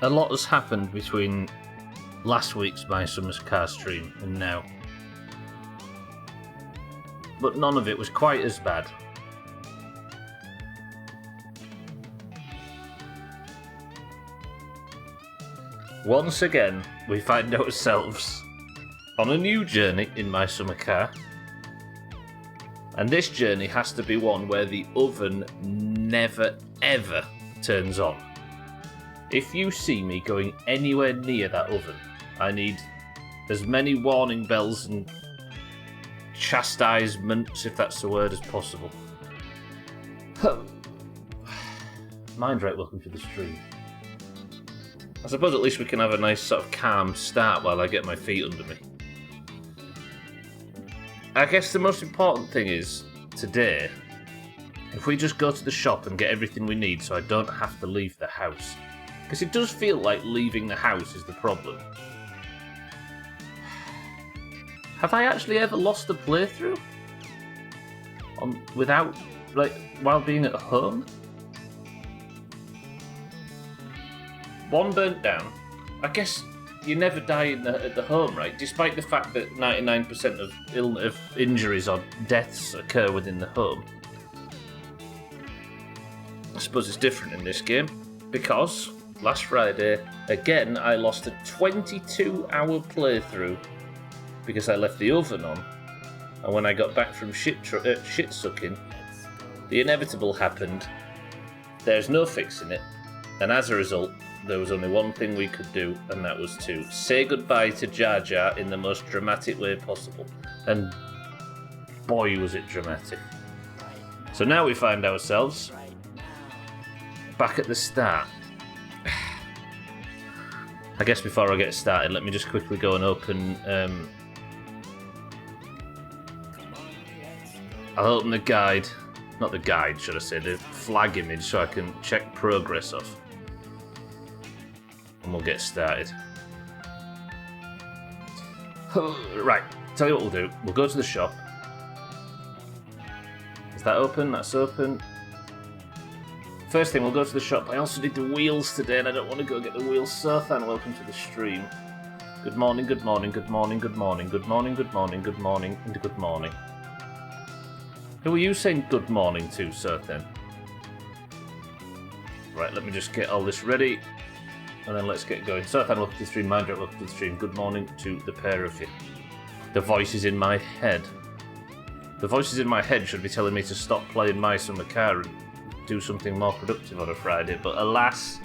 A lot has happened between last week's My Summer's Car stream and now. But none of it was quite as bad. Once again, we find ourselves on a new journey in My Summer Car. And this journey has to be one where the oven never ever turns on. If you see me going anywhere near that oven, I need as many warning bells and chastisements, if that's the word, as possible. Mindright, welcome to the stream. I suppose at least we can have a nice sort of calm start while I get my feet under me. I guess the most important thing is, today, if we just go to the shop and get everything we need so I don't have to leave the house. Because it does feel like leaving the house is the problem. Have I actually ever lost a playthrough? Without, while being at home? One burnt down. I guess you never die at the home, right? Despite the fact that 99% of injuries or deaths occur within the home. I suppose it's different in this game, because last Friday, again, I lost a 22-hour playthrough because I left the oven on, and when I got back from shit sucking, the inevitable happened. There's no fixing it, and as a result, there was only one thing we could do, and that was to say goodbye to Jar Jar in the most dramatic way possible. And boy, was it dramatic. So now we find ourselves back at the start. I guess before I get started, let me just quickly go and open... I'll open the guide. Not the guide, should I say, the flag image, so I can check progress off. And we'll get started. Right, tell you what we'll do. We'll go to the shop. Is that open? That's open. First thing, we'll go to the shop. I also need the wheels today, and I don't want to go get the wheels. Sothan, welcome to the stream. Good morning, good morning, good morning, good morning, good morning, good morning, good morning, and good morning. Who are you saying good morning to, Sothan? Right, let me just get all this ready. And then let's get going. Sothan, welcome to the stream. Mindright, welcome to the stream. Good morning to the pair of you. The voices in my head. The voices in my head should be telling me to stop playing My Summer Car and do something more productive on a Friday. But alas,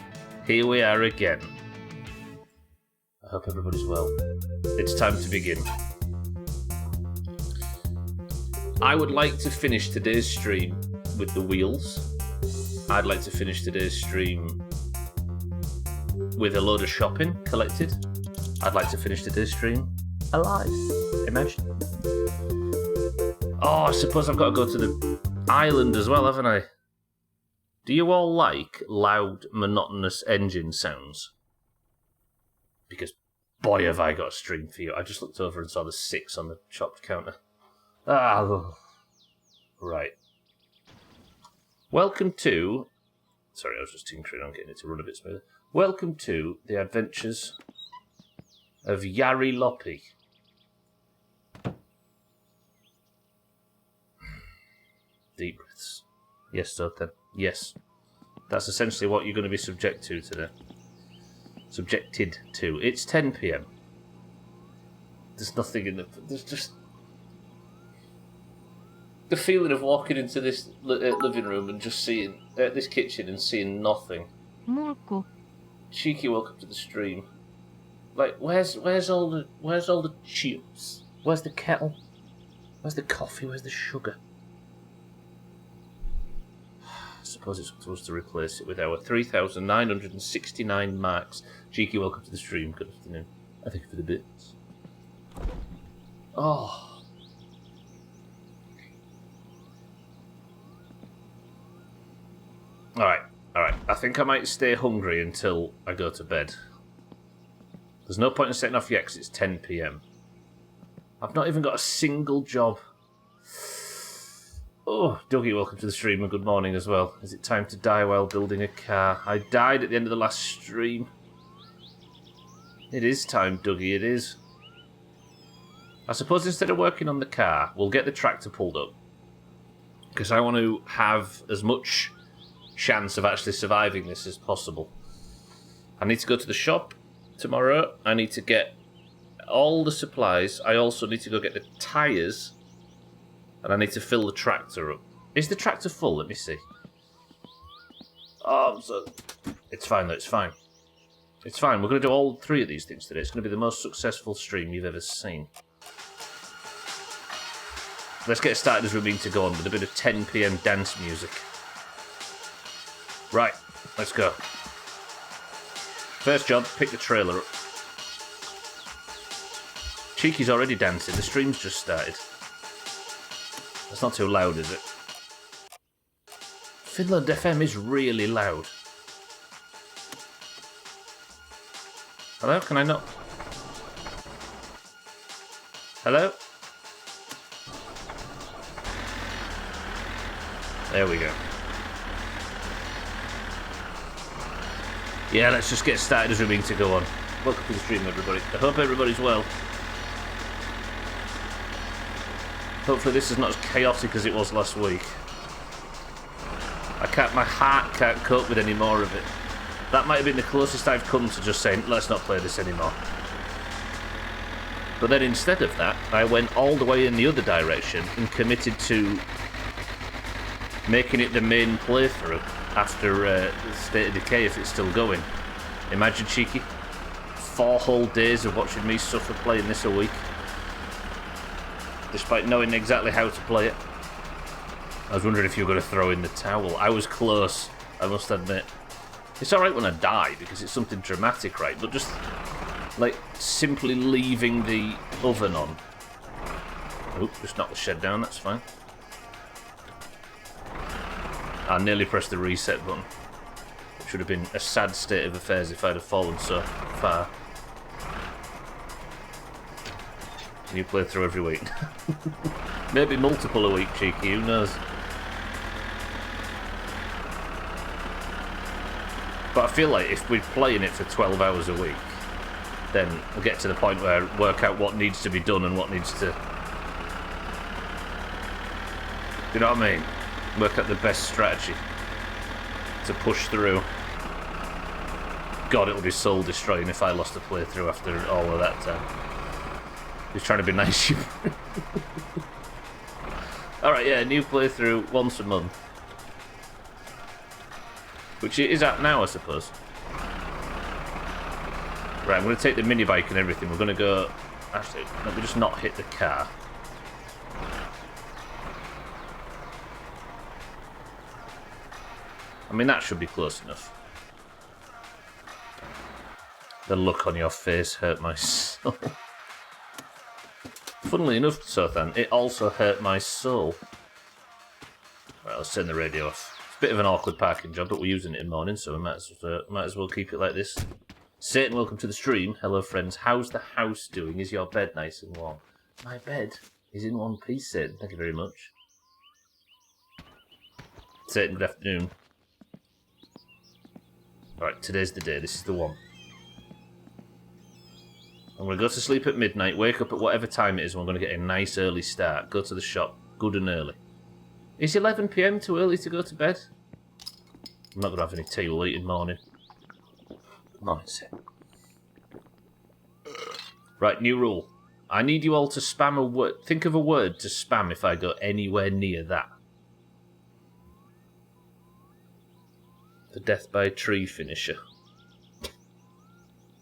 here we are again. I hope everybody's well. It's time to begin. I would like to finish today's stream with the wheels. I'd like to finish today's stream with a load of shopping collected. I'd like to finish today's stream alive. Imagine. Oh, I suppose I've got to go to the island as well, haven't I? Do you all like loud, monotonous engine sounds? Because, boy, have I got a stream for you. I just looked over and saw the 6 on the chopped counter. Ah, right. Welcome to... Sorry, I was just tinkering on getting it to run a bit smoother. Welcome to the adventures of Yari Loppy. Deep breaths. Yes, Sothan. Yes. That's essentially what you're going to be subject to today. Subjected to. It's 10 p.m. There's nothing in the... There's just... The feeling of walking into this living room and just seeing... this kitchen and seeing nothing. Cheeky, welcome to the stream. Like, where's all the chips? Where's the kettle? Where's the coffee? Where's the sugar? I suppose it's supposed to replace it with our 3,969 marks. Cheeky, welcome to the stream. Good afternoon. I thank you for the bits. Oh. Alright. I think I might stay hungry until I go to bed. There's no point in setting off yet because it's 10 p.m. I've not even got a single job. Oh, Dougie, welcome to the stream and good morning as well. Is it time to die while building a car? I died at the end of the last stream. It is time, Dougie, it is. I suppose instead of working on the car, we'll get the tractor pulled up. Because I want to have as much chance of actually surviving this as possible. I need to go to the shop tomorrow. I need to get all the supplies. I also need to go get the tyres. And I need to fill the tractor up. Is the tractor full? Let me see. Oh, so... It's fine, though. It's fine. It's fine. We're going to do all 3 of these things today. It's going to be the most successful stream you've ever seen. Let's get started as we mean to go on with a bit of 10 PM dance music. Right. Let's go. First job, pick the trailer up. Cheeky's already dancing. The stream's just started. That's not too loud, is it? Finland FM is really loud. Hello? Can I not? Hello? There we go. Yeah, let's just get started as we mean to go on. Welcome to the stream, everybody. I hope everybody's well. Hopefully this is not as chaotic as it was last week. My heart can't cope with any more of it. That might have been the closest I've come to just saying, let's not play this anymore. But then instead of that, I went all the way in the other direction and committed to making it the main playthrough after State of Decay if it's still going. Imagine, Cheeky. 4 whole days of watching me suffer playing this a week. Despite knowing exactly how to play it. I was wondering if you were going to throw in the towel. I was close, I must admit. It's alright when I die, because it's something dramatic, right? But just, like, simply leaving the oven on. Oop, just knock the shed down, that's fine. I nearly pressed the reset button. It should have been a sad state of affairs if I'd have fallen so far. You play through every week. Maybe multiple a week, Cheeky, who knows? But I feel like if we're playing it for 12 hours a week, then we'll get to the point where I work out what needs to be done and what needs to... You know what I mean? Work out the best strategy to push through. God, it'll be soul destroying if I lost a playthrough after all of that time. He's trying to be nice. Alright, yeah, new playthrough once a month. Which it is at now, I suppose. Right, I'm going to take the mini bike and everything. We're going to go... Actually, let me just not hit the car. I mean, that should be close enough. The look on your face hurt my soul. Funnily enough, Sothan, it also hurt my soul. Right, let's turn the radio off. It's a bit of an awkward parking job, but we're using it in the morning, so we might as well keep it like this. Satan, welcome to the stream. Hello, friends. How's the house doing? Is your bed nice and warm? My bed is in one piece, Satan. Thank you very much. Satan, good afternoon. Alright, today's the day. This is the one. I'm going to go to sleep at midnight, wake up at whatever time it is, and we're going to get a nice early start. Go to the shop, good and early. Is 11 PM too early to go to bed? I'm not going to have any tea, we'll eat in the morning. Morning, Sid. Right, new rule. I need you all to spam a word. Think of a word to spam if I go anywhere near that. The death by a tree finisher.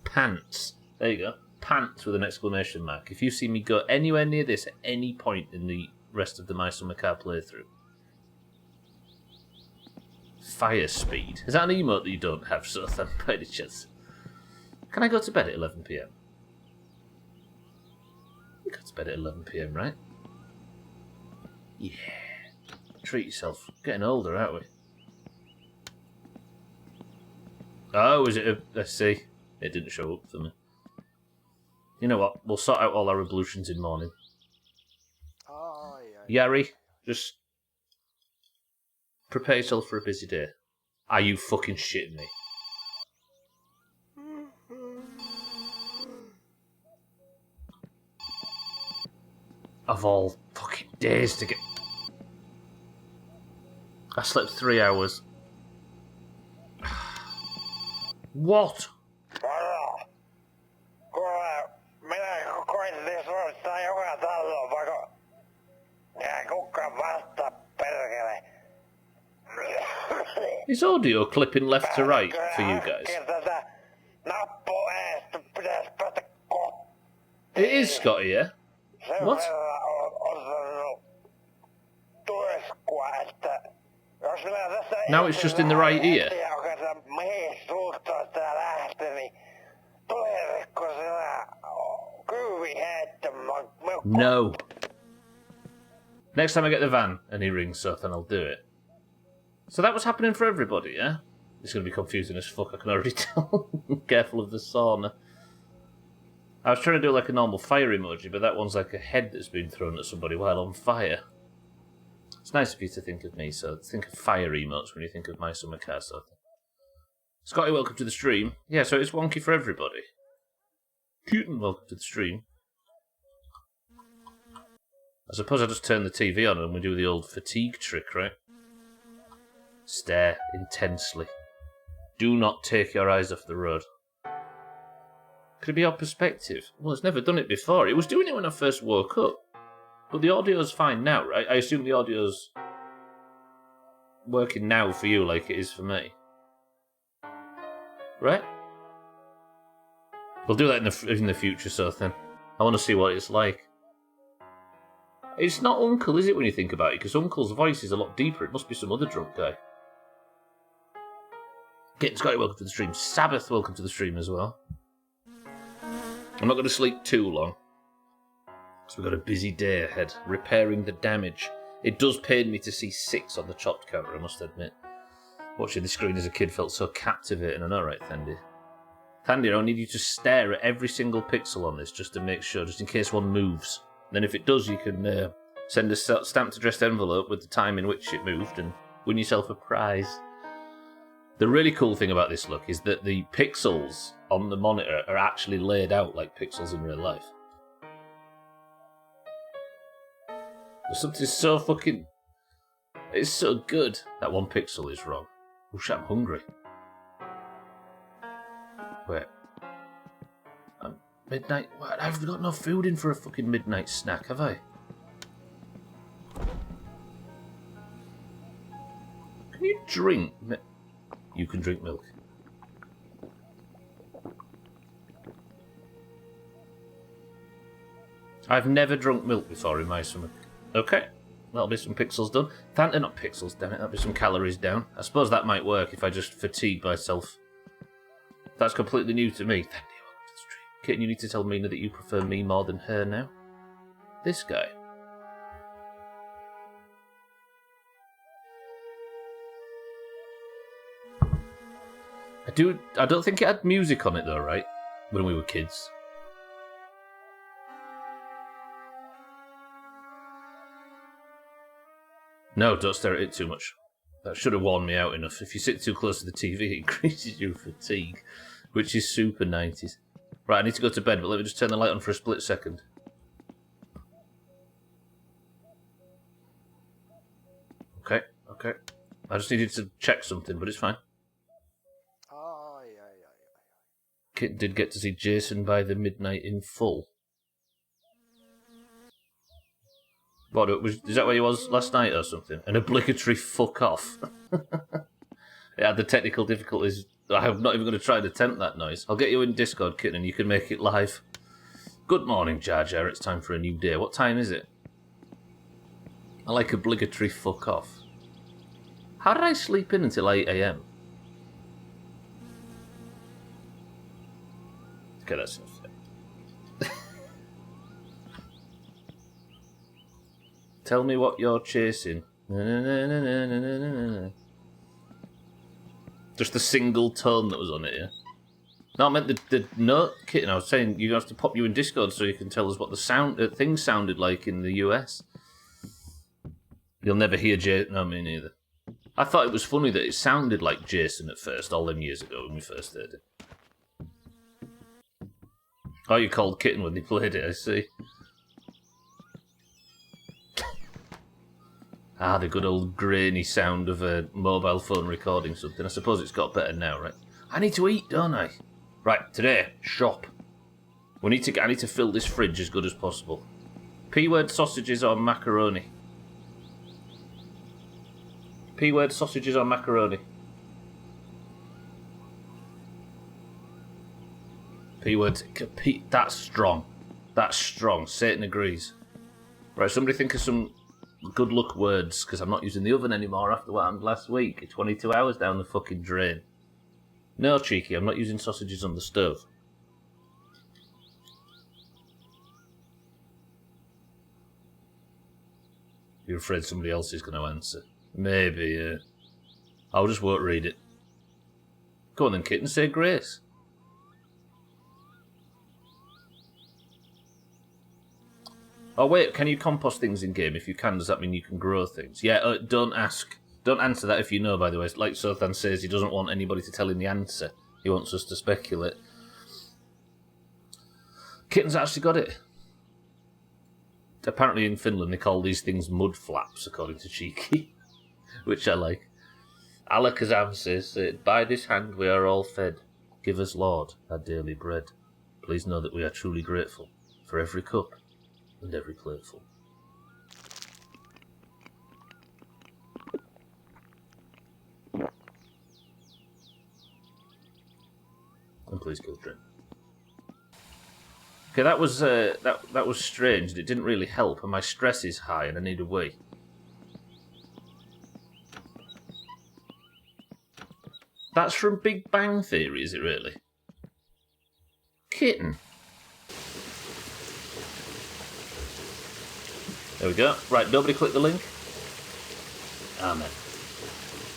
Pants. There you go. Pants with an exclamation mark. If you see me go anywhere near this at any point in the rest of the My Summer Car playthrough. Fire speed. Is that an emote that you don't have, so then by any chance? Can I go to bed at 11 PM? You go to bed at 11 PM, right? Yeah. Treat yourself. Getting older, aren't we? Oh, is it let's see. It didn't show up for me. You know what? We'll sort out all our ablutions in the morning. Oh, yeah. Yari, just prepare yourself for a busy day. Are you fucking shitting me? of all fucking days to get... I slept 3 hours. What? Is audio clipping left to right for you guys? It is, Scotty, yeah? What? Now it's just in the right ear. No. Next time I get the van and he rings up, then I'll do it. So that was happening for everybody, yeah? It's going to be confusing as fuck, I can already tell. Careful of the sauna. I was trying to do like a normal fire emoji, but that one's like a head that's been thrown at somebody while on fire. It's nice of you to think of me, so think of fire emotes when you think of my summer car sort of thing. Scotty, welcome to the stream. Yeah, so it's wonky for everybody. Putin, welcome to the stream. I suppose I just turn the TV on and we do the old fatigue trick, right? Stare intensely. Do not take your eyes off the road. Could it be our perspective? Well, it's never done it before. It was doing it when I first woke up. But the audio's fine now, right? I assume the audio's working now for you like it is for me. Right? We'll do that in the future, so then. I want to see what it's like. It's not Uncle, is it, when you think about it? Because Uncle's voice is a lot deeper. It must be some other drunk guy. Kitten Scotty, welcome to the stream. Sabbath, welcome to the stream as well. I'm not going to sleep too long. Because we've got a busy day ahead. Repairing the damage. It does pain me to see 6 on the chopped counter, I must admit. Watching the screen as a kid felt so captivating. I know, right, Thandy? Thandy, I need you to stare at every single pixel on this just to make sure, just in case one moves. Then if it does, you can send a stamped addressed envelope with the time in which it moved and win yourself a prize. The really cool thing about this look is that the pixels on the monitor are actually laid out like pixels in real life. There's something so fucking... It's so good. That one pixel is wrong. Oh shit, I'm hungry. Wait. Midnight... What? I've got no food in for a fucking midnight snack, have I? Can you drink... You can drink milk. I've never drunk milk before in my summer. Okay, that'll be some pixels done. Not pixels, damn it, that'll be some calories down. I suppose that might work if I just fatigue myself. That's completely new to me. Thank you. Kitten, you need to tell Mina that you prefer me more than her now. This guy. I don't think it had music on it though, right? When we were kids. No, don't stare at it too much. That should have warned me out enough. If you sit too close to the TV, it increases your fatigue, which is super 90s. Right, I need to go to bed, but let me just turn the light on for a split second. Okay. I just needed to check something, but it's fine. Kit did get to see Jason by the midnight in full. What, is that where he was last night or something? An obligatory fuck off. It had the technical difficulties. I'm not even going to try to attempt that noise. I'll get you in Discord, Kitten, and you can make it live. Good morning, Jar Jar. It's time for a new day. What time is it? I like obligatory fuck off. How did I sleep in until 8 AM? Okay, that's enough. Tell me what you're chasing. Just the single tone that was on it, yeah? No, I meant the note, Kitten. I was saying you have to pop you in Discord so you can tell us what the things sounded like in the US. You'll never hear Jason. No, me neither. I thought it was funny that it sounded like Jason at first, all them years ago when we first heard it. Oh, you called Kitten when they played it, I see. Ah, the good old grainy sound of a mobile phone recording something. I suppose it's got better now, right? I need to eat, don't I? Right, today, shop. I need to fill this fridge as good as possible. P-word sausages or macaroni? P-word sausages or macaroni? P-word... That's strong. That's strong. Satan agrees. Right, somebody think of some good luck words, because I'm not using the oven anymore after what happened last week. It's 22 hours down the fucking drain. No, cheeky, I'm not using sausages on the stove. You're afraid somebody else is going to answer. Maybe, yeah. I just won't read it. Go on then, kitten, say grace. Oh wait, can you compost things in game? If you can, does that mean you can grow things? Yeah, don't ask. Don't answer that if you know, by the way. Like Sothan says, he doesn't want anybody to tell him the answer. He wants us to speculate. Kitten's actually got it. Apparently in Finland they call these things mud flaps, according to Cheeky. Which I like. Alakazam says, by this hand we are all fed. Give us, Lord, our daily bread. Please know that we are truly grateful for every cup and every plateful. And please go drink. Okay, that was that was strange. It didn't really help, and my stress is high, and I need a wee. That's from Big Bang Theory, is it really? Kitten. There we go. Right, nobody click the link. Amen.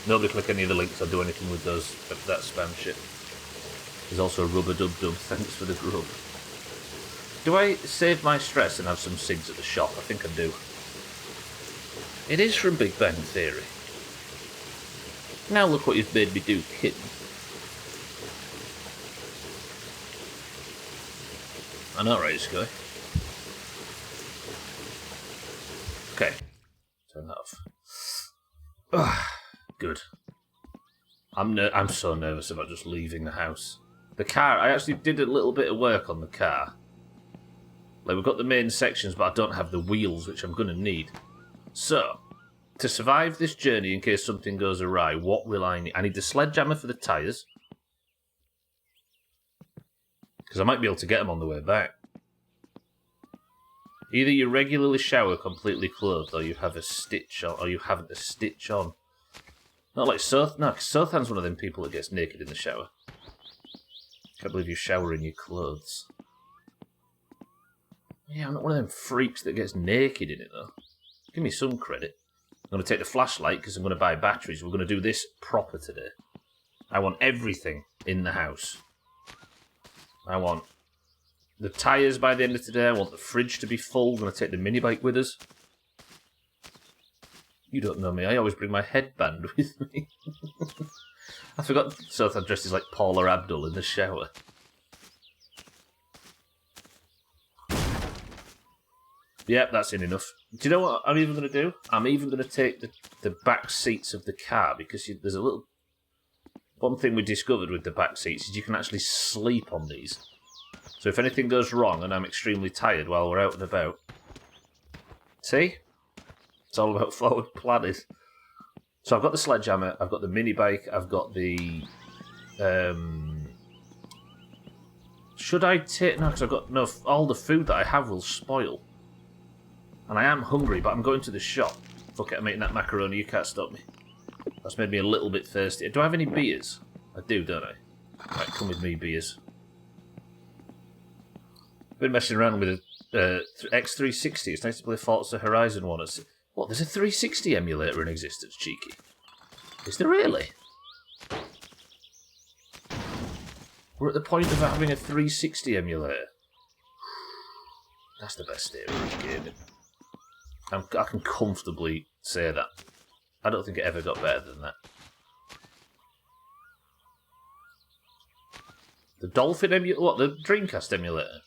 Nobody click any of the links or do anything with those that spam shit. There's also a rubber-dub-dub. Thanks for the grub. Do I save my stress and have some cigs at the shop? I think I do. It is from Big Bang Theory. Now look what you've made me do, kitten. I know, right, Sky? Okay. Turn that off. Ugh, good. I'm so nervous about just leaving the house. The car, I actually did a little bit of work on the car. Like, we've got the main sections, but I don't have the wheels, which I'm going to need. So, to survive this journey in case something goes awry, what will I need? I need the sledgehammer for the tyres. Because I might be able to get them on the way back. Either you regularly shower completely clothed, or you have a stitch on, or you haven't a stitch on. Not like Soth. No, because Sothan's one of them people that gets naked in the shower. Can't believe you shower in your clothes. Yeah, I'm not one of them freaks that gets naked in it, though. Give me some credit. I'm going to take the flashlight because I'm going to buy batteries. We're going to do this proper today. I want everything in the house. I want the tyres by the end of today. I want the fridge to be full. I'm going to take the mini bike with us. You don't know me. I always bring my headband with me. I forgot Sothan dresses like Paula Abdul in the shower. Yep, that's in enough. Do you know what I'm even going to do? I'm even going to take the back seats of the car because there's a little... One thing we discovered with the back seats is you can actually sleep on these. So if anything goes wrong and I'm extremely tired while we're out and about... See? It's all about forward planning. So I've got the sledgehammer, I've got the mini bike, I've got the... Should I take... No, because I've got... No, all the food that I have will spoil. And I am hungry, but I'm going to the shop. Fuck it, I'm eating that macaroni, you can't stop me. That's made me a little bit thirsty. Do I have any beers? I do, don't I? Right, come with me, beers. Been messing around with a X360. It's nice to play Forza Horizon 1. What, there's a 360 emulator in existence, cheeky? Is there really? We're at the point of having a 360 emulator. That's the best state of gaming. I can comfortably say that. I don't think it ever got better than that. The Dolphin emulator? What, the Dreamcast emulator?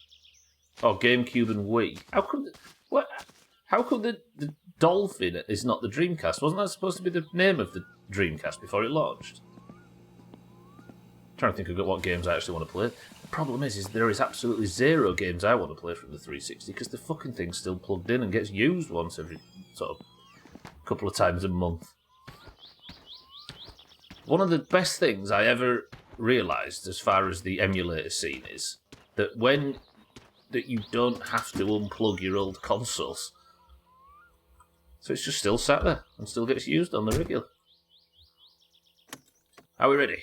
Oh, GameCube and Wii. How come the Dolphin is not the Dreamcast. Wasn't that supposed to be the name of the Dreamcast before it launched? I'm trying to think of what games I actually want to play. The problem is there is absolutely zero games I want to play from the 360 because the fucking thing's still plugged in and gets used once every sort of couple of times a month. One of the best things I ever realised as far as the emulator scene is that you don't have to unplug your old consoles. So it's just still sat there and still gets used on the regular. Are we ready?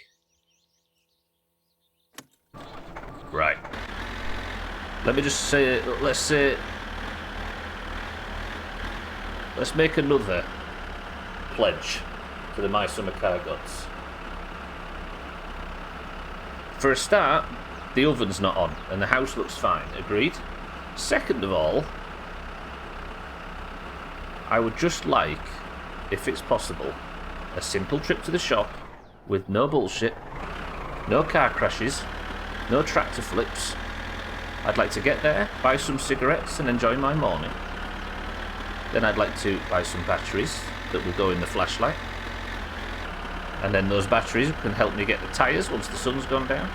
Right. Let me just say, let's make another pledge to the My Summer Car Gods. For a start, the oven's not on and the house looks fine, agreed? Second of all, I would just like, if it's possible, a simple trip to the shop with no bullshit, no car crashes, no tractor flips. I'd like to get there, buy some cigarettes and enjoy my morning. Then I'd like to buy some batteries that will go in the flashlight. And then those batteries can help me get the tyres once the sun's gone down.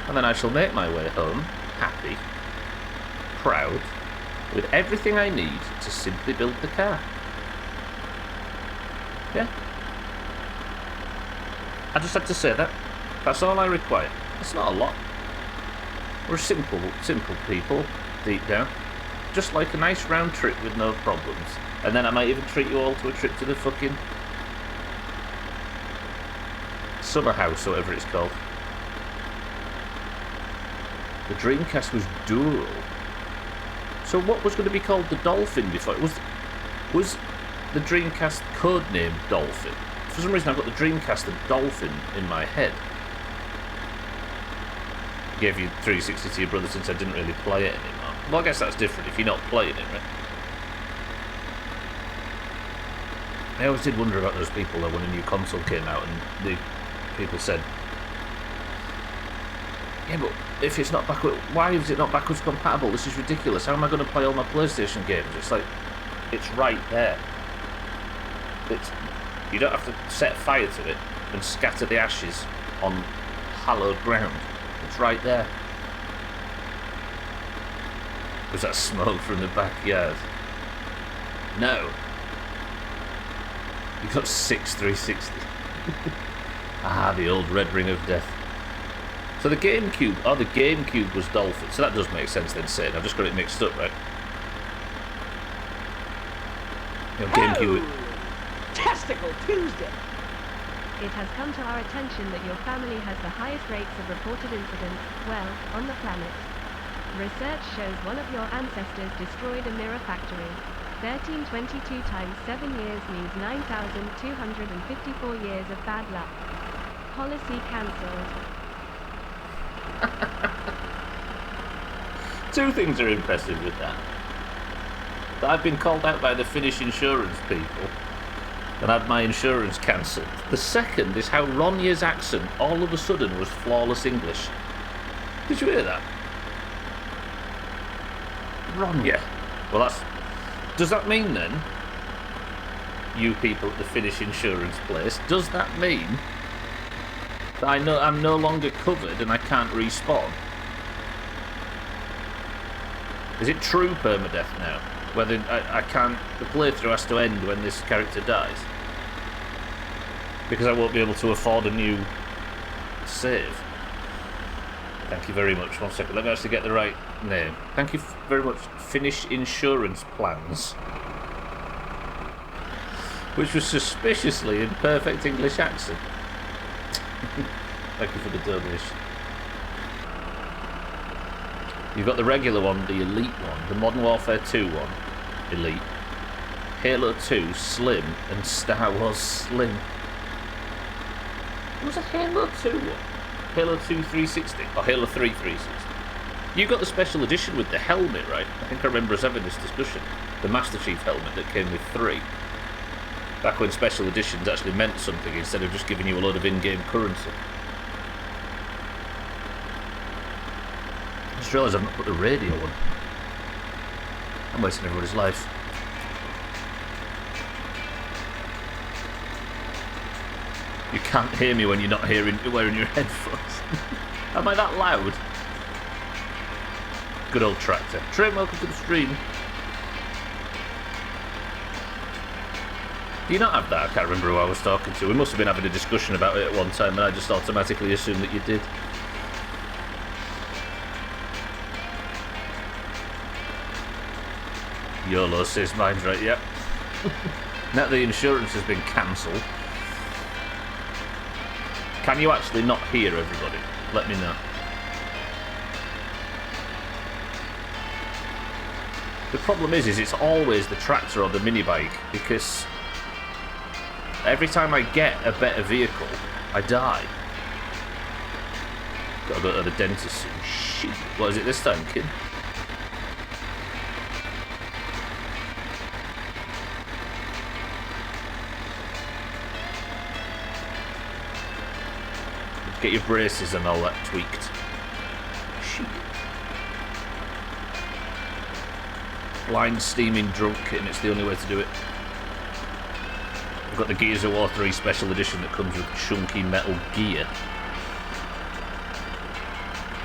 And then I shall make my way home, happy, proud, with everything I need to simply build the car. Yeah. I just had to say that. That's all I require. It's not a lot. We're simple people, deep down. Just like a nice round trip with no problems. And then I might even treat you all to a trip to the fucking summer house, or whatever it's called. The Dreamcast was dual. So what was going to be called the Dolphin before? Was the Dreamcast codename Dolphin? For some reason I've got the Dreamcast and Dolphin in my head. Gave you 360 to your brother since I didn't really play it anymore. Well, I guess that's different if you're not playing it, right? I always did wonder about those people though when a new console came out and the people said, yeah, but if it's not backward, why is it not backwards compatible? This is ridiculous. How am I going to play all my PlayStation games? It's like, it's right there. You don't have to set fire to it and scatter the ashes on hallowed ground. It's right there. Was that smoke from the backyard? No. You got 6 360. Ah, the old red ring of death. So the GameCube was Dolphin. So that does make sense then, saying I've just got it mixed up, right? You know, GameCube. Testicle Tuesday. It has come to our attention that your family has the highest rates of reported incidents, well, on the planet. Research shows one of your ancestors destroyed a mirror factory. 1322 times 7 years means 9,254 years of bad luck. Policy cancelled. Two things are impressive with that. That I've been called out by the Finnish insurance people and had my insurance cancelled. The second is how Ronja's accent all of a sudden was flawless English. Did you hear that? Ronja. Well, does that mean then, you people at the Finnish insurance place, does that mean that I'm no longer covered and I can't respawn? Is it true permadeath now? Whether I can't, the playthrough has to end when this character dies? Because I won't be able to afford a new save. Thank you very much. 1 second, let me actually get the right name. Thank you very much, Finnish Insurance Plans. Which was suspiciously in perfect English accent. Thank you for the donation. You've got the regular one, the Elite one, the Modern Warfare 2 one, Elite, Halo 2, Slim, and Star Wars Slim. What was a Halo 2 one? Halo 2 360? Or Halo 3 360? You got the special edition with the helmet, right? I think I remember us having this discussion. The Master Chief helmet that came with 3. Back when special editions actually meant something instead of just giving you a load of in-game currency. I just realised I've not put the radio on. I'm wasting everybody's life. You can't hear me when you're not wearing your headphones. Am I that loud? Good old tractor. Trim, welcome to the stream. Do you not have that? I can't remember who I was talking to. We must have been having a discussion about it at one time and I just automatically assumed that you did. YOLO says mine's right, yep. Now the insurance has been cancelled. Can you actually not hear everybody? Let me know. The problem is it's always the tractor or the mini bike, because every time I get a better vehicle, I die. Gotta go to the dentist soon. Shit. What is it this time, kid? Get your braces and all that tweaked. Shit. Blind steaming drunk, and it's the only way to do it. I've got the Gears of War 3 Special Edition that comes with chunky metal gear.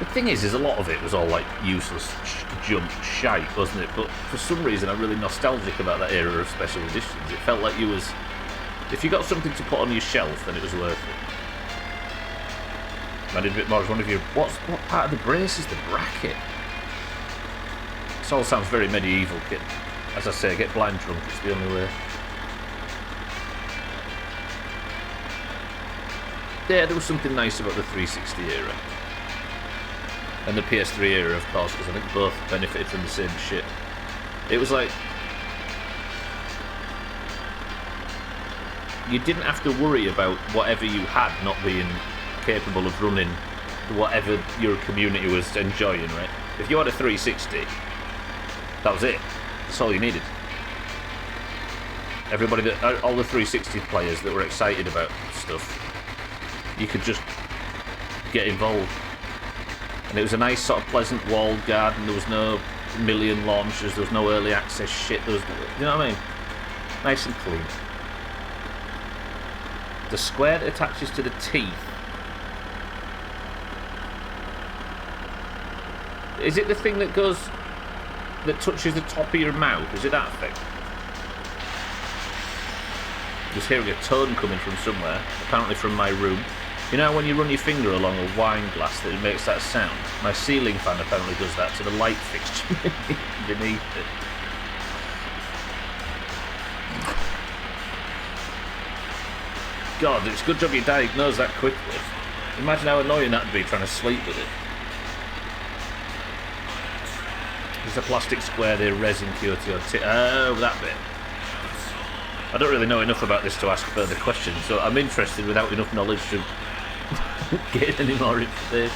The thing is a lot of it was all like useless junk shite, wasn't it? But for some reason I'm really nostalgic about that era of Special Editions. It felt like you was... If you got something to put on your shelf, then it was worth it. I did a bit more as one of you. What part of the brace is the bracket? This all sounds very medieval, kid. As I say, get blind drunk, it's the only way. Yeah, there was something nice about the 360 era. And the PS3 era, of course, because I think both benefited from the same shit. It was like... You didn't have to worry about whatever you had not being capable of running whatever your community was enjoying, right? If you had a 360, that was it. That's all you needed. Everybody all the 360 players that were excited about stuff, you could just get involved. And it was a nice sort of pleasant walled garden. There was no million launchers. There was no early access shit. There was, you know what I mean? Nice and clean. The square that attaches to the teeth. Is it the thing that goes, that touches the top of your mouth? Is it that thing? Just hearing a tone coming from somewhere, apparently from my room. You know when you run your finger along a wine glass that it makes that sound? My ceiling fan apparently does that to the light fixture beneath it. God, it's a good job you diagnosed that quickly. Imagine how annoying that'd be trying to sleep with it. It's a plastic square there, resin cure to your oh, that bit. I don't really know enough about this to ask further questions, so I'm interested without enough knowledge to get any more information.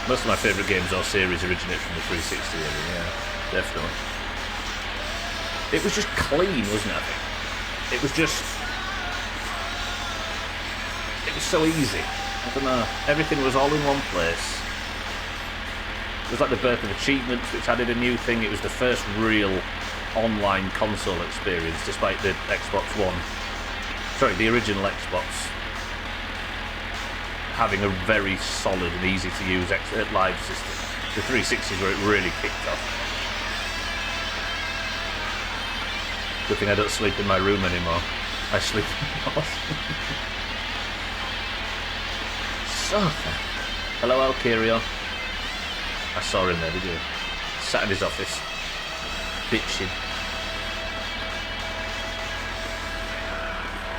Most of my favourite games or series originate from the 360 era, yeah, definitely. It was just clean, wasn't it, I think? It was just... It was so easy. I don't know. Everything was all in one place. It was like the birth of achievements, which added a new thing. It was the first real online console experience, despite the Xbox One. Sorry, the original Xbox having a very solid and easy to use live system. The 360s where it really kicked off. Good thing I don't sleep in my room anymore. I sleep indoors. Sofa. Hello, Alkirio. I saw him there, did you? Sat in his office. Bitching.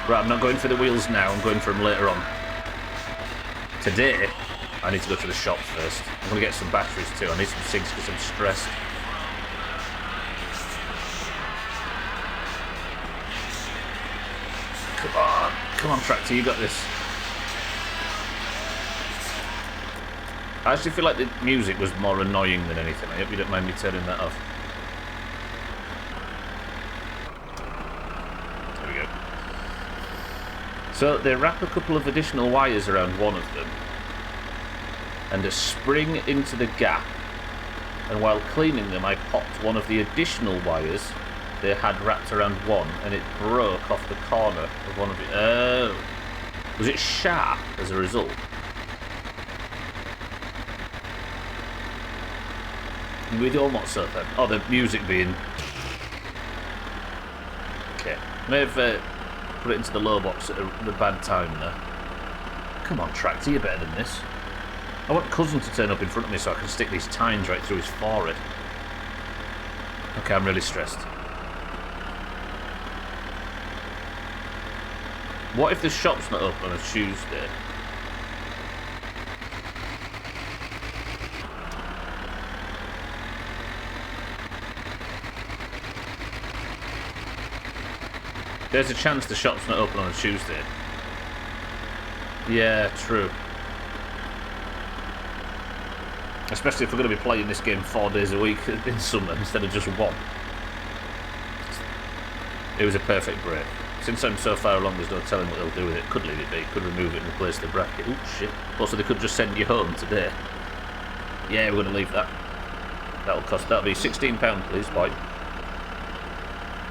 Right, I'm not going for the wheels now, I'm going for them later on. Today, I need to go to the shop first. I'm going to get some batteries too. I need some cigs because I'm stressed. Come on, Tractor, you got this. I actually feel like the music was more annoying than anything. I hope you don't mind me turning that off. There we go. So they wrap a couple of additional wires around one of them and a spring into the gap, and while cleaning them I popped one of the additional wires they had wrapped around one, and it broke off the corner of one of it. Oh. Was it sharp as a result? We don't want so then. Oh, the music being... Okay. May have put it into the low box at the bad time there. Come on, Tractor, you're better than this. I want Cousin to turn up in front of me so I can stick these tines right through his forehead. Okay, I'm really stressed. What if the shop's not open on a Tuesday? There's a chance the shop's not open on a Tuesday. Yeah, true. Especially if we're going to be playing this game 4 days a week in summer instead of just one. It was a perfect break. Since I'm so far along, there's no telling what they'll do with it. Could leave it be, could remove it and replace the bracket. Ooh, shit. Also, they could just send you home today. Yeah, we're going to leave that. That'll be £16, please, boy.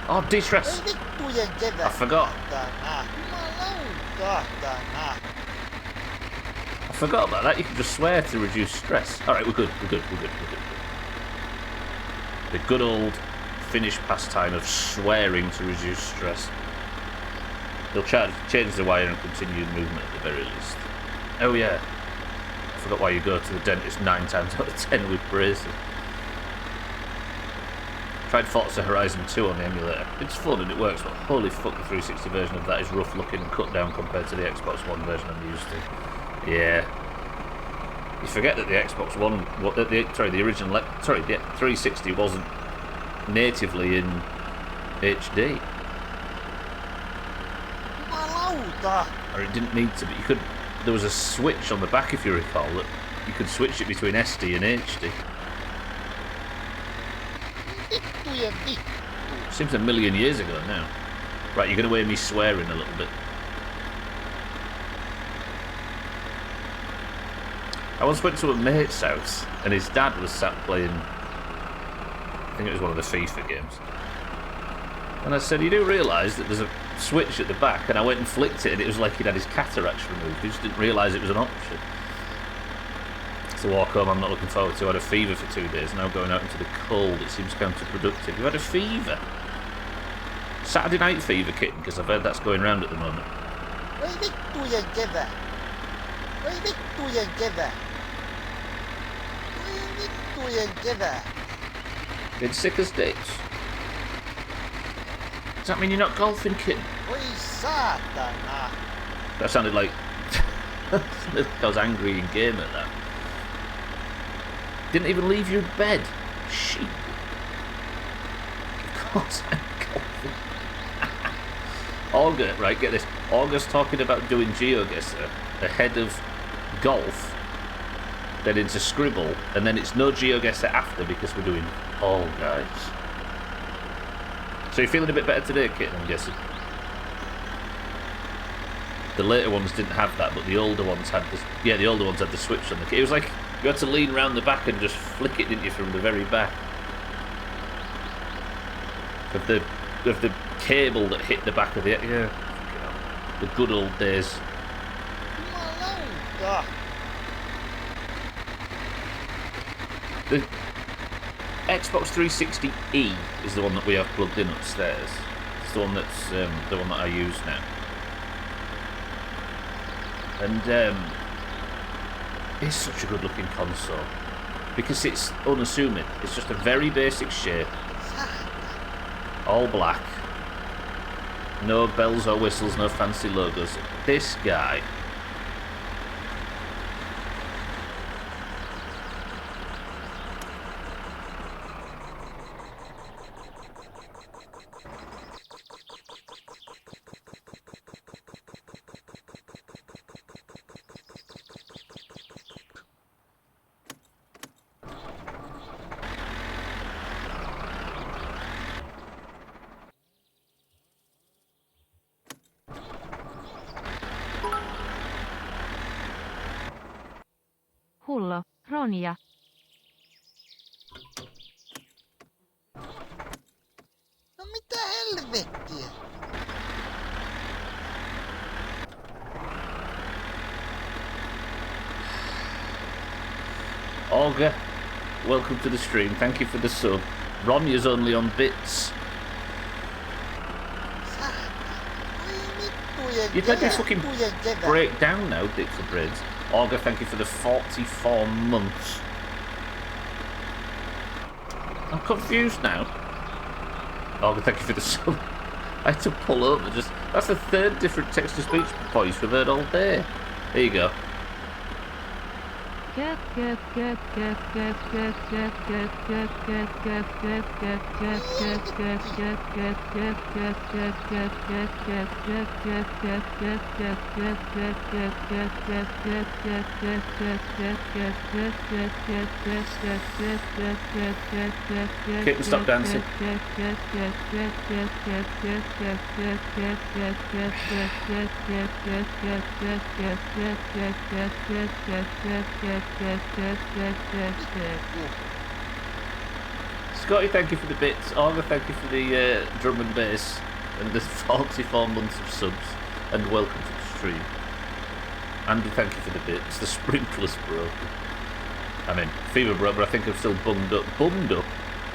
Oh, de-stress. I forgot. I forgot about that. You can just swear to reduce stress. Alright, we're good. The good old Finnish pastime of swearing to reduce stress. They'll change the wire and continue the movement at the very least. Oh yeah. I forgot why you go to the dentist 9 times out of 10 with braces. Tried Forza Horizon 2 on the emulator. It's fun and it works, but holy fuck, the 360 version of that is rough looking and cut down compared to the Xbox One version I'm used to. Yeah. You forget that the Xbox One, the original, the 360 wasn't natively in HD. Or it didn't need to be. There was a switch on the back, if you recall, that you could switch it between SD and HD. Seems a million years ago now. Right, you're going to hear me swearing a little bit. I once went to a mate's house and his dad was sat playing, I think it was one of the FIFA games. And I said, you do realise that there's a switch at the back? And I went and flicked it and it was like he'd had his cataracts removed. He just didn't realise it was an option. It's a walk home I'm not looking forward to. I had a fever for 2 days. Now going out into the cold, it seems counterproductive. You had a fever? Saturday night fever, kitten, because I've heard that's going round at the moment. Been sick as dicks. Does that mean you're not golfing, kitten? That sounded like I was angry in game at that. Didn't even leave your bed. Sheep. Of course I'm golfing. Augur, right, get this. Augur's talking about doing GeoGuessr ahead of golf, then into Scribble, and then it's no GeoGuessr after because we're doing Fall Guys. So you're feeling a bit better today, kitten, I'm guessing? The later ones didn't have that, but the older ones had the... Yeah, the older ones had the switch on the kit. It was like you had to lean round the back and just flick it, didn't you, from the very back of the cable that hit the back of the... Yeah, the good old days. The Xbox 360E is the one that we have plugged in upstairs. It's the one that's the one that I use now. And it's such a good looking console because it's unassuming. It's just a very basic shape, all black, no bells or whistles, no fancy logos. This guy Hullo, Ronja. No mitä Olga, welcome to the stream. Thank you for the sub. Ronja's only on bits. You'd let me fucking break down now, dicks and braids. Olga, thank you for the 44 months. I'm confused now. Olga, thank you for the sub. I had to pull over. That's the third different text-to-speech voice we've heard all day. There you go. Kitten, stop dancing. Scotty, thank you for the bits. Olga, thank you for the drum and bass and the 44 months of subs. And welcome to the stream. Andy, thank you for the bits. The sprinkler's broken. I mean, fever broke, but I think I'm still bummed up.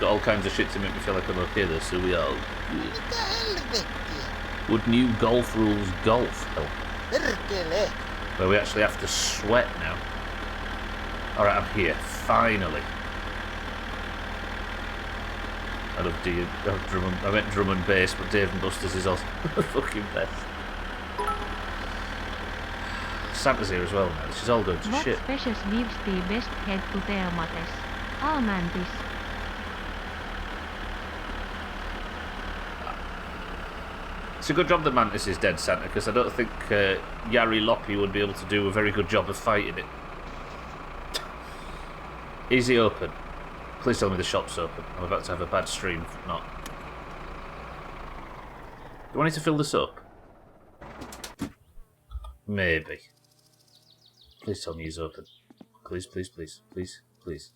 Got all kinds of shit to make me feel like I'm okay there, so we are good. Would new golf rules golf help? Where we actually have to sweat now. Alright, I'm here. Finally. I love drum. I went drum and bass, but Dave and Buster's is also the fucking best. Santa's here as well now. This is all going to shit. What species lives the best head to Theomates? Almantis. It's a good job the mantis is dead, Santa, because I don't think Yari Loppy would be able to do a very good job of fighting it. Is he open? Please tell me the shop's open. I'm about to have a bad stream if not. Do I need to fill this up? Maybe. Please tell me he's open. Please, please, please, please, please.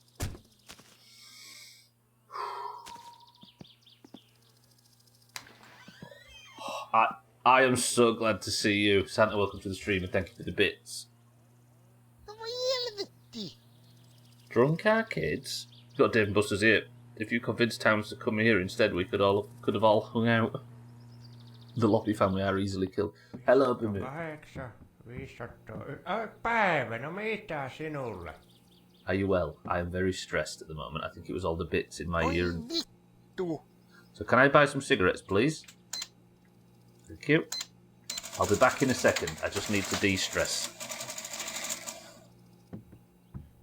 I am so glad to see you. Santa, welcome to the stream and thank you for the bits. Drunk arcades? We've got Dave and Buster's here. If you convince Towns to come here instead, we could have all hung out. The Loppy family are easily killed. Hello, Bimmy. 8, 500. Päivä, no mitä sinulle? Are you well? I am very stressed at the moment. I think it was all the bits in my ear. So can I buy some cigarettes, please? Thank you. I'll be back in a second. I just need to de-stress.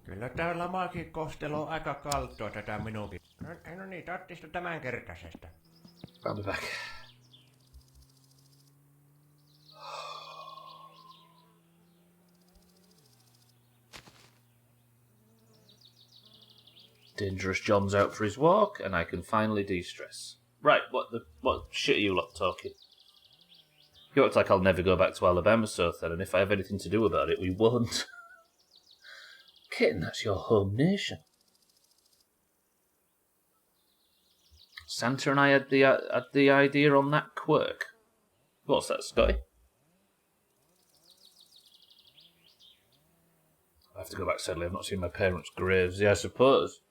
Kyllä täällä maakin kostelo on aika kaltoa tätä minunkin. No niin, tattista tämän kertaisesta. I'll be back. Dangerous John's out for his walk, and I can finally de-stress. Right, what shit are you lot talking? You act like I'll never go back to Alabama, so then, and if I have anything to do about it, we won't. Kitten, that's your home nation. Santa and I had the idea on that quirk. What's that, Scotty? I have to go back, sadly. I've not seen my parents' graves. Yeah, I suppose.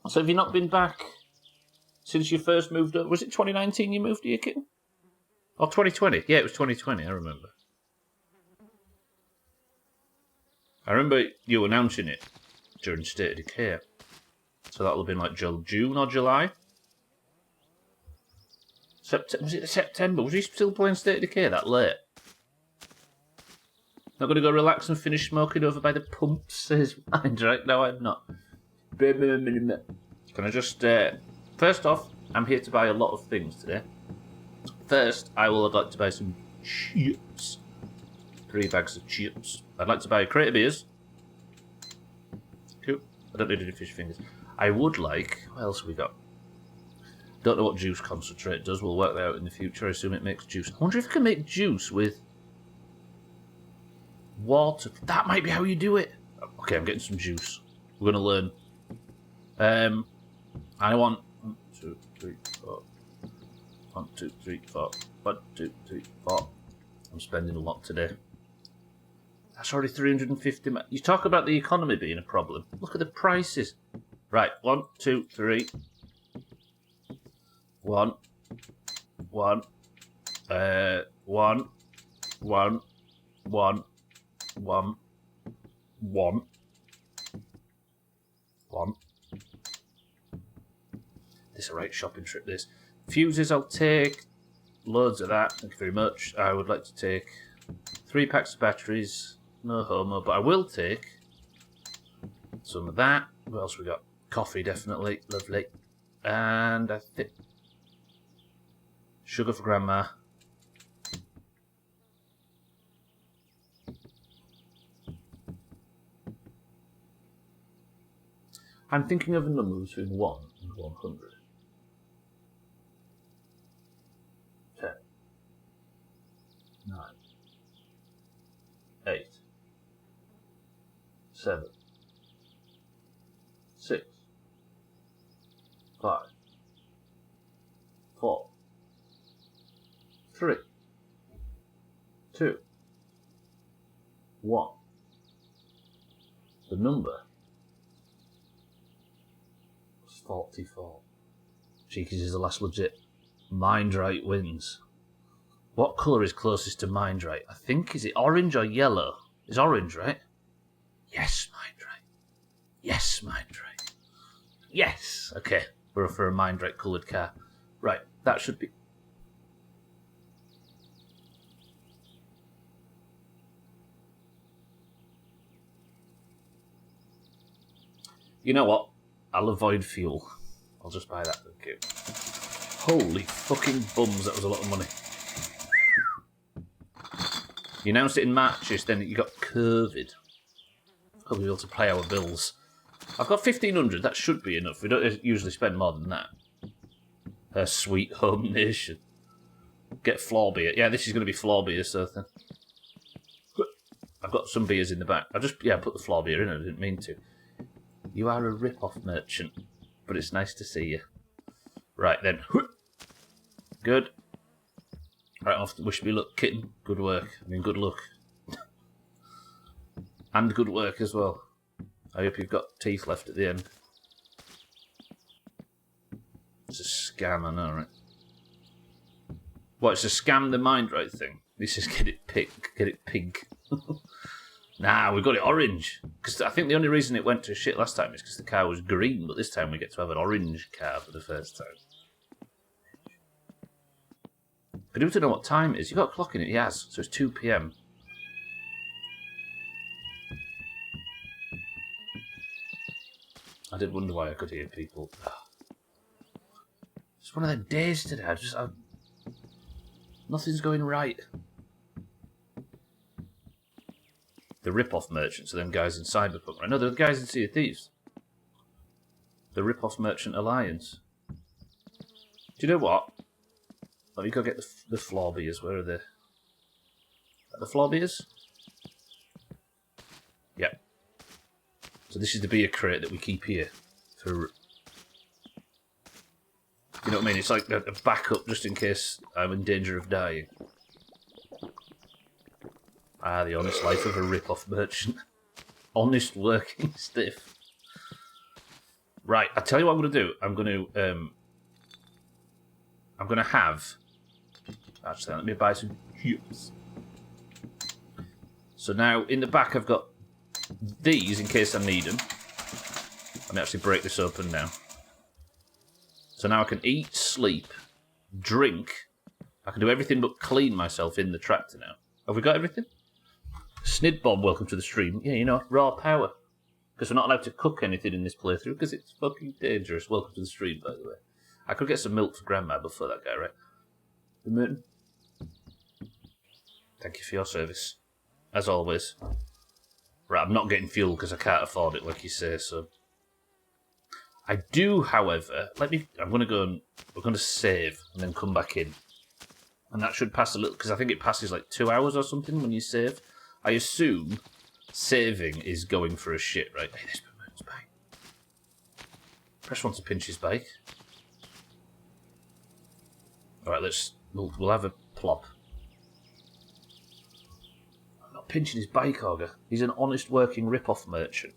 So have you not been back since you first moved up? Was it 2019 you moved here, Kitten? Or 2020? Yeah, it was 2020, I remember. I remember you announcing it during State of Decay. So that'll have been like June or July? Was it September? Was he still playing State of Decay that late? Not going to go relax and finish smoking over by the pumps, says mind. Right now I'm not. Can I just... first off, I'm here to buy a lot of things today. First, I would like to buy some chips. 3 bags of chips. I'd like to buy a crate of beers. Cool. I don't need any fish fingers. I would like... What else have we got? Don't know what juice concentrate does. We'll work that out in the future. I assume it makes juice. I wonder if I can make juice with water. That might be how you do it. Okay, I'm getting some juice. We're going to learn. I want 1, 2, 3, 4. 1, 2, 3, 4. 1, 2, 3, 4. I'm spending a lot today. That's already 350. You talk about the economy being a problem. Look at the prices. Right, 1, 2, 3. 1. 1. 1. 1. 1. 1. 1. 1. This is a right shopping trip, this. Fuses I'll take. Loads of that. Thank you very much. I would like to take 3 packs of batteries. No homo, but I will take some of that. What else we got? Coffee, definitely. Lovely. And I think sugar for Grandma. I'm thinking of a number between 1 and 100. 10. 9. 8. 7. 6. 5. 4. 3. 2. 1. The number was 44. Cheekies is the last legit. Mindrite wins. What colour is closest to Mindrite? I think, is it orange or yellow? It's orange, right? Yes, Mindrite. Yes, Mindrite. Yes! Okay, we're for a Mindrite coloured car. Right, that should be... You know what? I'll avoid fuel. I'll just buy that. Okay. Holy fucking bums, that was a lot of money. You announced it in Marches, then you got COVID. Hope we'll be able to pay our bills. I've got 1,500, that should be enough. We don't usually spend more than that. A sweet home nation. Get floor beer. Yeah, this is going to be floor beer, so then. I've got some beers in the back. I put the floor beer in, I didn't mean to. You are a rip-off merchant, but it's nice to see you. Right then. Good. Right, off. Wish me luck, kitten. Good work. I mean, good luck. And good work as well. I hope you've got teeth left at the end. It's a scam, I know, right? What, it's a scam the Mindrite thing? This is get it pink. Nah, we've got it orange. Because I think the only reason it went to shit last time is because the car was green, but this time we get to have an orange car for the first time. I do have to know what time it is. You've got a clock in it, yes. So it's 2 PM. I did wonder why I could hear people. It's one of them days today. Nothing's going right. The rip-off merchants are them guys in Cyberpunk. Right? No, they're the guys in Sea of Thieves. The Rip-Off Merchant Alliance. Do you know what? Let me go get the floor beers. Where are they? The floor beers? Yep. So this is the beer crate that we keep here. For... You know what I mean? It's like a backup just in case I'm in danger of dying. Ah, the honest life of a rip-off merchant. Honest working stiff. Right, I'll tell you what I'm going to do. I'm going to have... Actually, let me buy some chips. So now, in the back I've got these in case I need them. Let me actually break this open now. So now I can eat, sleep, drink. I can do everything but clean myself in the tractor now. Have we got everything? Snidbob, welcome to the stream. Yeah, you know, raw power. Because we're not allowed to cook anything in this playthrough because it's fucking dangerous. Welcome to the stream, by the way. I could get some milk for Grandma before that guy, right? The moon. Thank you for your service. As always. Right, I'm not getting fuel because I can't afford it, like you say, so... I do, however... I'm going to go and... We're going to save and then come back in. And that should pass a little... Because I think it passes like 2 hours or something when you save. I assume saving is going for a shit, right? Hey, there's Moon's bike. Press 1 to pinch his bike. Alright, we'll have a plop. I'm not pinching his bike auger. He's an honest working rip-off merchant.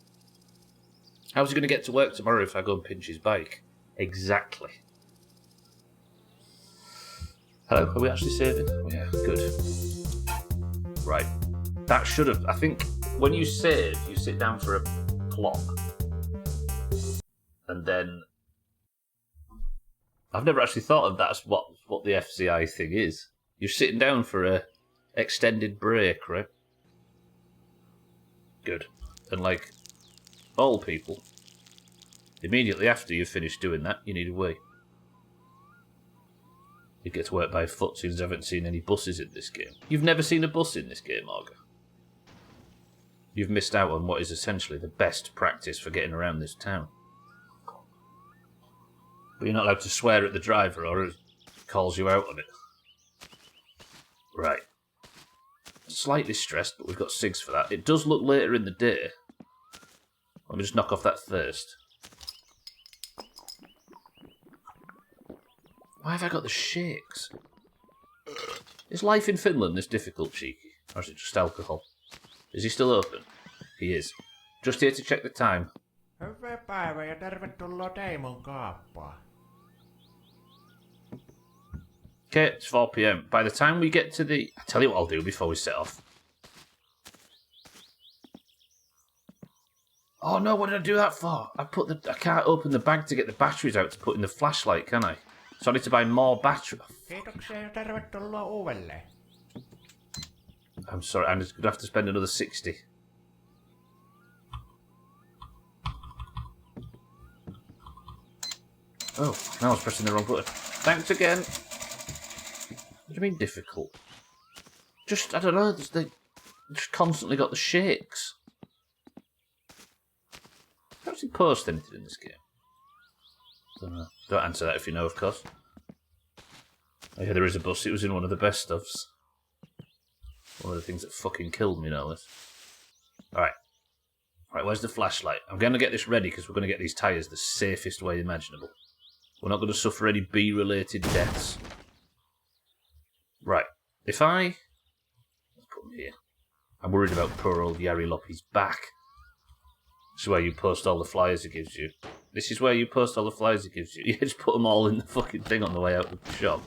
How's he going to get to work tomorrow if I go and pinch his bike? Exactly. Hello, are we actually saving? Oh, yeah, good. Right. That should have... I think when you save, you sit down for a clock. And then... I've never actually thought of that's what the FCI thing is. You're sitting down for a extended break, right? Good. And like all people, immediately after you've finished doing that, you need a wee. You get to work by foot since I haven't seen any buses in this game. You've never seen a bus in this game, Auger. You've missed out on what is essentially the best practice for getting around this town. But you're not allowed to swear at the driver or it calls you out on it. Right. Slightly stressed, but we've got SIGs for that. It does look later in the day. Let me just knock off that thirst. Why have I got the shakes? Is life in Finland this difficult, Cheeky? Or is it just alcohol? Is he still open? He is. Just here to check the time. Hyvää päivää ja tervetuloa Teimon kaappaan. Okay, it's 4 PM. By the time we get to the... I'll tell you what I'll do before we set off. Oh no, what did I do that for? I can't open the bag to get the batteries out to put in the flashlight, can I? So I need to buy more batteries. Kiitoksia ja tervetuloa uudelleen. I'm sorry, I'm just going to have to spend another 60. Oh, now I was pressing the wrong button. Thanks again. What do you mean difficult? Just, I don't know, they just constantly got the shakes. I don't actually post anything in this game. Don't know. Don't answer that if you know, of course. Oh yeah, there is a bus. It was in one of the best stuffs. One of the things that fucking killed me, no less. Alright. Alright, where's the flashlight? I'm going to get this ready because we're going to get these tyres the safest way imaginable. We're not going to suffer any bee-related deaths. Right. If I... Let's put them here. I'm worried about poor old Yari Loppy's back. This is where you post all the flyers it gives you. This is where you post all the flyers it gives you. You just put them all in the fucking thing on the way out of the shop.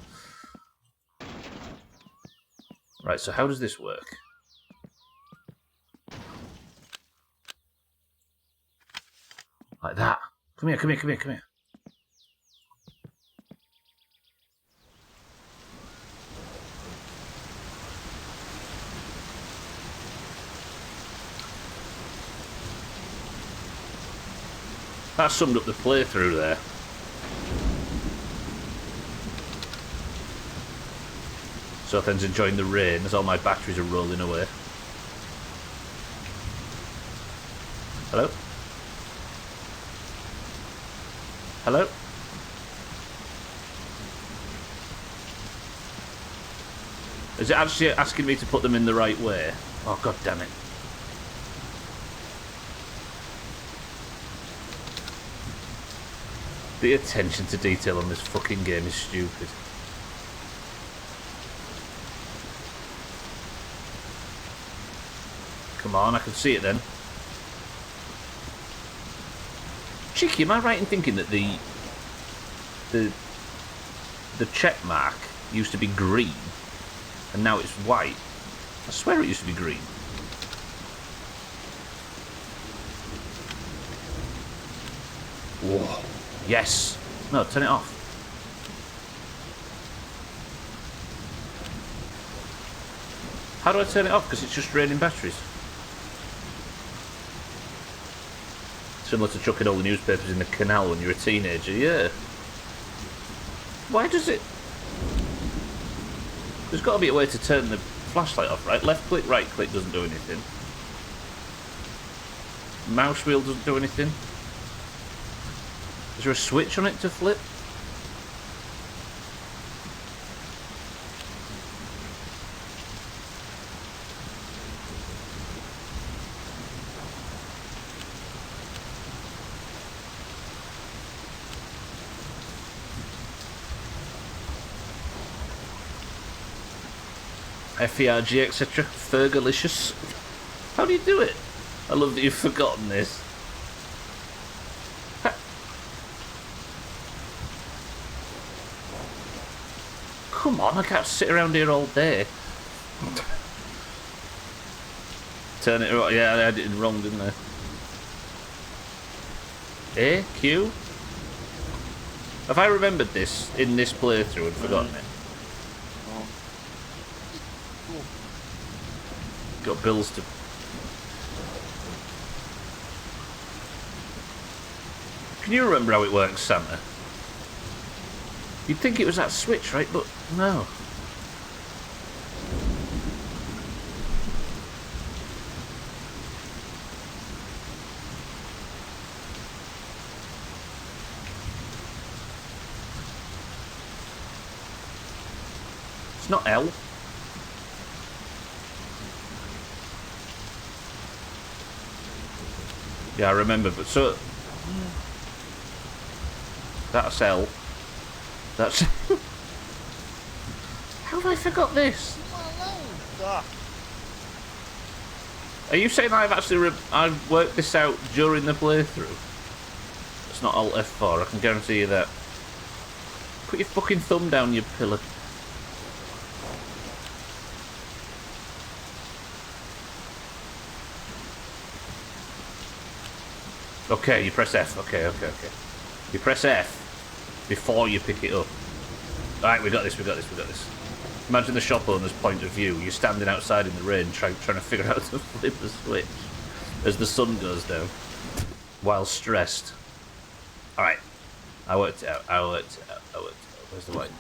Right, so how does this work? Like that. Come here, come here, come here, come here. That summed up the playthrough there. So Sothen's enjoying the rain as all my batteries are rolling away. Hello? Hello? Is it actually asking me to put them in the right way? Oh, god damn it. The attention to detail on this fucking game is stupid. Come on, I can see it then. Cheeky, am I right in thinking that the check mark used to be green and now it's white? I swear it used to be green. Whoa. Yes. No, turn it off. How do I turn it off? Because it's just draining batteries. Similar to chucking all the newspapers in the canal when you're a teenager, yeah. Why does it... There's got to be a way to turn the flashlight off, right? Left click, right click doesn't do anything. Mouse wheel doesn't do anything. Is there a switch on it to flip? F-E-R-G, etc. Fergalicious. How do you do it? I love that you've forgotten this. Come on, I can't sit around here all day. Turn it right. Yeah, I had it wrong, didn't I? A, Q? Have I remembered this in this playthrough and forgotten it? Got bills to... Can you remember how it works, Santa? You'd think it was that switch, right? But no. It's not L. Yeah, I remember, but so... That's L. That's... How have I forgot this? Are you saying I've actually I've worked this out during the playthrough? It's not Alt F4, I can guarantee you that. Put your fucking thumb down, you pillar. Okay, you press F. Okay. You press F before you pick it up. Alright, we got this. Imagine the shop owner's point of view. You're standing outside in the rain trying to figure out how to flip the switch as the sun goes down while stressed. Alright. I worked it out. Where's the white?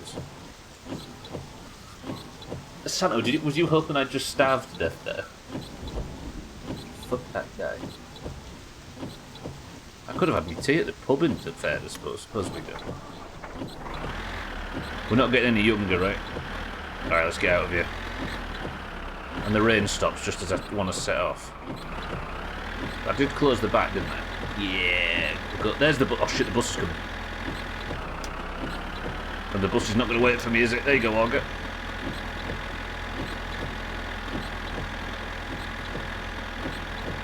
Santo, was you hoping I'd just starve to death there? Fuck that guy. I could have had my tea at the pub in fair, I suppose we do. We're not getting any younger, right? Alright, let's get out of here. And the rain stops just as I want to set off. I did close the back, didn't I? Yeah. There's the bus. Oh shit, the bus is coming. And the bus is not going to wait for me, is it? There you go, Auger.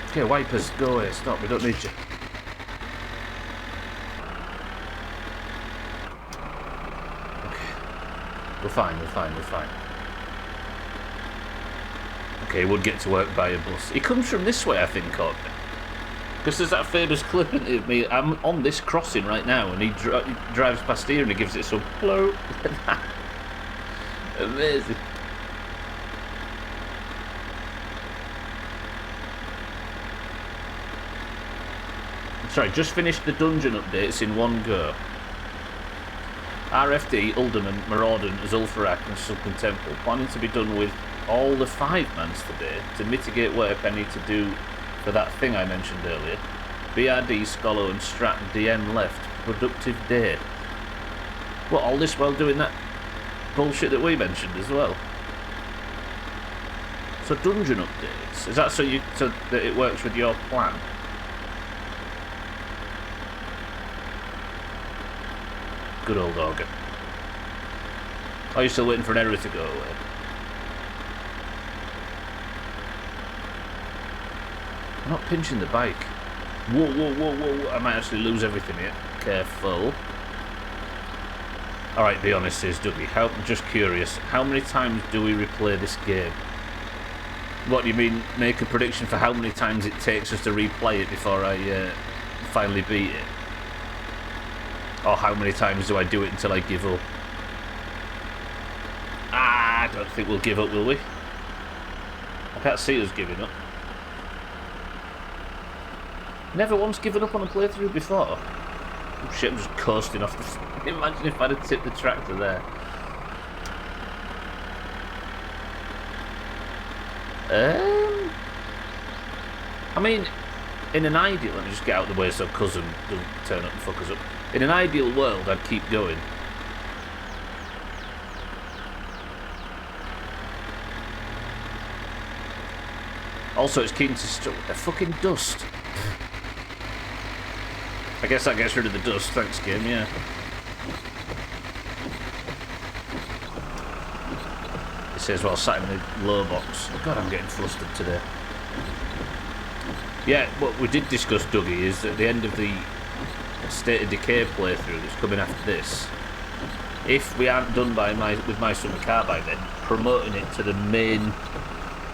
Okay, wipers, go away. Stop, we don't need you. We're fine. Okay, he would get to work by a bus. He comes from this way, I think, Courtney. Because there's that famous clip of me. I'm on this crossing right now, and he drives past here and he gives it some hello. Amazing. Sorry, just finished the dungeon updates in one go. RFD, Ulderman, Maraudon, Zulfarak and Sunken Temple. Planning to be done with all the 5 mans today to mitigate work I need to do for that thing I mentioned earlier. BRD, Scholar and Strat DN left. Productive day. What, all this while doing that bullshit that we mentioned as well? So dungeon updates. Is that so that it works with your plan? Good old Auger. Are you still waiting for an error to go away? I'm not pinching the bike. Whoa. I might actually lose everything here. Careful. Alright, be honest, says Dougie. I'm just curious. How many times do we replay this game? What do you mean, make a prediction for how many times it takes us to replay it before I finally beat it? Or how many times do I do it until I give up? I don't think we'll give up, will we? I can't see us giving up. Never once given up on a playthrough before. Oh shit, I'm just coasting off the... Imagine if I'd have tipped the tractor there. I mean, in an ideal... Let me just get out of the way so cousin doesn't turn up and fuck us up. In an ideal world, I'd keep going. Also, it's keen to the fucking dust. I guess that gets rid of the dust. Thanks, game. Yeah. It says while sat in the low box. God, I'm getting flustered today. Yeah, what we did discuss, Dougie, is at the end of the State of Decay playthrough that's coming after this, if we aren't done with my summer car by then, promoting it to the main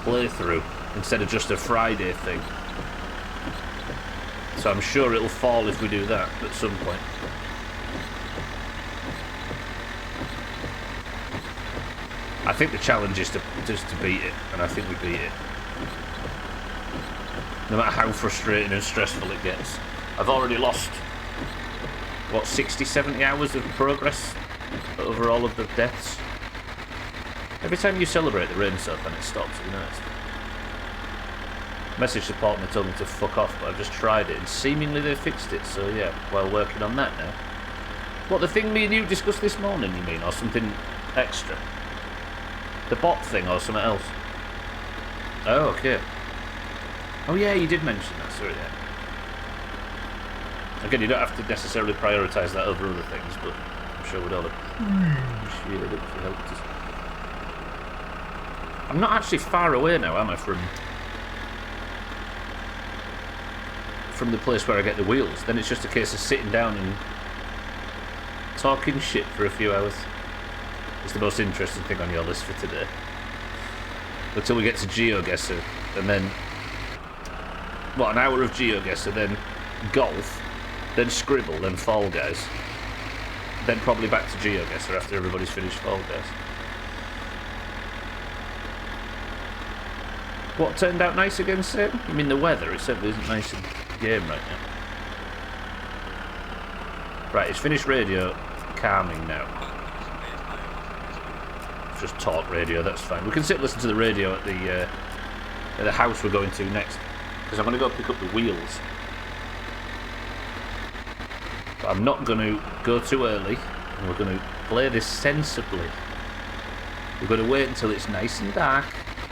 playthrough instead of just a Friday thing. So I'm sure it'll fall if we do that at some point. I think the challenge is to beat it, and I think we beat it. No matter how frustrating and stressful it gets. I've already lost, what, 60, 70 hours of progress over all of the deaths. Every time you celebrate the rain stuff and it stops, have you noticed? Message support and they told me to fuck off, but I've just tried it and seemingly they fixed it, so yeah, while working on that now. What, the thing me and you discussed this morning, you mean, or something extra? The bot thing or something else? Oh, okay. Oh yeah, you did mention that, sorry, yeah. Again, you don't have to necessarily prioritise that over other things, but I'm sure we'd all appreciate it if you helped us. I'm not actually far away now, am I, from the place where I get the wheels. Then it's just a case of sitting down and talking shit for a few hours. It's the most interesting thing on your list for today. Until we get to GeoGuessr, and then, what, an hour of GeoGuessr, then golf, then Scribble, then Fall Guys, then probably back to GeoGuessr after everybody's finished Fall Guys. What turned out nice again, Sam? You mean the weather? It certainly isn't nice in the game right now. Right, it's finished radio calming now. Just talk radio, that's fine. We can sit and listen to the radio at the house we're going to next, because I'm going to go pick up the wheels. But I'm not going to go too early, and we're going to play this sensibly. We're going to wait until it's nice and dark.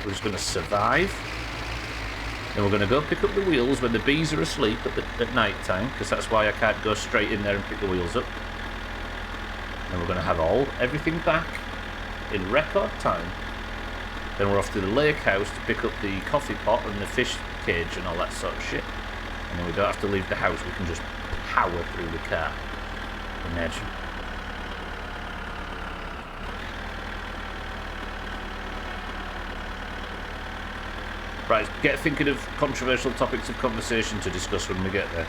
We're just going to survive. Then we're going to go pick up the wheels when the bees are asleep at night time, because that's why I can't go straight in there and pick the wheels up. And we're going to have everything back in record time. Then we're off to the lake house to pick up the coffee pot and the fish cage and all that sort of shit. And then we don't have to leave the house, we can just power through the car. Imagine. Right, get thinking of controversial topics of conversation to discuss when we get there.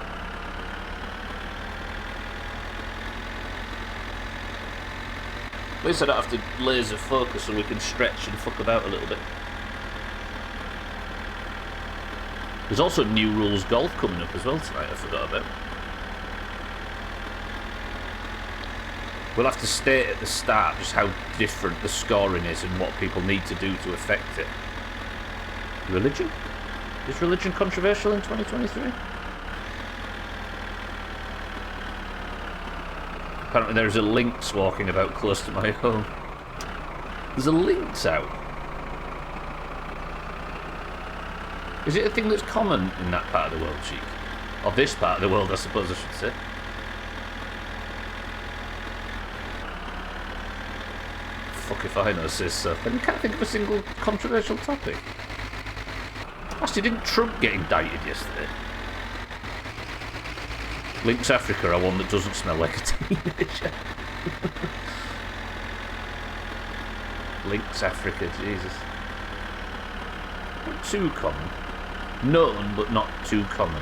At least I don't have to laser focus so we can stretch and fuck about a little bit. There's also New Rules Golf coming up as well tonight, I forgot about. We'll have to state at the start just how different the scoring is and what people need to do to affect it. Religion? Is religion controversial in 2023? Apparently there's a lynx walking about close to my home. There's a lynx out. Is it a thing that's common in that part of the world, Cheek? Or this part of the world, I suppose I should say. Fuck if I know, says so. Then you can't think of a single controversial topic. Actually, didn't Trump get indicted yesterday? Lynx Africa are one that doesn't smell like a teenager. Lynx Africa, Jesus. Not too common. Known, but not too common.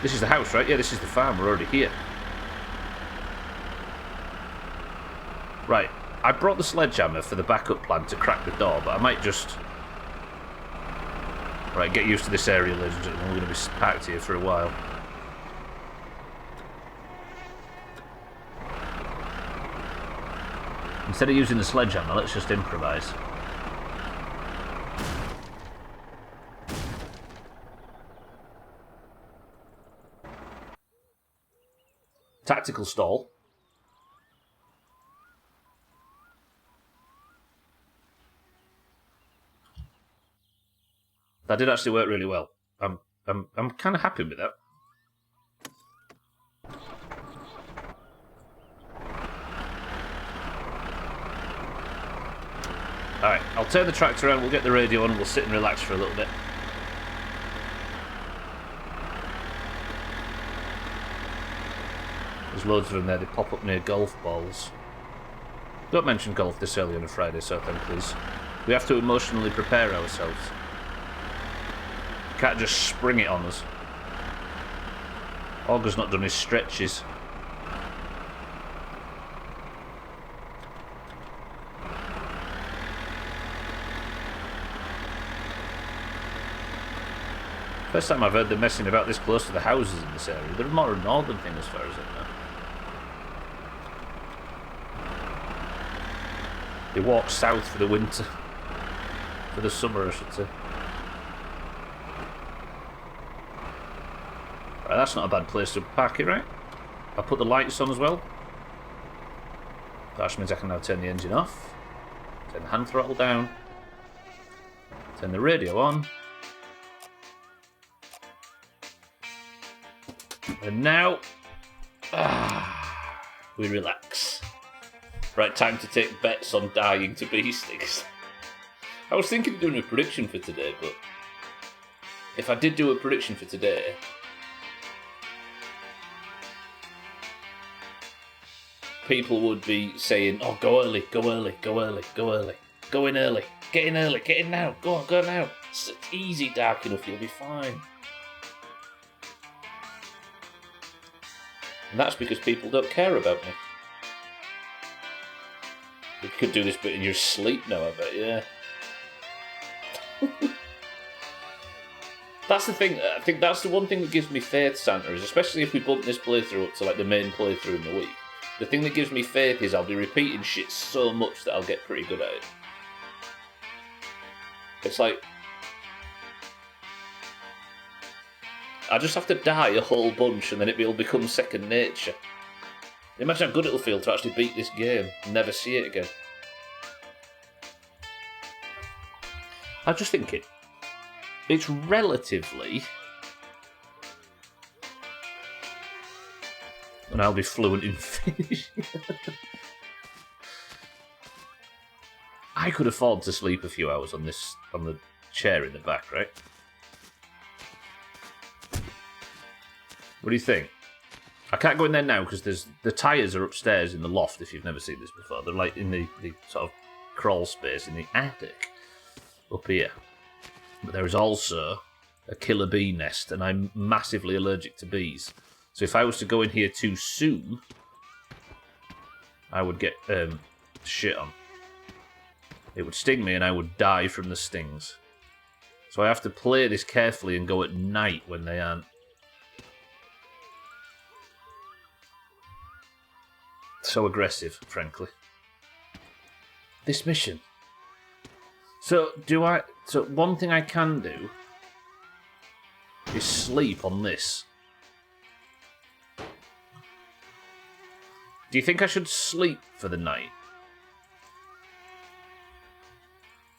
This is the house, right? Yeah, this is the farm. We're already here. Right. I brought the sledgehammer for the backup plan to crack the door, but I might just... Right, get used to this area, ladies and gentlemen. We're going to be packed here for a while. Instead of using the sledgehammer, let's just improvise. Tactical stall. That did actually work really well. I'm kind of happy with that. Alright, I'll turn the tractor around, we'll get the radio on and we'll sit and relax for a little bit. There's loads of them there, they pop up near golf balls. Don't mention golf this early on a Friday, so then please. We have to emotionally prepare ourselves. Can't just spring it on us. Auger's not done his stretches. First time I've heard them messing about this close to the houses in this area. They're more a northern thing as far as I know. They walk south for the winter. For the summer, I should say. Right, that's not a bad place to park it, right? I'll put the lights on as well. That means I can now turn the engine off. Turn the hand throttle down. Turn the radio on. And now, we relax. Right, time to take bets on dying to bee stings. I was thinking of doing a prediction for today, but if I did do a prediction for today, people would be saying, oh, go early, go early, go early, go early. Go in early, get in now, go on, go now. It's easy, dark enough, you'll be fine. And that's because people don't care about me. You could do this bit in your sleep now, I bet, yeah. That's the thing, I think that's the one thing that gives me faith, Santa, is especially if we bump this playthrough up to like the main playthrough in the week. The thing that gives me faith is I'll be repeating shit so much that I'll get pretty good at it. It's like, I just have to die a whole bunch and then it'll become second nature. Imagine how good it'll feel to actually beat this game and never see it again. I just think it's relatively, and I'll be fluent in Finnish. I could afford to sleep a few hours on the chair in the back, right? What do you think? I can't go in there now because the tyres are upstairs in the loft. If you've never seen this before, they're like in the sort of crawl space in the attic up here. But there is also a killer bee nest, and I'm massively allergic to bees. So if I was to go in here too soon, I would get shit on. It would sting me, and I would die from the stings. So I have to play this carefully and go at night when they aren't. So aggressive, frankly. This mission. So one thing I can do is sleep on this. Do you think I should sleep for the night?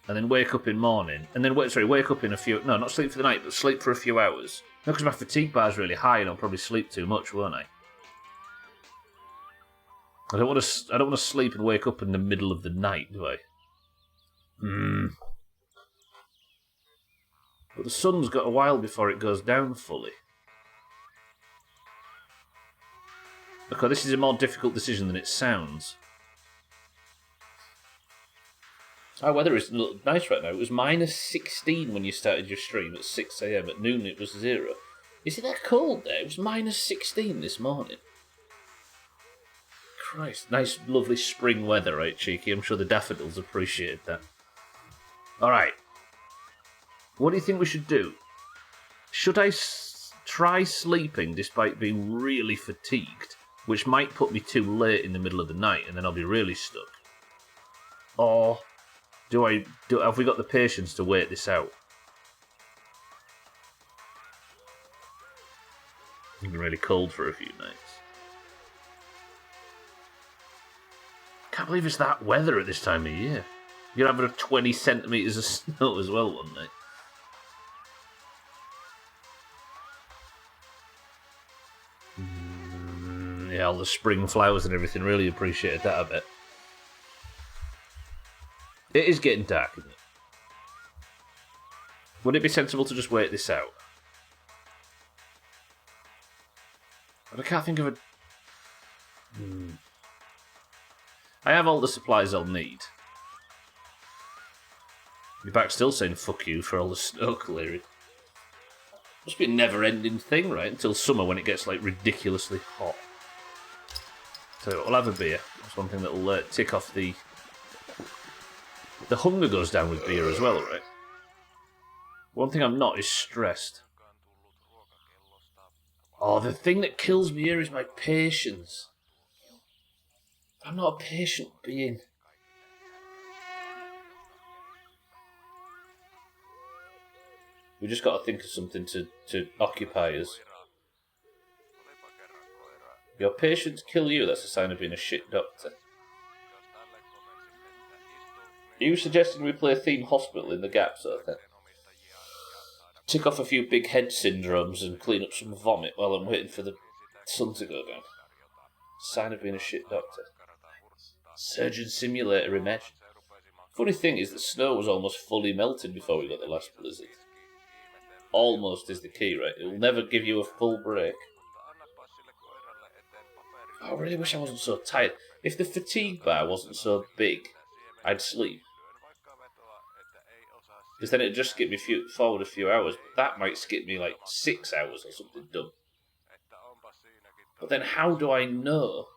And then wake up in morning? And then, wake up in a few... No, not sleep for the night, but sleep for a few hours. No, because my fatigue bar is really high and I'll probably sleep too much, won't I? I don't want to sleep and wake up in the middle of the night, do I? But the sun's got a while before it goes down fully. Okay, this is a more difficult decision than it sounds. Our weather is nice right now. It was minus 16 when you started your stream at 6 AM. At noon it was 0. Is it that cold there? It was minus 16 this morning. Christ, nice, lovely spring weather, right, Cheeky? I'm sure the daffodils appreciate that. Alright. What do you think we should do? Should I try sleeping despite being really fatigued, which might put me too late in the middle of the night and then I'll be really stuck? Or have we got the patience to wait this out? It's been really cold for a few nights. Can't believe it's that weather at this time of year. You're having 20 centimetres of snow as well one night. Yeah, all the spring flowers and everything. Really appreciated that a bit. It is getting dark, isn't it? Would it be sensible to just wait this out? But I can't think of a... I have all the supplies I'll need. You're back still saying fuck you for all the snow clearing. Must be a never-ending thing, right? Until summer when it gets, like, ridiculously hot. So I'll have a beer. That's one thing that'll tick off the... The hunger goes down with beer as well, right? One thing I'm not is stressed. Oh, the thing that kills me here is my patience. I'm not a patient being. We just got to think of something to occupy us. Your patients kill you, that's a sign of being a shit doctor. Are you suggesting we play Theme Hospital in the gap sort of thing? Tick off a few big head syndromes and clean up some vomit while I'm waiting for the sun to go down. Sign of being a shit doctor. Surgeon Simulator, imagine. Funny thing is that snow was almost fully melted before we got the last blizzard. Almost is the key, right? It will never give you a full break. I really wish I wasn't so tired. If the fatigue bar wasn't so big, I'd sleep. Because then it'd just skip me forward a few hours. But that might skip me like 6 hours or something dumb. But then how do I know?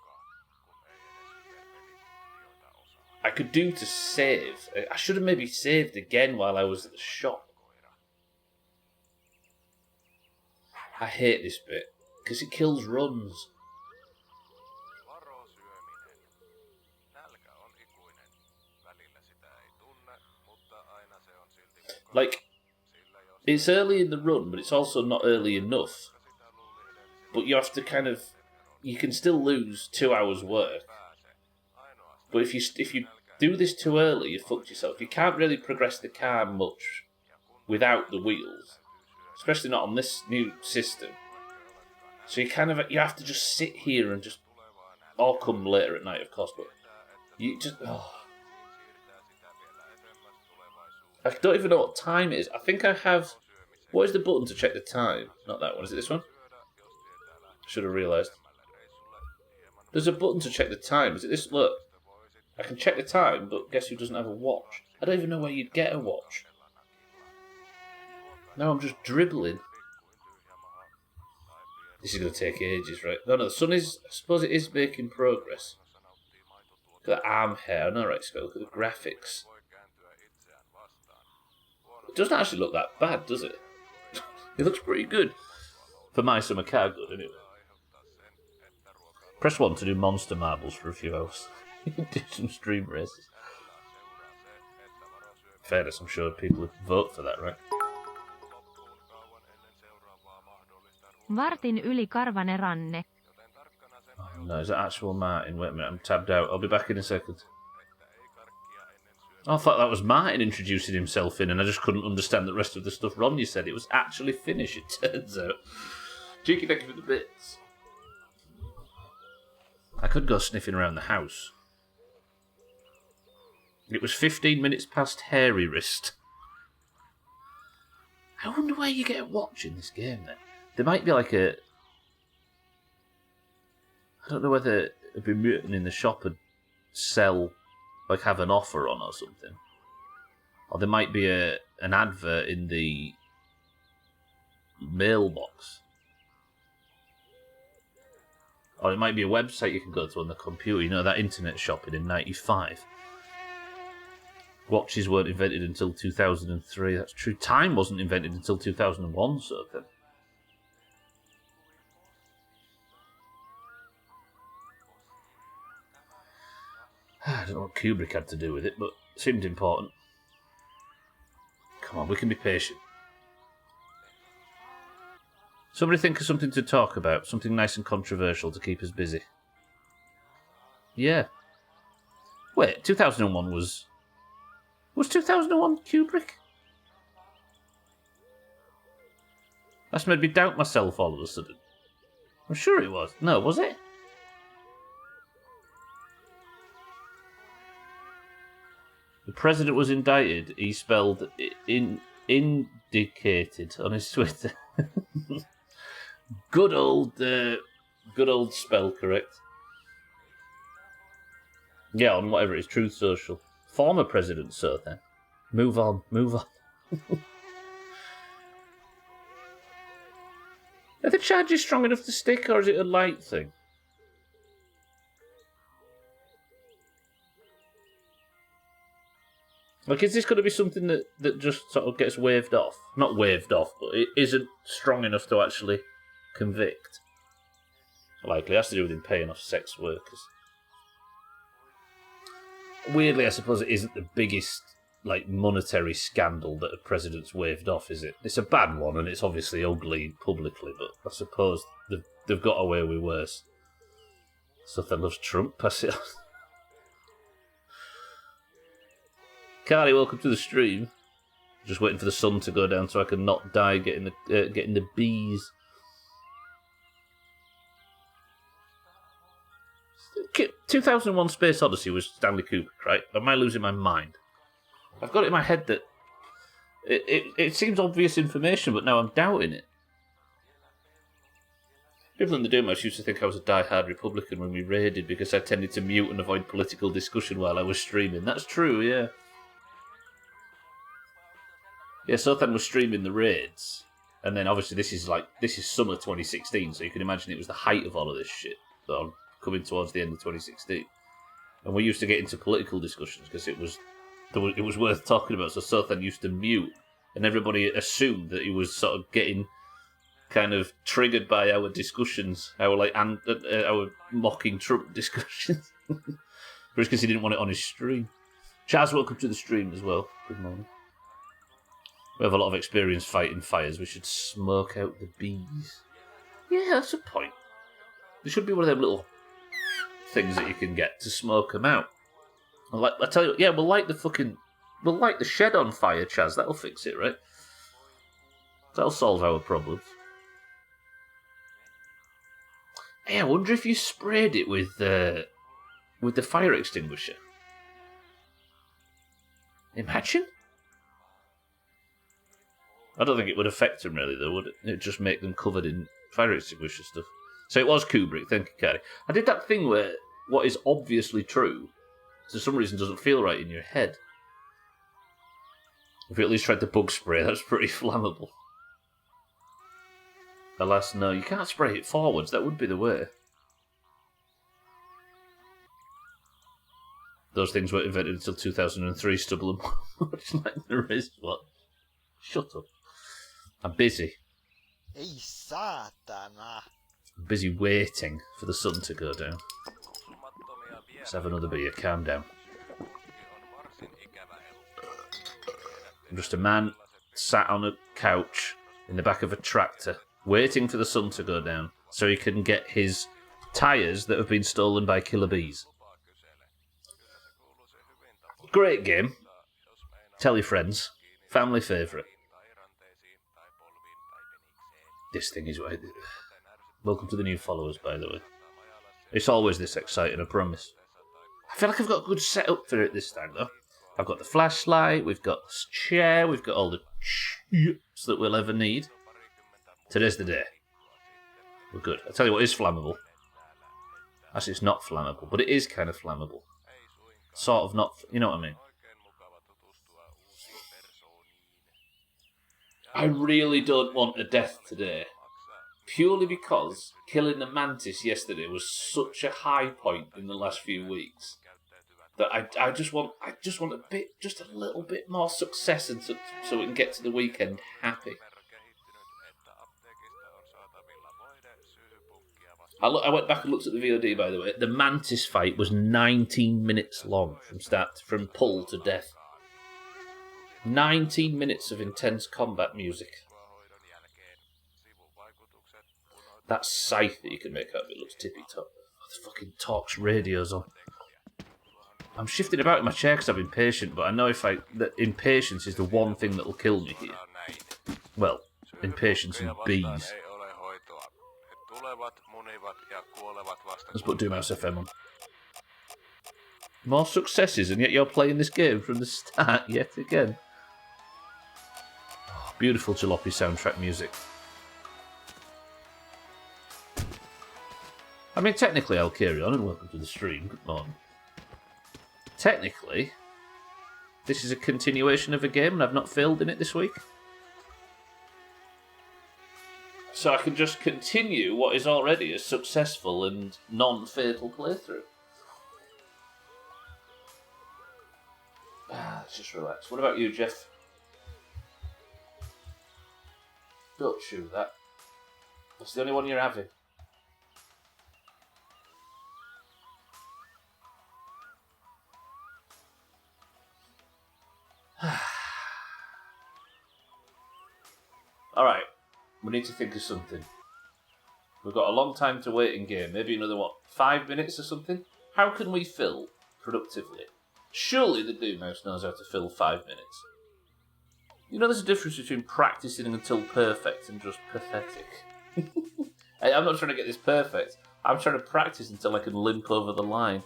I could do to save. I should have maybe saved again while I was at the shop. I hate this bit. Because it kills runs. Like, it's early in the run, but it's also not early enough. But you have to kind of... You can still lose 2 hours work. But if you do this too early, you fucked yourself. You can't really progress the car much without the wheels. Especially not on this new system. So you have to just sit here and just... Or come later at night, of course, but... You just... Oh. I don't even know what time it is. I think I have... What is the button to check the time? Not that one. Is it this one? Should have realised. There's a button to check the time. Is it this? Look. I can check the time, but guess who doesn't have a watch? I don't even know where you'd get a watch. Now I'm just dribbling. This is going to take ages, right? No, the sun is... I suppose it is making progress. Look at that arm hair. No, right, Scott. Look at the graphics. It doesn't actually look that bad, does it? It looks pretty good. For my summer car good, anyway. Press 1 to do monster marbles for a few hours. Do some stream races. Fairness, I'm sure people would vote for that, right? Vartin yli karvane ranne. Oh, no, is that actual Martin? Wait a minute, I'm tabbed out. I'll be back in a second. I thought that was Martin introducing himself in, and I just couldn't understand the rest of the stuff Ronnie said. It was actually Finnish, it turns out. Cheeky, thank you for the bits. I could go sniffing around the house. It was 15 minutes past hairy wrist. I wonder where you get a watch in this game, then. There might be like a... I don't know whether it'd be mutant in the shop and sell... Like have an offer on or something. Or there might be an advert in the mailbox. Or it might be a website you can go to on the computer. You know, that internet shopping in 95. Watches weren't invented until 2003. That's true. Time wasn't invented until 2001, so then. I don't know what Kubrick had to do with it, but it seemed important. Come on, we can be patient. Somebody think of something to talk about, something nice and controversial to keep us busy. Yeah. Wait, 2001 was... Was 2001 Kubrick? That's made me doubt myself all of a sudden. I'm sure it was. No, was it? The president was indicted. He spelled indicated on his Twitter. Good old spell correct. Yeah, on whatever it is, Truth Social. Former president, so then. Move on. Are the charges strong enough to stick, or is it a light thing? Like, is this going to be something that just sort of gets waved off? Not waved off, but it isn't strong enough to actually convict. Likely, it has to do with him paying off sex workers. Weirdly, I suppose it isn't the biggest, like, monetary scandal that a president's waved off, is it? It's a bad one, and it's obviously ugly publicly, but I suppose they've got away with worse. Stuff that loves Trump, pass it on. Carly, welcome to the stream. Just waiting for the sun to go down so I can not die getting the bees. 2001 Space Odyssey was Stanley Kubrick, right? Am I losing my mind? I've got it in my head that it seems obvious information, but now I'm doubting it. People in the Doomhaus used to think I was a die-hard Republican when we raided because I tended to mute and avoid political discussion while I was streaming. That's true, yeah. Yeah, Sothan was streaming the raids, and then obviously this is summer 2016, so you can imagine it was the height of all of this shit, coming towards the end of 2016. And we used to get into political discussions because it was worth talking about, so Sothan used to mute, and everybody assumed that he was sort of getting kind of triggered by our discussions, our mocking Trump discussions. Because he didn't want it on his stream. Chaz, welcome to the stream as well. Good morning. We have a lot of experience fighting fires. We should smoke out the bees. Yeah, that's a point. There should be one of them little things that you can get to smoke them out. I tell you, yeah, we'll light the shed on fire, Chaz. That'll fix it, right? That'll solve our problems. Hey, I wonder if you sprayed it with the fire extinguisher. Imagine. I don't think it would affect them really, though, would it? It'd just make them covered in fire extinguisher stuff. So it was Kubrick, thank you, Carrie. I did that thing where what is obviously true, for some reason, doesn't feel right in your head. If you at least tried the bug spray, that's pretty flammable. Alas, no, you can't spray it forwards, that would be the way. Those things weren't invented until 2003, Stubbler. Much like the wristwatch. Shut up. I'm busy. Ei saatana. I'm busy waiting for the sun to go down. Let's have another beer, calm down. I'm just a man sat on a couch in the back of a tractor, waiting for the sun to go down so he can get his tyres that have been stolen by killer bees. Great game. Tell your friends. Family favourite. This thing is... Welcome to the new followers, by the way. It's always this exciting, I promise. I feel like I've got a good setup for it this time, though. I've got the flashlight, we've got this chair, we've got all the chips that we'll ever need. Today's the day. We're good. I'll tell you what is flammable. Actually, it's not flammable, but it is kind of flammable. Sort of not... You know what I mean? I really don't want a death today. Purely because killing the mantis yesterday was such a high point in the last few weeks that I just want just a little bit more success, and so we can get to the weekend happy. I went back and looked at the VOD, by the way. The mantis fight was 19 minutes long from pull to death. 19 minutes of intense combat music. That scythe that you can make out of it looks tippy-top. The fucking Talks radio's on. I'm shifting about in my chair because I'm impatient, but I know that impatience is the one thing that will kill me here. Well, impatience and bees. Let's put Doomhaus FM on. More successes, and yet you're playing this game from the start yet again. Oh, beautiful jalopy soundtrack music. I mean, technically I'll carry on, and welcome to the stream. Good morning. Technically, this is a continuation of a game, and I've not failed in it this week. So I can just continue what is already a successful and non-fatal playthrough. Let's just relax. What about you, Jeff? Don't chew that. That's the only one you're having. Alright, we need to think of something. We've got a long time to wait in game, maybe another, 5 minutes or something? How can we fill productively? Surely the Doomhaus knows how to fill 5 minutes. You know there's a difference between practicing until perfect and just pathetic. I'm not trying to get this perfect, I'm trying to practice until I can limp over the line.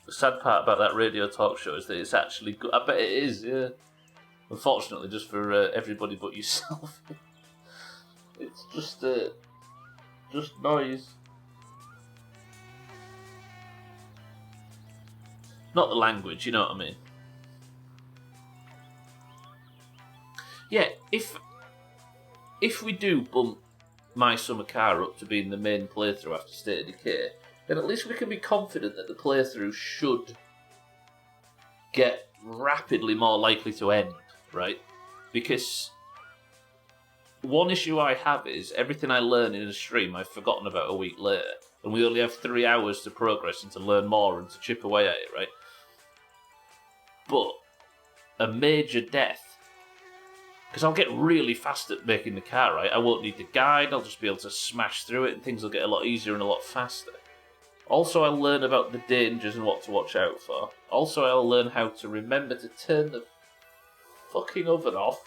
The sad part about that radio talk show is that it's actually good. I bet it is, yeah. Unfortunately, just for everybody but yourself. It's just noise. Not the language, you know what I mean? Yeah, if we do bump My Summer Car up to being the main playthrough after State of Decay, then at least we can be confident that the playthrough should get rapidly more likely to end, right? Because one issue I have is everything I learn in a stream I've forgotten about a week later, and we only have 3 hours to progress and to learn more and to chip away at it, right? But a major death, because I'll get really fast at making the car, right? I won't need the guide, I'll just be able to smash through it and things will get a lot easier and a lot faster. Also, I'll learn about the dangers and what to watch out for. Also, I'll learn how to remember to turn the fucking oven off.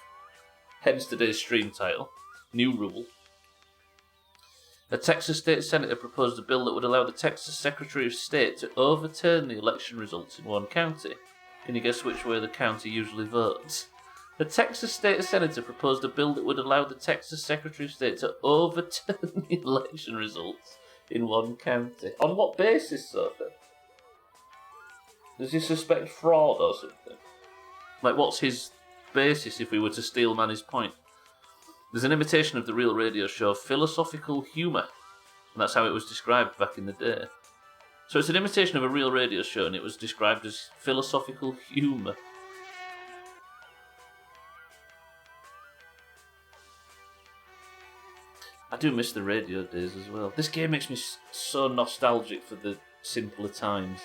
Hence today's stream title. New rule. A Texas state senator proposed a bill that would allow the Texas Secretary of State to overturn the election results in one county. Can you guess which way the county usually votes? The Texas state senator proposed a bill that would allow the Texas Secretary of State to overturn the election results in one county. On what basis, Sophie? Does he suspect fraud or something? Like, what's his basis if we were to steal man his point? There's an imitation of the real radio show Philosophical Humour, and that's how it was described back in the day. So it's an imitation of a real radio show, and it was described as philosophical humour. I do miss the radio days as well. This game makes me so nostalgic for the simpler times.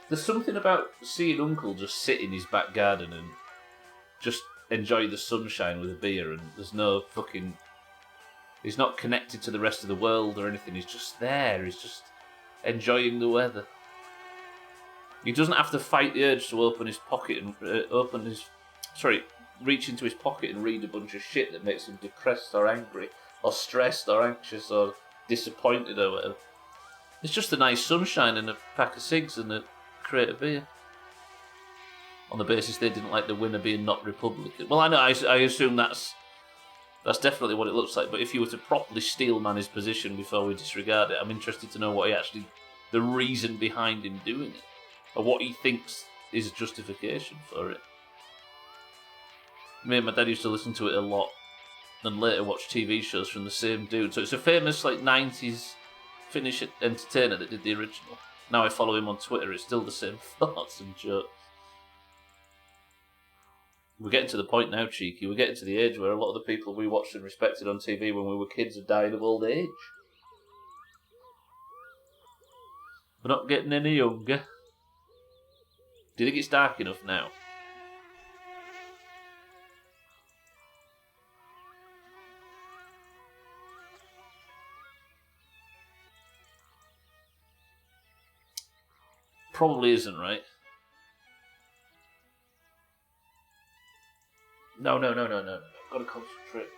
There's something about seeing Uncle just sit in his back garden and just enjoy the sunshine with a beer, and there's no fucking... He's not connected to the rest of the world or anything, he's just there, he's just enjoying the weather. He doesn't have to fight the urge to open his pocket and reach into his pocket and read a bunch of shit that makes him depressed or angry or stressed or anxious or disappointed or whatever. It's just a nice sunshine and a pack of cigs and a crate of beer. On the basis they didn't like the winner being not Republican. Well, I know, I assume that's definitely what it looks like, but if you were to properly steel man his position before we disregard it, I'm interested to know what the reason behind him doing it, or what he thinks is justification for it. Me and my dad used to listen to it a lot, and later watch TV shows from the same dude. So it's a famous 90s Finnish entertainer that did the original. Now I follow him on Twitter, it's still the same thoughts and jokes. We're getting to the point now, Cheeky. We're getting to the age where a lot of the people we watched and respected on TV when we were kids are dying of old age. We're not getting any younger. Do you think it's dark enough now? Probably isn't, right? No. I've got to concentrate.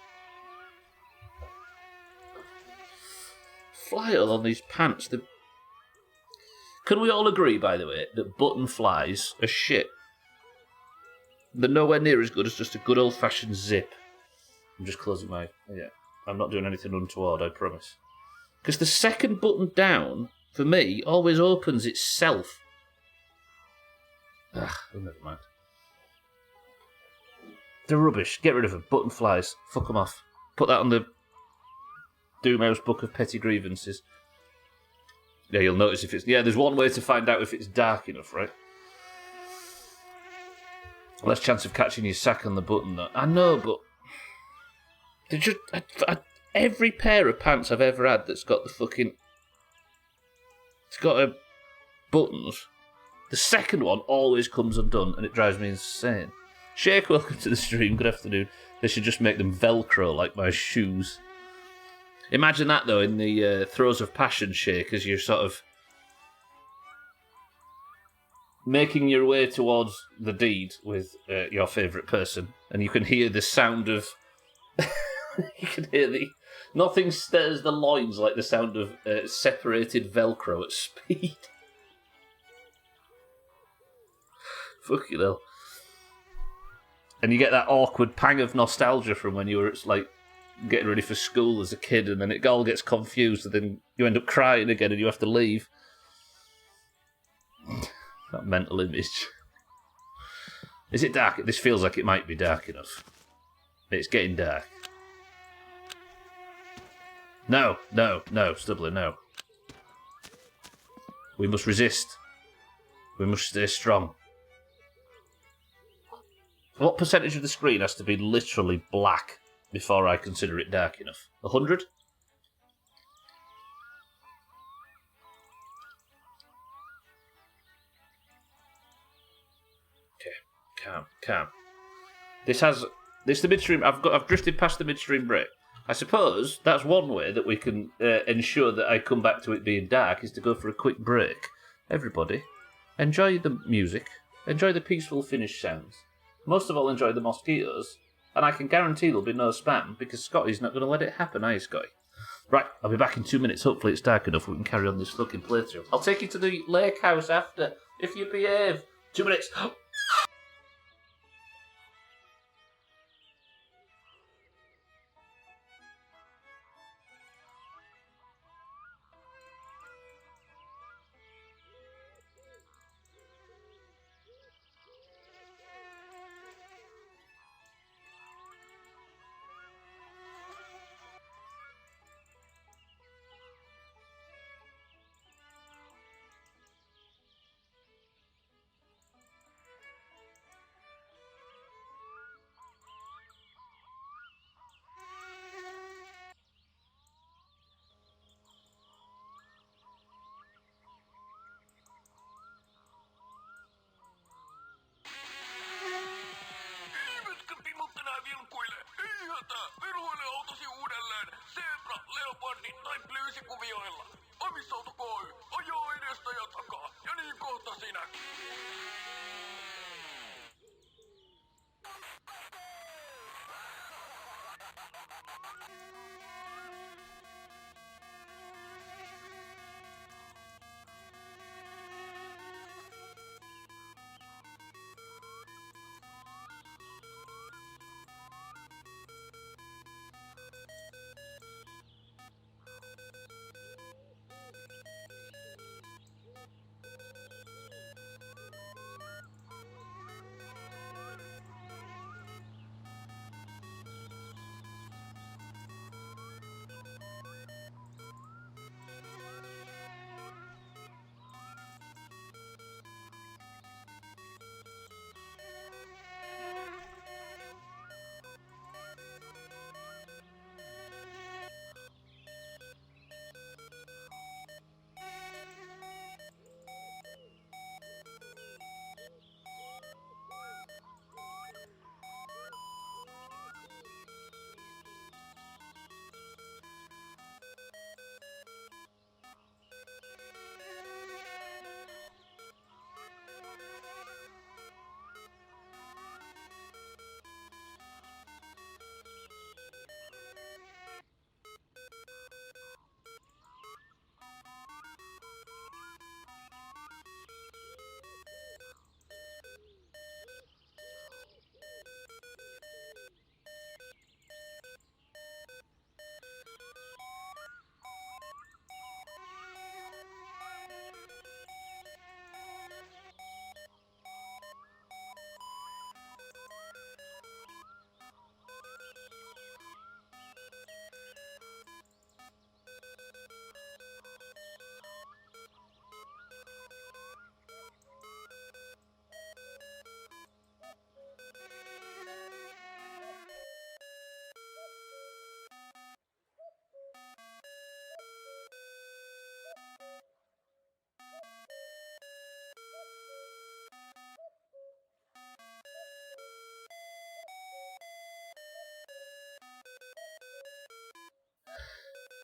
Fly on these pants. Can we all agree, by the way, that button flies are shit? They're nowhere near as good as just a good old-fashioned zip. I'm just closing my... Yeah, I'm not doing anything untoward, I promise. Because the second button down, for me, always opens itself. Oh, never mind. They're rubbish. Get rid of them. Button flies. Fuck them off. Put that on the Doomhaus Book of Petty Grievances. Yeah, you'll notice if it's... Yeah, there's one way to find out if it's dark enough, right? Less chance of catching your sack on the button, though. I know, but... They're just... every pair of pants I've ever had that's got the fucking... It's got a buttons. The second one always comes undone, and it drives me insane. Shake, welcome to the stream. Good afternoon. They should just make them Velcro like my shoes. Imagine that, though, in the throes of passion, Shake, as you're sort of making your way towards the deed with your favourite person, and you can hear the sound of... you can hear the... Nothing stirs the loins like the sound of separated Velcro at speed. Fucking hell. And you get that awkward pang of nostalgia from when you were, like, getting ready for school as a kid, and then it all gets confused, and then you end up crying again and you have to leave. That mental image. Is it dark? This feels like it might be dark enough. It's getting dark. No, Stubbler, no. We must resist. We must stay strong. What percentage of the screen has to be literally black before I consider it dark enough? 100? Okay, calm. This the midstream. I've drifted past the midstream break. I suppose that's one way that we can ensure that I come back to it being dark, is to go for a quick break. Everybody, enjoy the music, enjoy the peaceful Finnish sounds. Most of all, enjoy the mosquitoes, and I can guarantee there'll be no spam, because Scotty's not going to let it happen, are you, Scotty? Right, I'll be back in 2 minutes. Hopefully it's dark enough we can carry on this fucking playthrough. I'll take you to the lake house after, if you behave. 2 minutes.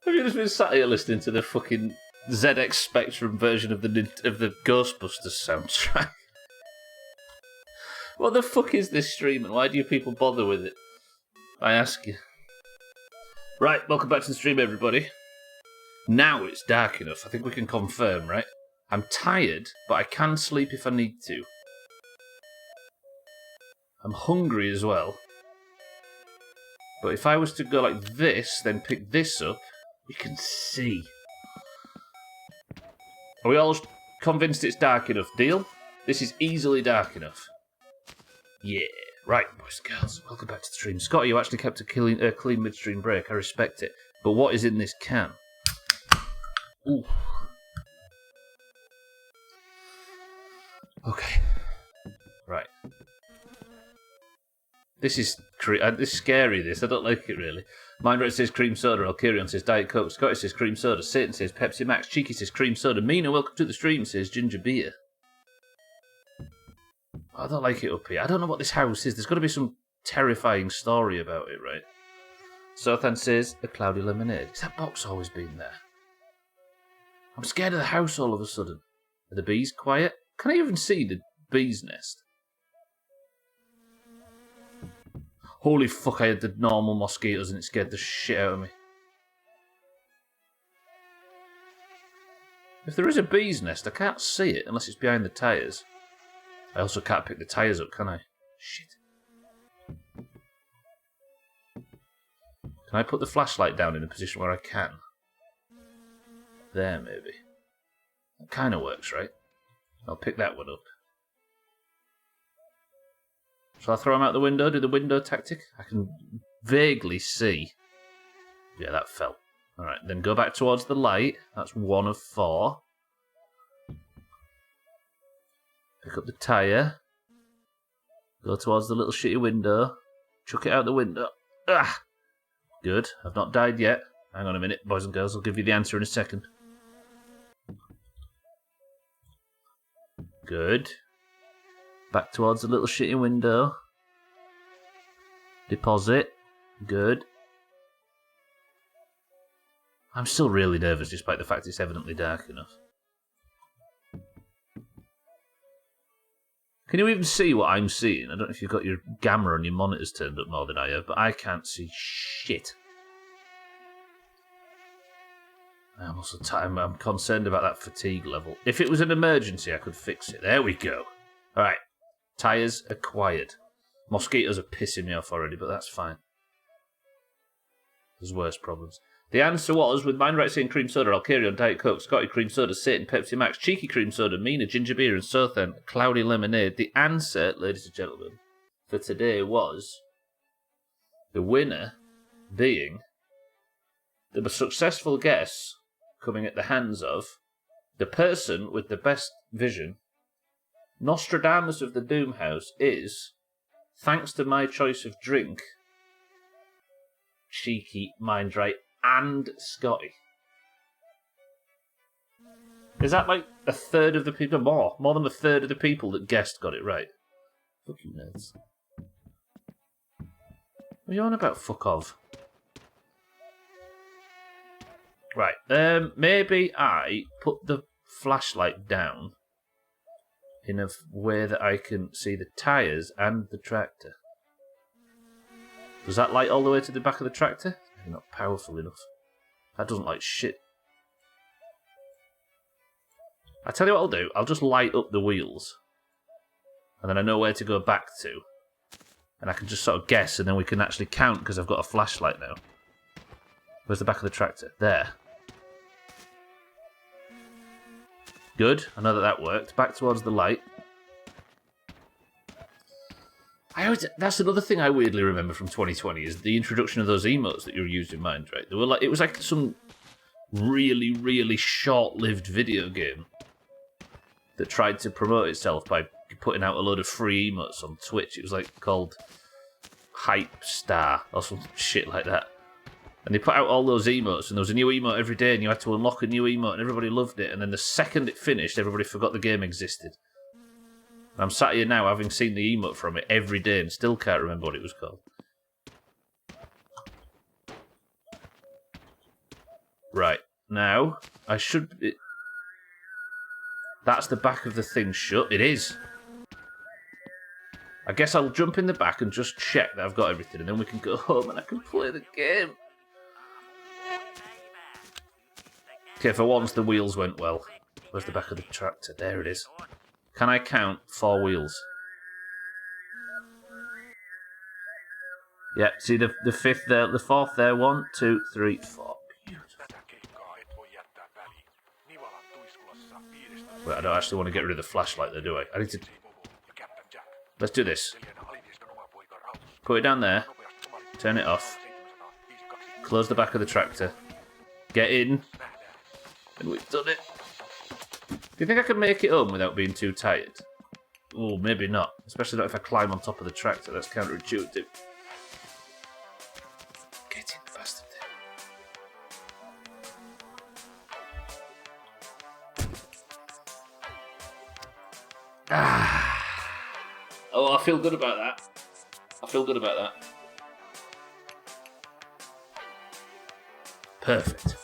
Have you just been sat here listening to the fucking ZX Spectrum version of the Ghostbusters soundtrack? What the fuck is this stream and why do you people bother with it? I ask you. Right, welcome back to the stream, everybody. Now it's dark enough. I think we can confirm, right? I'm tired, but I can sleep if I need to. I'm hungry as well. But if I was to go like this, then pick this up, we can see. Are we all convinced it's dark enough? Deal? This is easily dark enough. Yeah. Right, boys and girls, welcome back to the stream. Scotty, you actually kept a clean midstream break. I respect it. But what is in this can? Ooh. Okay. Right. This is scary, this. I don't like it, really. Mindred says cream soda. Alkirion says Diet Coke. Scotty says cream soda. Satan says Pepsi Max. Cheeky says cream soda. Mina, welcome to the stream, says ginger beer. I don't like it up here. I don't know what this house is. There's got to be some terrifying story about it, right? Sothan says a cloudy lemonade. Has that box always been there? I'm scared of the house all of a sudden. Are the bees quiet? Can I even see the bee's nest? Holy fuck, I had the normal mosquitoes and it scared the shit out of me. If there is a bee's nest, I can't see it unless it's behind the tyres. I also can't pick the tyres up, can I? Shit. Can I put the flashlight down in a position where I can? There, maybe. That kind of works, right? I'll pick that one up. Shall I throw him out the window? Do the window tactic? I can vaguely see. Yeah, that fell. Alright, then go back towards the light. That's 1 of 4. Pick up the tyre. Go towards the little shitty window. Chuck it out the window. Ah! Good. I've not died yet. Hang on a minute, boys and girls. I'll give you the answer in a second. Good. Back towards the little shitty window. Deposit. Good. I'm still really nervous despite the fact it's evidently dark enough. Can you even see what I'm seeing? I don't know if you've got your gamma on your monitors turned up more than I have, but I can't see shit. I'm also I'm concerned about that fatigue level. If it was an emergency, I could fix it. There we go. Alright. Tyres acquired. Mosquitoes are pissing me off already, but that's fine. There's worse problems. The answer was, with Mindright saying cream soda, Alkirion, Diet Coke, Scotty cream soda, Satan, Pepsi Max, Cheeky cream soda, Mina, ginger beer, and Sothan, cloudy lemonade. The answer, ladies and gentlemen, for today was the winner being the successful guess coming at the hands of the person with the best vision. Nostradamus of the Doomhaus is, thanks to my choice of drink, Cheeky, Mindright, and Scotty. Is that like a third of the people? More than a third of the people that guessed got it right. Fuck you nerds. What are you on about? Fuck off. Right, maybe I put the flashlight down in a way that I can see the tyres and the tractor. Does that light all the way to the back of the tractor? Maybe not powerful enough. That doesn't light shit. I tell you what I'll do, I'll just light up the wheels. And then I know where to go back to. And I can just sort of guess, and then we can actually count because I've got a flashlight now. Where's the back of the tractor? There. Good, I know that worked. Back towards the light. That's another thing I weirdly remember from 2020 is the introduction of those emotes that you were using in mind, right? They were like, it was like some really, really short-lived video game that tried to promote itself by putting out a load of free emotes on Twitch. It was like called Hype Star or some shit like that. And they put out all those emotes, and there was a new emote every day, and you had to unlock a new emote, and everybody loved it. And then the second it finished, everybody forgot the game existed. And I'm sat here now having seen the emote from it every day and still can't remember what it was called. Right, now, I should... That's the back of the thing shut. It is. I guess I'll jump in the back and just check that I've got everything, and then we can go home and I can play the game. Okay, for once the wheels went well. Where's the back of the tractor? There it is. Can I count 4 wheels? Yeah, see the fifth there, the fourth there. 1, 2, 3, 4. Wait, I don't actually want to get rid of the flashlight there, do I? I need to... Let's do this. Put it down there. Turn it off. Close the back of the tractor. Get in. And we've done it. Do you think I can make it home without being too tired? Oh, maybe not. Especially not if I climb on top of the tractor. That's counterintuitive. Get in, bastard. Oh, I feel good about that. I feel good about that. Perfect.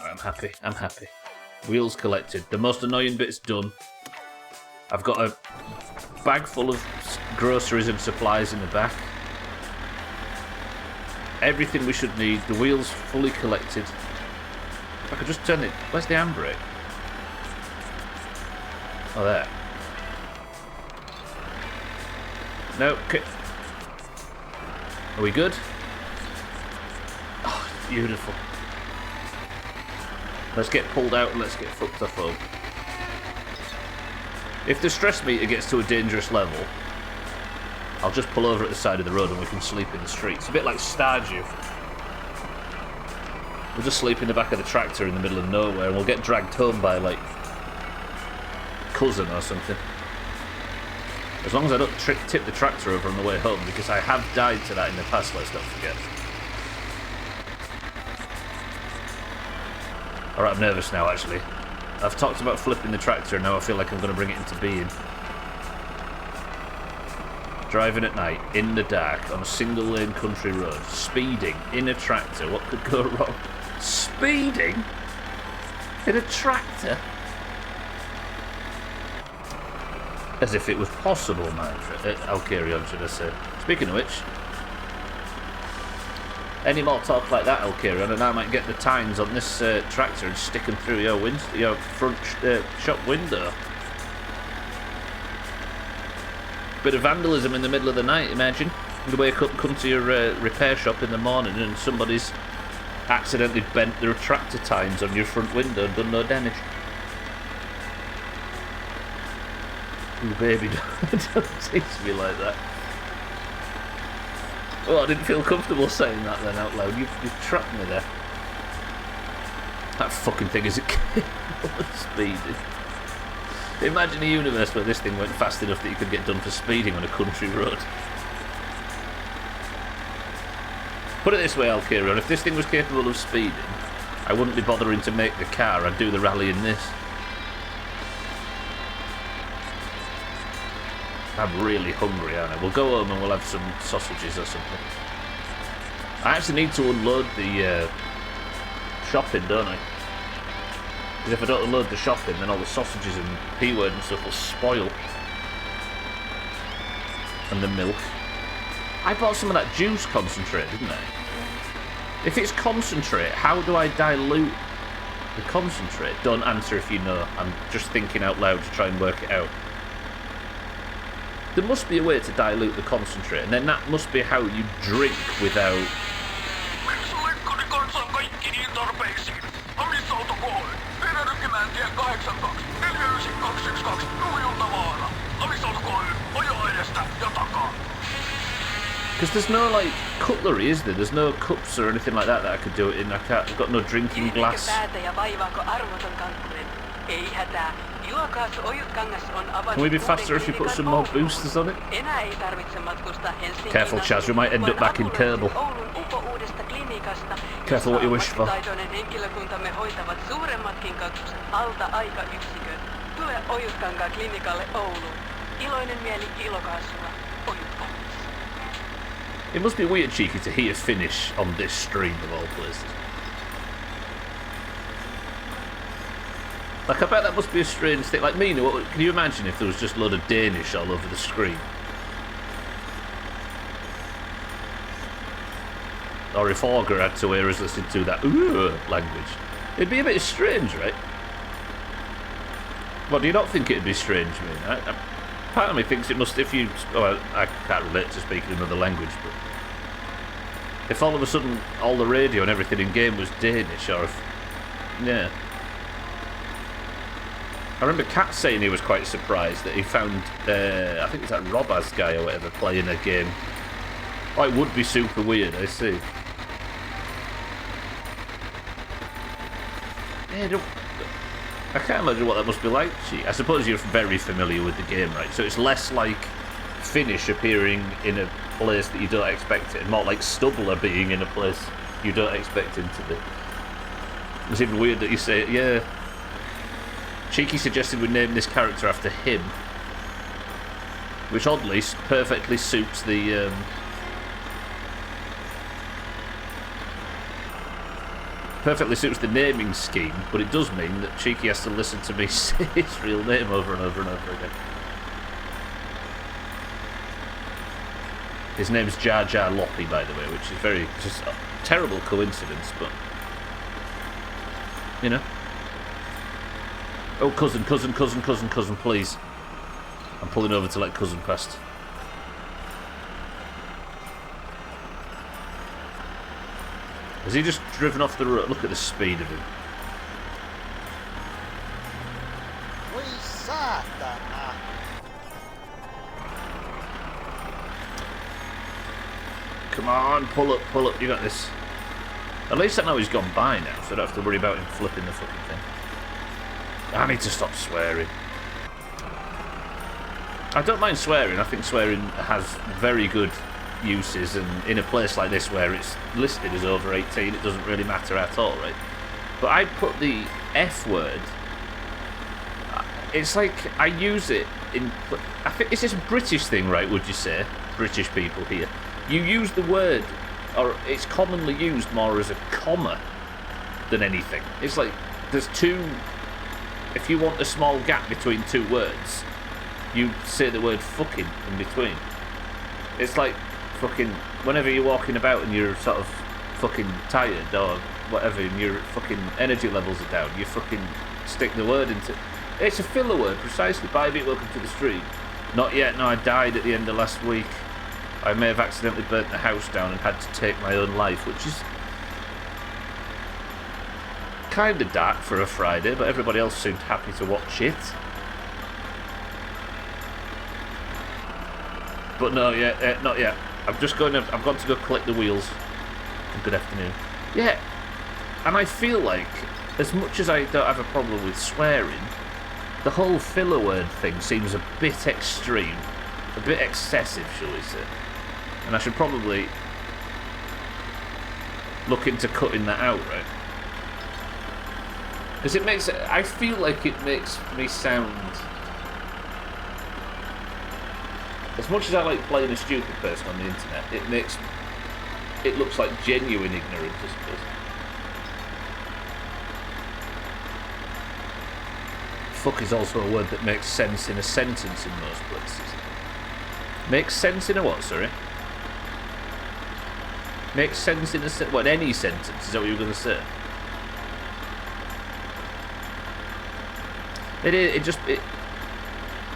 I'm happy. I'm happy. Wheels collected. The most annoying bit's done. I've got a bag full of groceries and supplies in the back. Everything we should need. The wheels fully collected. If I could just turn it... Where's the handbrake? Oh, there. No, okay. Are we good? Oh, beautiful. Let's get pulled out and let's get fucked off home. If the stress meter gets to a dangerous level, I'll just pull over at the side of the road and we can sleep in the street. It's a bit like Stardew. We'll just sleep in the back of the tractor in the middle of nowhere and we'll get dragged home by, like, cousin or something. As long as I don't tip the tractor over on the way home, because I have died to that in the past, let's not forget. Alright, I'm nervous now, actually. I've talked about flipping the tractor, and now I feel like I'm going to bring it into being. Driving at night, in the dark, on a single-lane country road, speeding, in a tractor, what could go wrong? Speeding? In a tractor? As if it was possible, man. I'll carry on, should I say. Speaking of which, any more talk like that, I'll carry on, and I might get the tines on this tractor and stick them through your front shop window. Bit of vandalism in the middle of the night, imagine. You wake up, come to your repair shop in the morning, and somebody's accidentally bent their tractor tines on your front window and done no damage. Ooh, baby, don't tease me like that. Oh, I didn't feel comfortable saying that then out loud. You've trapped me there. That fucking thing is capable of speeding. Imagine a universe where this thing went fast enough that you could get done for speeding on a country road. Put it this way, Alkirion, if this thing was capable of speeding, I wouldn't be bothering to make the car, I'd do the rally in this. I'm really hungry, aren't I? We'll go home and we'll have some sausages or something. I actually need to unload the shopping, don't I? Because if I don't unload the shopping, then all the sausages and P-word and stuff will spoil. And the milk. I bought some of that juice concentrate, didn't I? If it's concentrate, how do I dilute the concentrate? Don't answer if you know. I'm just thinking out loud to try and work it out. There must be a way to dilute the concentrate, and then that must be how you drink without... Because there's no, like, cutlery, is there? There's no cups or anything like that I could do it in. I've got no drinking glass. Can we be faster if you put some more boosters on it? Careful, Chaz, we might end up back in Kerbal. Careful what you wish for. It must be weird, Cheeky, to hear Finnish on this stream of all places. Like, I bet that must be a strange thing. Like, Mina, can you imagine if there was just a load of Danish all over the screen? Or if Auger had to hear us listen to that language. It'd be a bit strange, right? Well, do you not think it'd be strange, Mina? Part of me thinks it must, if you... Well, I can't relate to speaking another language, but... If all of a sudden all the radio and everything in game was Danish, or if... Yeah. I remember Kat saying he was quite surprised that he found, I think it's that Robaz guy or whatever, playing a game. Oh, it would be super weird, I see. Yeah, I can't imagine what that must be like, Gee. I suppose you're very familiar with the game, right? So it's less like Finnish appearing in a place that you don't expect it, and more like Stubbler being in a place you don't expect him to be. It's even weird that you say it, yeah. Cheeky suggested we name this character after him, which oddly perfectly suits the naming scheme, but it does mean that Cheeky has to listen to me say his real name over and over and over again. His name's Jar Jar Loppy, by the way, which is just a terrible coincidence, but you know. Oh, cousin, please. I'm pulling over to let cousin past. Has he just driven off the road? Look at the speed of him. Voi saatana! Come on, pull up, you got this. At least I know he's gone by now, so I don't have to worry about him flipping the fucking thing. I need to stop swearing. I don't mind swearing. I think swearing has very good uses, and in a place like this where it's listed as over 18, it doesn't really matter at all, right? But I put the F word. It's like I use it in. I think it's just a British thing, right? Would you say, British people here? You use the word, or it's commonly used more as a comma than anything. It's like there's two. If you want a small gap between two words, you say the word fucking in between. It's like fucking whenever you're walking about and you're sort of fucking tired or whatever and your fucking energy levels are down, you fucking stick the word into... It's a filler word, precisely. Bye, beat, welcome to the stream. Not yet, no, I died at the end of last week. I may have accidentally burnt the house down and had to take my own life, which is kind of dark for a Friday, but everybody else seemed happy to watch it. But no, not yet. I've gone to go collect the wheels. Good afternoon. Yeah, and I feel like, as much as I don't have a problem with swearing, the whole filler word thing seems a bit extreme, a bit excessive, shall we say. And I should probably look into cutting that out, right? Because I feel like it makes me sound... As much as I like playing a stupid person on the internet, it looks like genuine ignorance, I suppose. Fuck is also a word that makes sense in a sentence in most places. Makes sense in a what, sorry? Makes sense in any sentence, is that what you were going to say?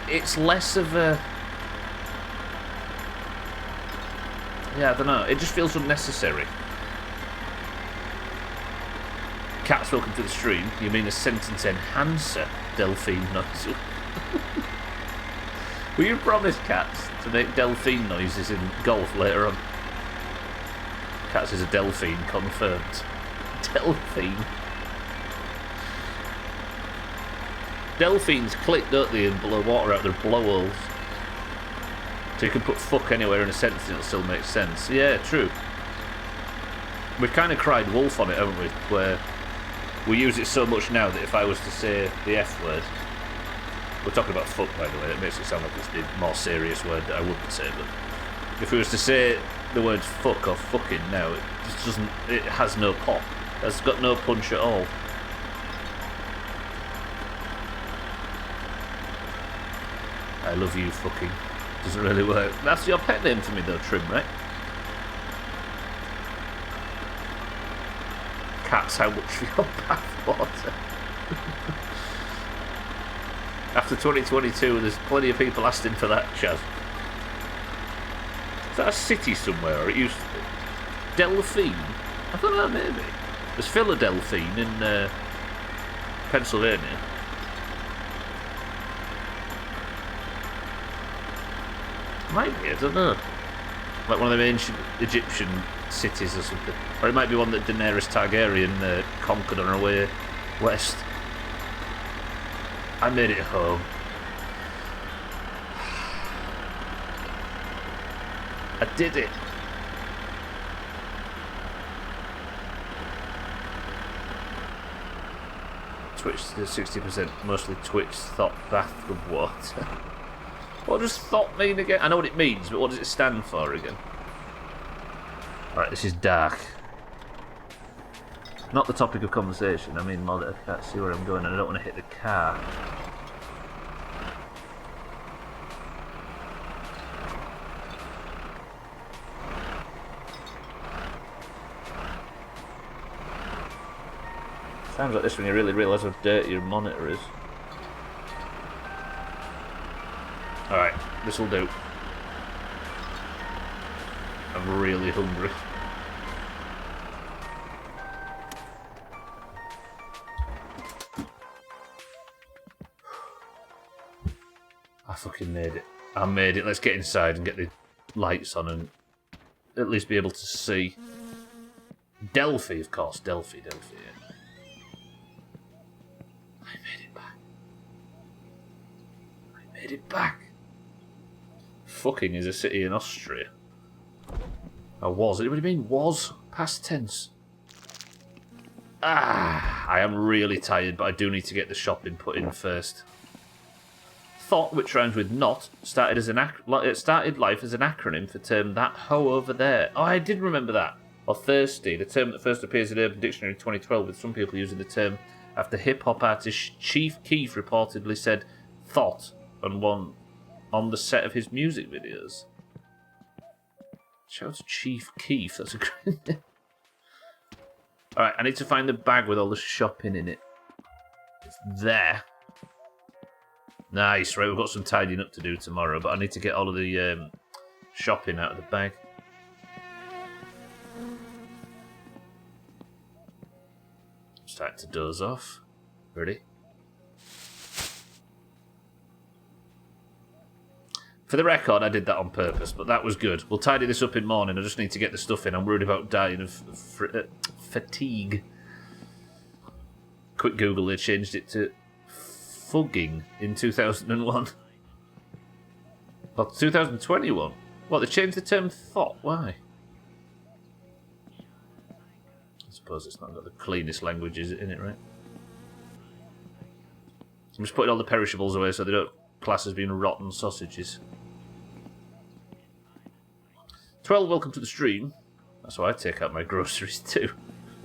It's less of a... Yeah, I don't know. It just feels unnecessary. Cats, welcome to the stream. You mean a sentence enhancer, Delphine noise? Will you promise Cats to make Delphine noises in golf later on? Cats is a Delphine, confirmed. Delphine. Delphines click, don't they, and blow water out their blowholes. So you can put fuck anywhere in a sentence and it'll still make sense. Yeah, true. We've kind of cried wolf on it, haven't we? Where we use it so much now that if I was to say the F word... We're talking about fuck, by the way. It makes it sound like it's the more serious word that I wouldn't say, but... If we was to say the words fuck or fucking now. It just doesn't. It has no pop. It's got no punch at all. I love you, fucking. Doesn't really work. That's your pet name for me, though, Trim, right? Cats, how much for your bathwater? After 2022, there's plenty of people asking for that, Chaz. Is that a city somewhere? Or it used to be? Delphine? I thought that maybe. There's Philadelphia in Pennsylvania. Might be, I don't know. Like one of the ancient Egyptian cities or something. Or it might be one that Daenerys Targaryen conquered on her way west. I made it home. I did it. Twitch 60%, mostly Twitch thought bath of water. What does thought mean again? I know what it means, but what does it stand for again? Alright, this is dark. Not the topic of conversation. I mean, more that I can't see where I'm going and I don't want to hit the car. Sounds like this when you really realise how dirty your monitor is. Alright, this'll do. I'm really hungry. I fucking made it. I made it. Let's get inside and get the lights on and at least be able to see. Delphi, of course. Delphi, yeah. I made it back. I made it back. Fucking is a city in Austria. I was. What do you mean was? Past tense. I am really tired, but I do need to get the shopping put in first. Thought, which rhymes with not, started life as an acronym for term that hoe over there. Oh, I did remember that. Or thirsty, the term that first appears in Urban Dictionary in 2012, with some people using the term after hip-hop artist Chief Keef reportedly said thought on the set of his music videos. Shout out to Chief Keef, that's a great name. Alright, I need to find the bag with all the shopping in it. It's there. Nice, right, we've got some tidying up to do tomorrow, but I need to get all of the shopping out of the bag. Starting to doze off. Ready? For the record, I did that on purpose, but that was good. We'll tidy this up in morning. I just need to get the stuff in. I'm worried about dying of fatigue. Quick Google, they changed it to fugging in 2001. Well, 2021. What, they changed the term thought? Why? I suppose it's not got the cleanest languages in it, right? I'm just putting all the perishables away so they don't class as being rotten sausages. 12, welcome to the stream. That's why I take out my groceries too.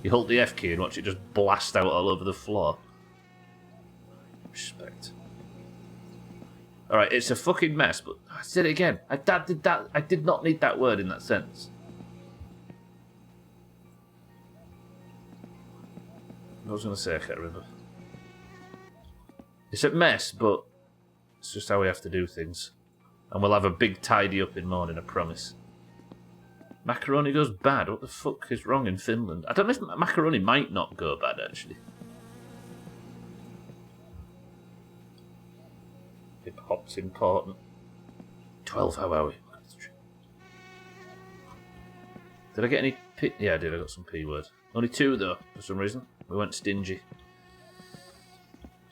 You hold the F key and watch it just blast out all over the floor. Respect. Alright, it's a fucking mess, but I said it again. I did not need that word in that sentence. What was I going to say? I can't remember. It's a mess, but it's just how we have to do things. And we'll have a big tidy up in morning, I promise. Macaroni goes bad. What the fuck is wrong in Finland? I don't know if macaroni might not go bad, actually. Hip hop's important. 12, how are we? Did I get any P? Yeah, I did. I got some P words. Only 2, though, for some reason. We went stingy.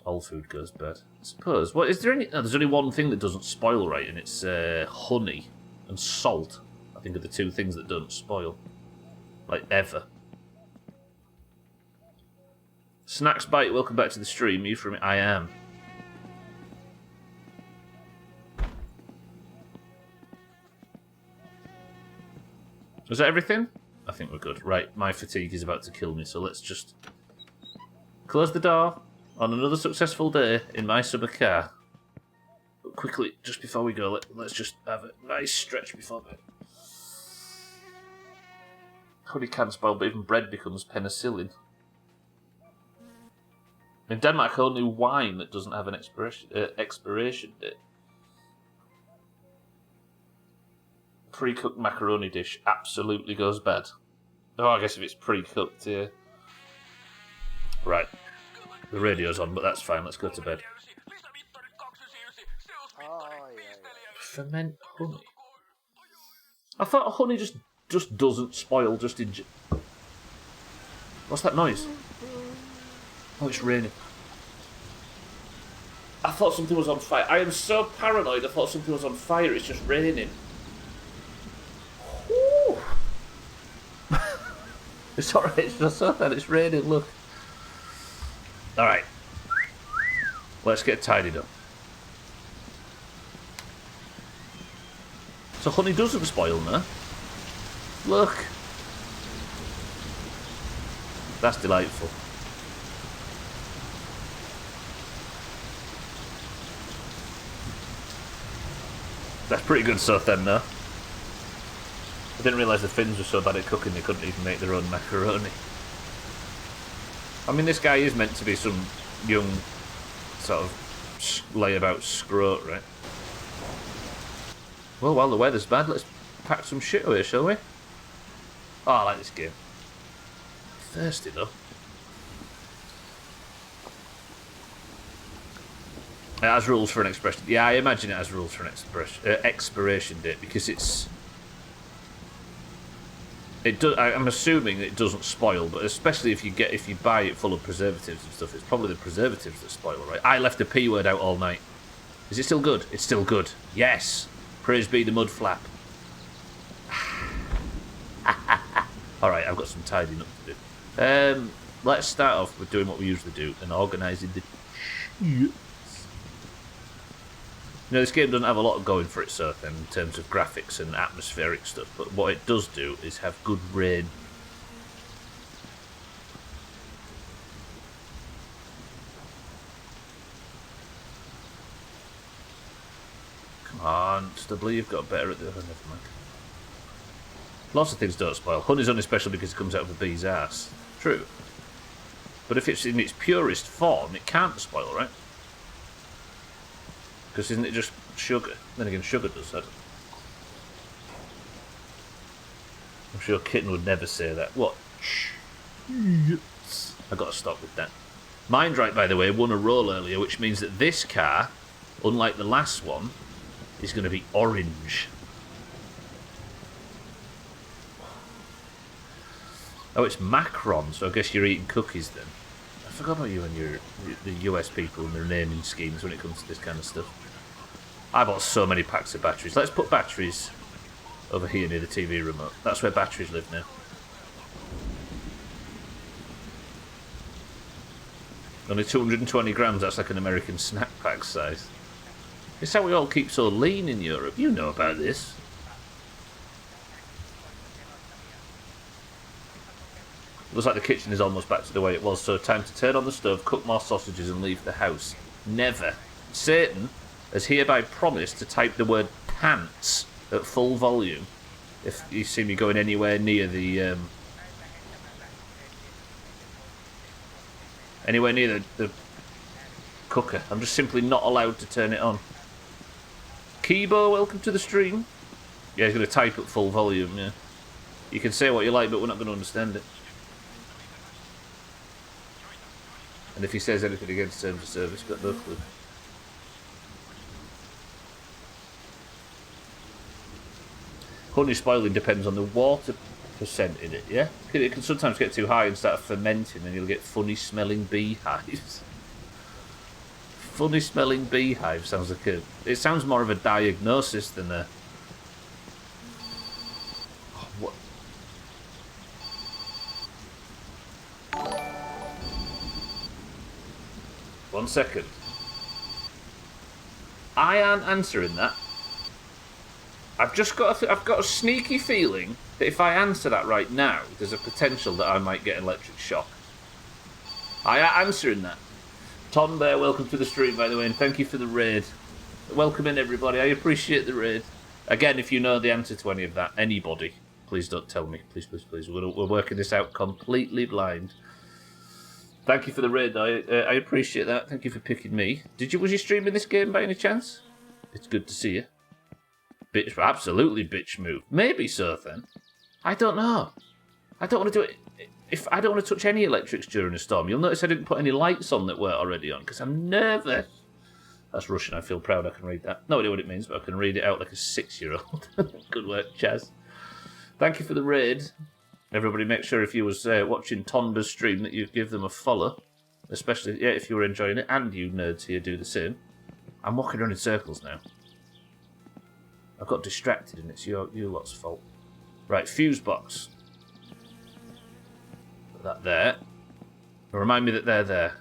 All food goes bad. I suppose. What is there any? No, there's only one thing that doesn't spoil right, and it's honey and salt. I think are the 2 things that don't spoil, like ever. Snacks Bite, welcome back to the stream. You from it? I am. Is that everything? I think we're good. Right, my fatigue is about to kill me, so let's just close the door on another successful day in my summer car. But quickly, just before we go, let's just have a nice stretch before bed. Honey can spoil, but even bread becomes penicillin. In Denmark, only wine that doesn't have an expiration date. Pre-cooked macaroni dish absolutely goes bad. Oh, I guess if it's pre-cooked, yeah. Right. The radio's on, but that's fine. Let's go to bed. Ferment honey. I thought honey just doesn't spoil just in... What's that noise? Oh, it's raining. I thought something was on fire. I am so paranoid. I thought something was on fire. It's just raining. It's alright. It's just so bad. It's raining. Look. Alright. Let's get tidied up. So honey doesn't spoil now. Look. That's delightful. That's pretty good stuff then, though. I didn't realise the Finns were so bad at cooking they couldn't even make their own macaroni. I mean, this guy is meant to be some young, sort of, layabout scrote, right? Well, while the weather's bad, let's pack some shit away, shall we? Oh, I like this game. Thirsty, though. It has rules for an expression. Yeah, I imagine it has rules for an expiration date because it's... I'm assuming it doesn't spoil, but especially if you buy it full of preservatives and stuff, it's probably the preservatives that spoil, right? I left the P word out all night. Is it still good? It's still good. Yes. Praise be the mud flap. All right, I've got some tidying up to do. Let's start off with doing what we usually do and organising the shit. You know, this game doesn't have a lot going for itself in terms of graphics and atmospheric stuff, but what it does do is have good rain. Come on, Stubbler, you've got better at the... Oh, never mind. Lots of things don't spoil. Honey's only special because it comes out of a bee's ass. True. But if it's in its purest form, it can't spoil, right? Because isn't it just sugar? Then again, sugar does that. I'm sure Kitten would never say that. What? I got to stop with that. Mindright, by the way, won a roll earlier, which means that this car, unlike the last one, is going to be orange. Oh, it's Macron, so I guess you're eating cookies then. I forgot about you and the US people and their naming schemes when it comes to this kind of stuff. I bought so many packs of batteries. Let's put batteries over here near the TV remote. That's where batteries live now. Only 220 grams, that's like an American snack pack size. It's how we all keep so lean in Europe. You know about this. Looks like the kitchen is almost back to the way it was, so time to turn on the stove, cook more sausages and leave the house. Never. Satan has hereby promised to type the word pants at full volume if you see me going anywhere near the cooker. I'm just simply not allowed to turn it on. Kibo, welcome to the stream. Yeah, he's going to type at full volume, yeah. You can say what you like, but we're not going to understand it. And if he says anything against terms of service, got no clue. Honey spoiling depends on the water percent in it, yeah? It can sometimes get too high and start fermenting and you'll get funny smelling beehives. Funny smelling beehive sounds like a... It sounds more of a diagnosis than a... Oh, what? One second. I aren't answering that. I've got a sneaky feeling that if I answer that right now, there's a potential that I might get an electric shock. I am answering that. Tom Bear, welcome to the stream, by the way, and thank you for the raid. Welcome in, everybody. I appreciate the raid. Again, if you know the answer to any of that, anybody, please don't tell me. Please, please, please. We're working this out completely blind. Thank you for the raid, though. I appreciate that. Thank you for picking me. Was you streaming this game by any chance? It's good to see you. Bitch, absolutely bitch move. Maybe so, then. I don't know. I don't want to do it. I don't want to touch any electrics during a storm. You'll notice I didn't put any lights on that weren't already on, because I'm nervous. That's Russian. I feel proud I can read that. No idea what it means, but I can read it out like a 6-year-old. Good work, Chaz. Thank you for the raid. Everybody, make sure if you was watching Tonda's stream that you give them a follow. Especially if you were enjoying it, and you nerds here do the same. I'm walking around in circles now. I got distracted, and it's you lot's fault. Right, fuse box. Put that there. Remind me that they're there.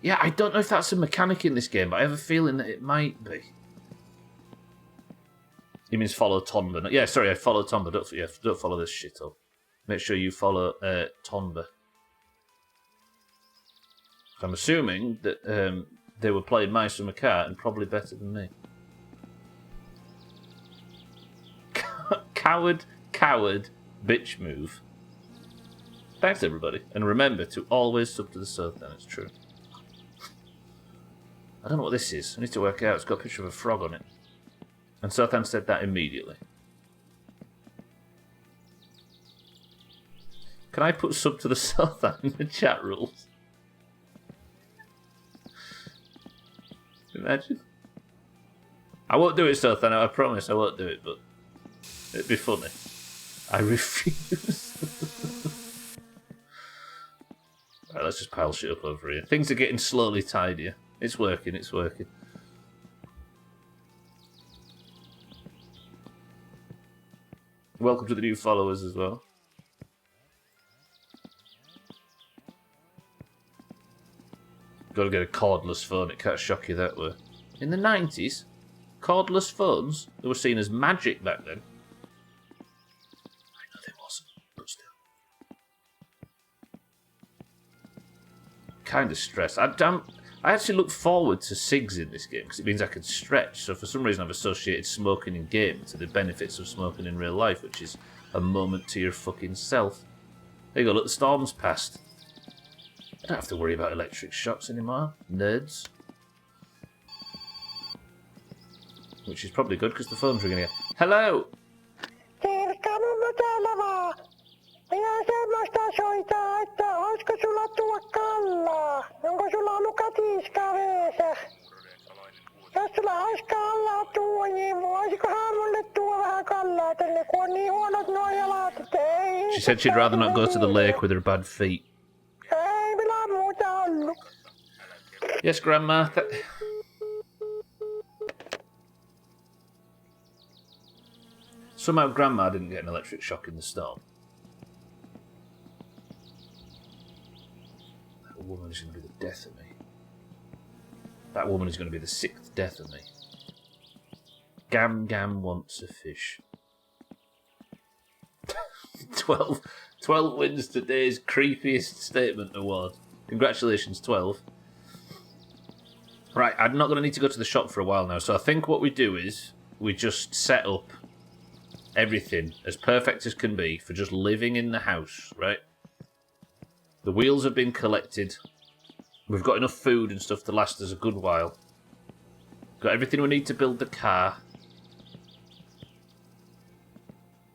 Yeah, I don't know if that's a mechanic in this game, but I have a feeling that it might be. He means follow Tonba. Yeah, sorry, I follow Tonba. Don't follow this shit up. Make sure you follow Tonba. I'm assuming that they were playing Mice from a car and probably better than me. Coward, bitch move. Thanks, everybody. And remember to always sub to the surf, then it's true. I don't know what this is. I need to work it out. It's got a picture of a frog on it. And Sothan said that immediately. Can I put sub to the Sothan in the chat rules? Imagine. I won't do it, Sothan. I promise I won't do it, but it'd be funny. I refuse. Right, let's just pile shit up over here. Things are getting slowly tidier. It's working, it's working. Welcome to the new followers as well. Gotta get a cordless phone, it can't shock you that way. In the 90s, cordless phones, they were seen as magic back then. I know they wasn't, but still. Kind of stressed. I actually look forward to SIGs in this game because it means I can stretch. So for some reason I've associated smoking in game to the benefits of smoking in real life, which is a moment to your fucking self. There you go, look, the storm's passed. I don't have to worry about electric shocks anymore. Nerds. Which is probably good because the phone's ringing again. Hello! Minä semmoista soitaa, että olisiko sulla tuo kallaa? Onko sulla muka tiiskaa veessä? Jos sulla olisi kallaa tuo, niin voisikohan mulle tuo vähän kallaa tänne, kun on niin huonot nuo jalat, että ei... She said she'd rather not go to the lake with her bad feet. Ei millään muuta ollut. Yes, Grandma. Somehow Grandma didn't get an electric shock in the storm. That woman is going to be the death of me. That woman is going to be the 6th death of me. Gam Gam wants a fish. 12 wins today's creepiest statement award. Congratulations, 12. Right, I'm not going to need to go to the shop for a while now, so I think what we do is we just set up everything as perfect as can be for just living in the house, right? The wheels have been collected. We've got enough food and stuff to last us a good while. Got everything we need to build the car.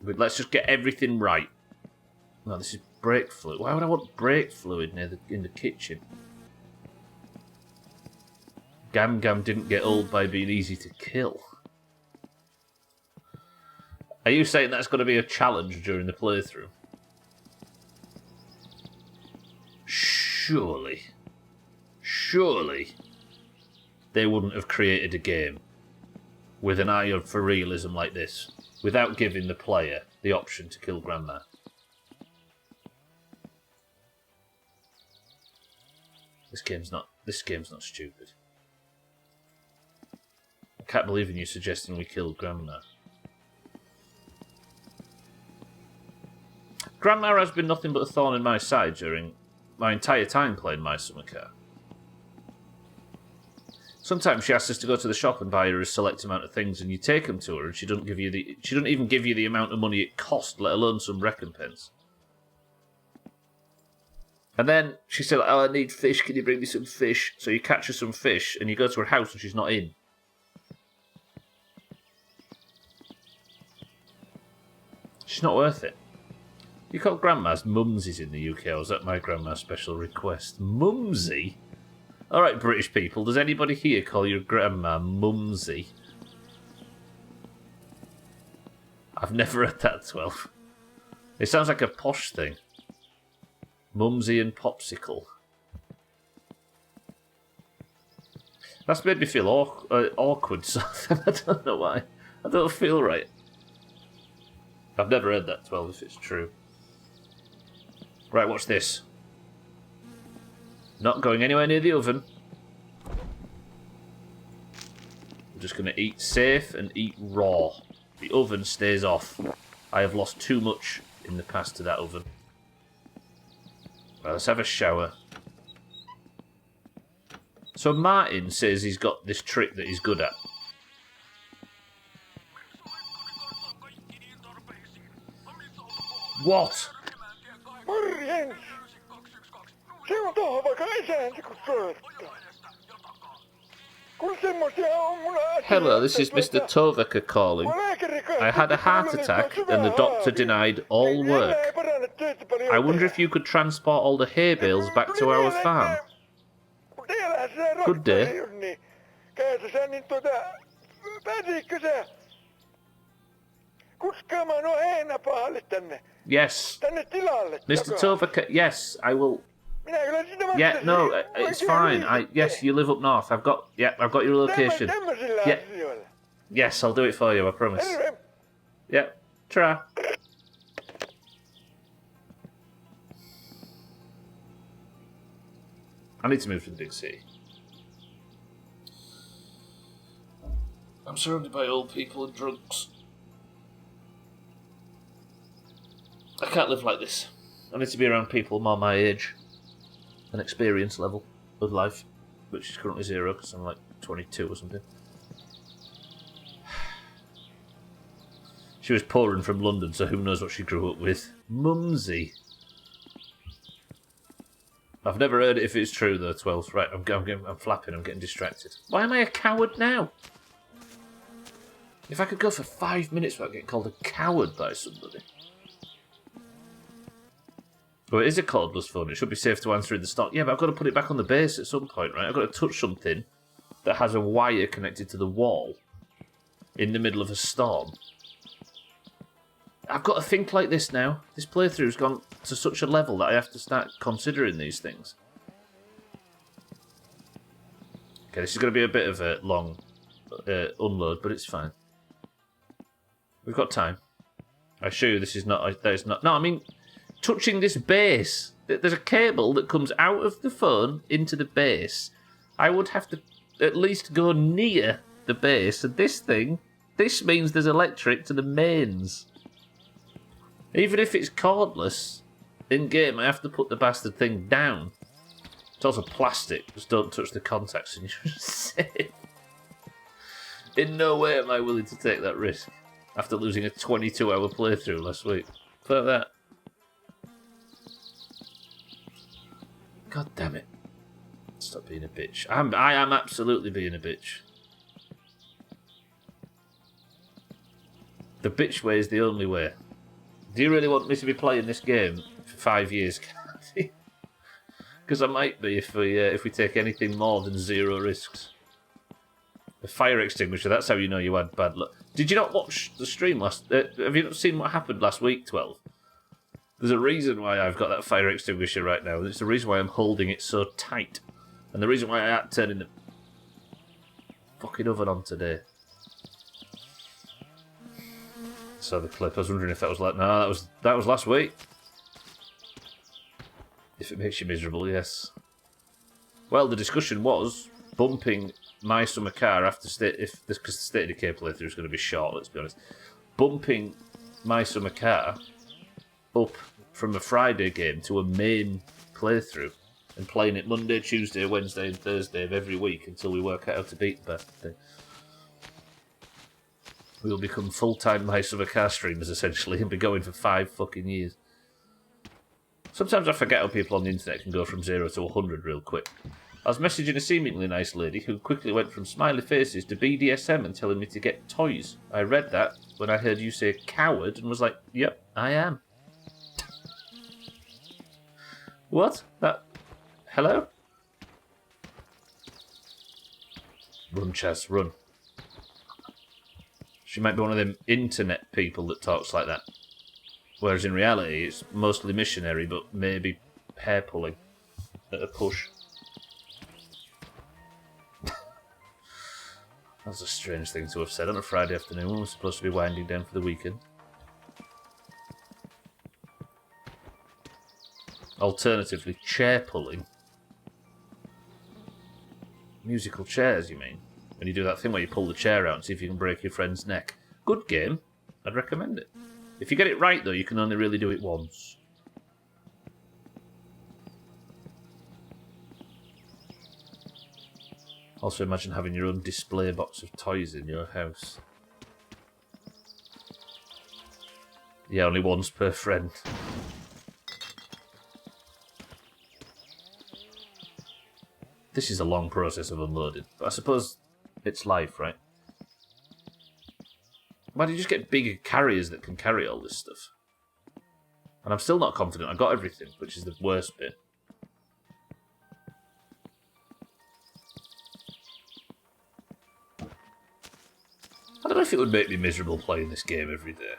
But let's just get everything right. No, this is brake fluid. Why would I want brake fluid in the kitchen? Gam Gam didn't get old by being easy to kill. Are you saying that's going to be a challenge during the playthrough? Surely, they wouldn't have created a game with an eye for realism like this without giving the player the option to kill Grandma. This game's not stupid. I can't believe in you suggesting we killed Grandma. Grandma has been nothing but a thorn in my side during my entire time playing My Summer Car. Sometimes she asks us to go to the shop and buy her a select amount of things, and you take them to her, and she doesn't even give you the amount of money it cost, let alone some recompense. And then she said, "Oh, I need fish. Can you bring me some fish?" So you catch her some fish, and you go to her house, and she's not in. She's not worth it. You call grandmas mumsies in the UK, or is that my grandma's special request? Mumsy? Alright, British people, does anybody here call your grandma mumsy? I've never heard that 12. It sounds like a posh thing. Mumsy and popsicle. That's made me feel awkward, so I don't know why. I don't feel right. I've never heard that 12 if it's true. Right, watch this. Not going anywhere near the oven. I'm just going to eat safe and eat raw. The oven stays off. I have lost too much in the past to that oven. Right, let's have a shower. So Martin says he's got this trick that he's good at. What? Morjens! Se on tohon vaikka isäntä kun soittaa. Kun semmosia on mun Hello, this is Mr. Toveka calling. I had a heart attack and the doctor denied all work. I wonder if you could transport all the hay bales back to our farm. Good day. Kuskaamaan nuo heinäpahalle tänne. Yes. Tänne tilalle. Mr. Toveka, yes, I will. Minä kyllä sinne Yeah, no, it's fine. Yes, you live up north. I've got your location. Yeah. Yes, I'll do it for you, I promise. Yeah, try. I need to move to the big city. I'm surrounded by old people and drunks. I can't live like this. I need to be around people more my age and experience level of life, which is currently 0 because I'm like 22 or something. She was poor and from London, so who knows what she grew up with. Mumsy. I've never heard it if it's true though, 12. Right, I'm flapping, I'm getting distracted. Why am I a coward now? If I could go for 5 minutes without getting called a coward by somebody. Well, it is a cordless phone. It should be safe to answer in the stock. Yeah, but I've got to put it back on the base at some point, right? I've got to touch something that has a wire connected to the wall in the middle of a storm. I've got to think like this now. This playthrough's gone to such a level that I have to start considering these things. Okay, this is going to be a bit of a long unload, but it's fine. We've got time. I assure you this is not... That is not... No, I mean... Touching this base. There's a cable that comes out of the phone into the base. I would have to at least go near the base. And this means there's electric to the mains. Even if it's cordless, in-game I have to put the bastard thing down. It's also plastic. Just don't touch the contacts and you're safe. In no way am I willing to take that risk after losing a 22-hour playthrough last week. Like that. God damn it. Stop being a bitch. I am absolutely being a bitch. The bitch way is the only way. Do you really want me to be playing this game for 5 years, Kathy? Because I might be if we take anything more than 0 risks. The fire extinguisher, that's how you know you had bad luck. Did you not watch the stream last... have you not seen what happened last week, 12? There's a reason why I've got that fire extinguisher right now. It's the reason why I'm holding it so tight. And the reason why I had turning the fucking oven on today. Saw the clip. I was wondering if that was like... No, that was last week. If it makes you miserable, yes. Well, the discussion was bumping My Summer Car after because the State of Decay playthrough is going to be short, let's be honest. Bumping My Summer Car up from a Friday game to a main playthrough and playing it Monday, Tuesday, Wednesday, and Thursday of every week until we work out how to beat the bastard thing. We'll become full-time My Summer Car streamers, essentially, and be going for 5 fucking years. Sometimes I forget how people on the internet can go from 0 to 100 real quick. I was messaging a seemingly nice lady who quickly went from smiley faces to BDSM and telling me to get toys. I read that when I heard you say coward and was like, yep, I am. What? That... Hello? Run, Chaz, run. She might be one of them internet people that talks like that. Whereas in reality, it's mostly missionary, but maybe hair pulling at a push. That's a strange thing to have said on a Friday afternoon when we're supposed to be winding down for the weekend. Alternatively, chair pulling. Musical chairs, you mean? When you do that thing where you pull the chair out and see if you can break your friend's neck. Good game. I'd recommend it. If you get it right, though, you can only really do it once. Also, imagine having your own display box of toys in your house. Yeah, only once per friend. This is a long process of unloading, but I suppose it's life, right? Why don't you just get bigger carriers that can carry all this stuff? And I'm still not confident I got everything, which is the worst bit. I don't know if it would make me miserable playing this game every day.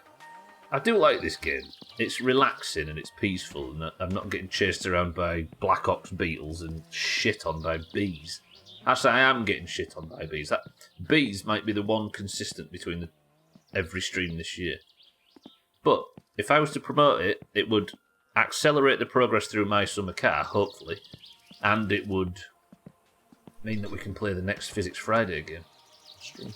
I do like this game. It's relaxing and it's peaceful, and I'm not getting chased around by Black Ops beetles and shit on by bees. Actually, I am getting shit on by bees. Bees might be the one consistent between every stream this year. But if I was to promote it, it would accelerate the progress through My Summer Car, hopefully, and it would mean that we can play the next Physics Friday game. Stream.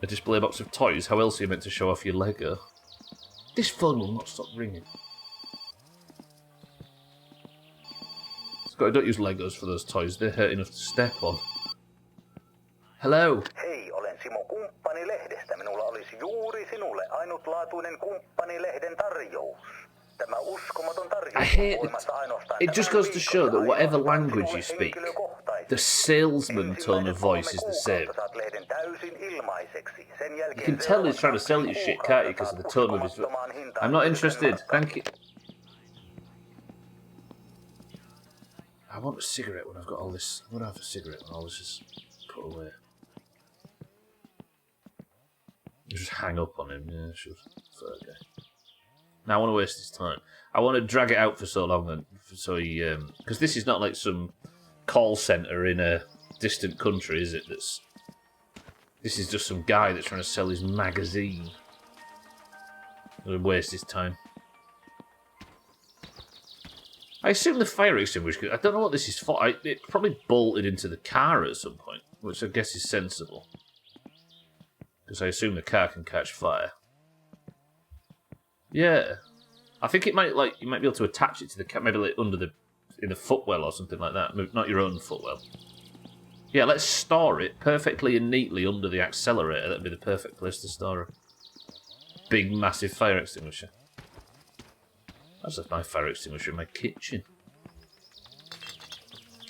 A display box of toys? How else are you meant to show off your Lego? This phone will not stop ringing. Scotty, don't use Legos for those toys. They're hurt enough to step on. Hello? Hei, olen Simo Kumppanilehdestä. Minulla olisi juuri sinulle ainutlaatuinen Kumppanilehden tarjous. Tämä uskomaton tarjous on voimassa ainoastaan. It just goes to show that whatever language you speak, the salesman tone of voice is the same. You can tell he's trying to sell you shit, can't you, because of the tone of his voice. I'm not interested, thank you. I want a cigarette when I've got all this. I'm going to have a cigarette when all this is put away. Just hang up on him, yeah, sure. Okay. Now I want to waste his time. I want to drag it out for so long, then, so he, because this is not like some call centre in a distant country, is it? This is just some guy that's trying to sell his magazine. I'm going to waste his time. I assume the fire extinguisher. I don't know what this is for. It probably bolted into the car at some point, which I guess is sensible, because I assume the car can catch fire. Yeah, I think it might you might be able to attach it to the car, maybe like in the footwell or something like that. Not your own footwell. Yeah, let's store it perfectly and neatly under the accelerator. That'd be the perfect place to store a big, massive fire extinguisher. That's just my fire extinguisher in my kitchen.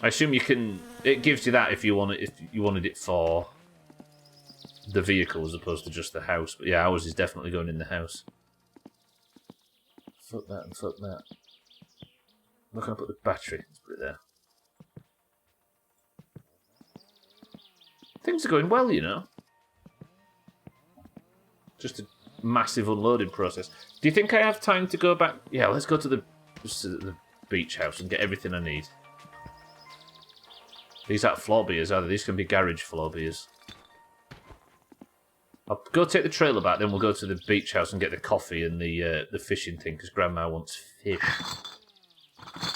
I assume you can. It gives you that if you want it. If you wanted it for the vehicle as opposed to just the house. But yeah, ours is definitely going in the house. Fuck that and fuck that. Where can I put the battery? Let's put it there. Things are going well, you know. Just a massive unloading process. Do you think I have time to go back? Yeah, let's go to the beach house and get everything I need. These aren't floor beers, are they? These can be garage floor beers. I'll go take the trailer back, then we'll go to the beach house and get the coffee and the fishing thing, because Grandma wants fish.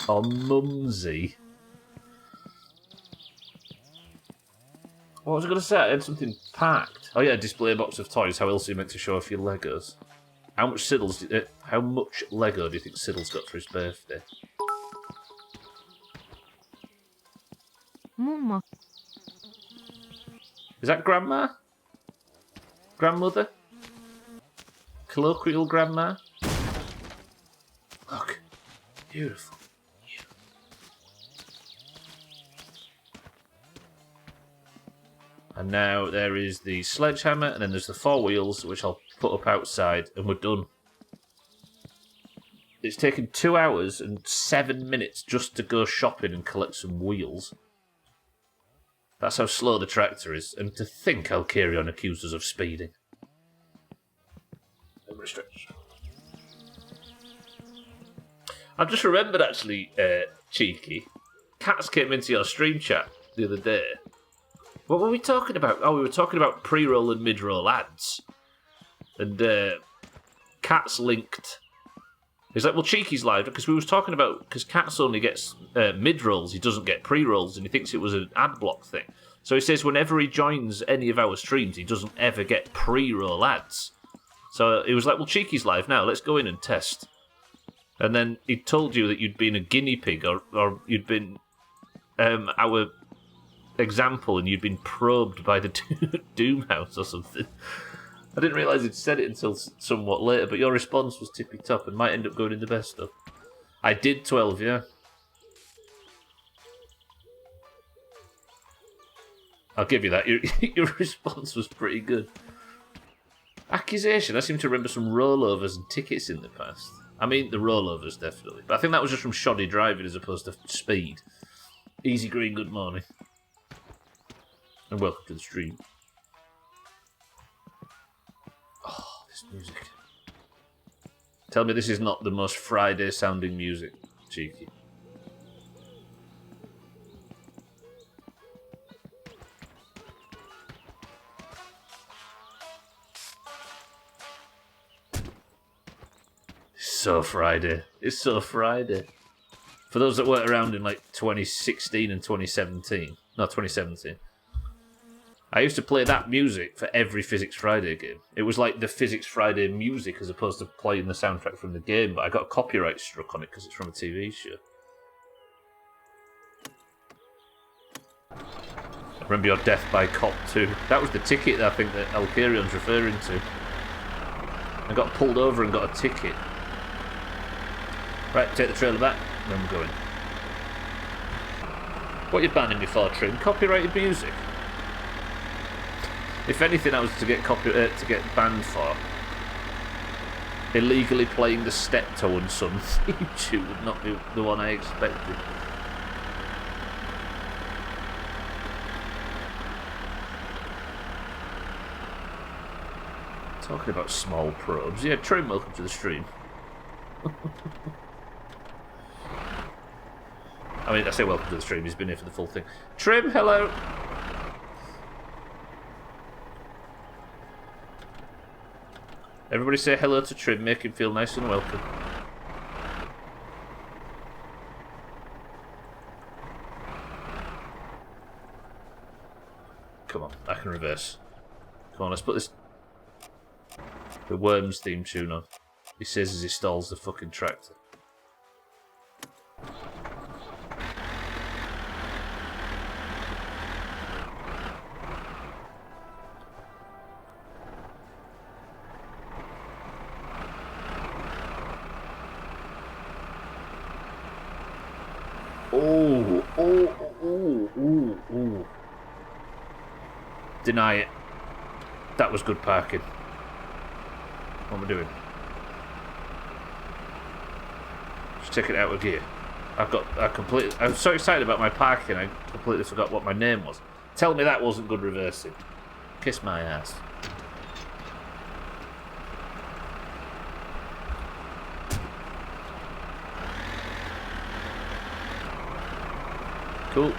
Oh, mumsy. What was I going to say? I had something packed. Oh yeah, a display box of toys. How else are you meant to show off your Legos? How much Lego do you think Siddle's got for his birthday? Mummo. Is that grandma? Grandmother? Colloquial grandma? Look. Beautiful. And now there is the sledgehammer, and then there's the 4 wheels, which I'll put up outside, and we're done. It's taken 2 hours and 7 minutes just to go shopping and collect some wheels. That's how slow the tractor is, and to think Alkarion accused us of speeding. I've just remembered, actually, Cheeky, Cats came into your stream chat the other day. What were we talking about? Oh, we were talking about pre-roll and mid-roll ads. And Cats linked. He's like, well, Cheeky's live, because we was talking about, because Cats only gets mid-rolls, he doesn't get pre-rolls, and he thinks it was an ad block thing. So he says whenever he joins any of our streams, he doesn't ever get pre-roll ads. So he was like, well, Cheeky's live now, let's go in and test. And then he told you that you'd been a guinea pig, or you'd been our example, and you'd been probed by the Doomhaus or something. I didn't realise he'd said it until somewhat later, but your response was tippy top and might end up going in the best stuff. I did 12, yeah. I'll give you that. Your response was pretty good. Accusation. I seem to remember some rollovers and tickets in the past. I mean, the rollovers, definitely. But I think that was just from shoddy driving as opposed to speed. Easy Green, good morning. And welcome to the stream. Oh, this music. Tell me this is not the most Friday-sounding music, Cheeky. So Friday. It's so Friday. For those that weren't around in like 2016 and 2017. No, 2017. I used to play that music for every Physics Friday game. It was like the Physics Friday music as opposed to playing the soundtrack from the game, but I got copyright struck on it because it's from a TV show. I remember your death by cop too. That was the ticket I think that Alkarion's referring to. I got pulled over and got a ticket. Right, take the trailer back, then we're going. What are you banning me for, Trim? Copyrighted music? If anything I was to get banned for, illegally playing the Steptoe and Son theme tune would not be the one I expected. Talking about small probes. Yeah, Trim, welcome to the stream. I mean, I say welcome to the stream, he's been here for the full thing. Trim, hello! Everybody say hello to Trim, make him feel nice and welcome. Come on, I can reverse. Come on, let's put the Worms theme tune on. He says as he stalls the fucking tractor. Ooh. Deny it. That was good parking. What am I doing? Just take it out of gear. I was so excited about my parking, I completely forgot what my name was. Tell me that wasn't good reversing. Kiss my ass. Cool.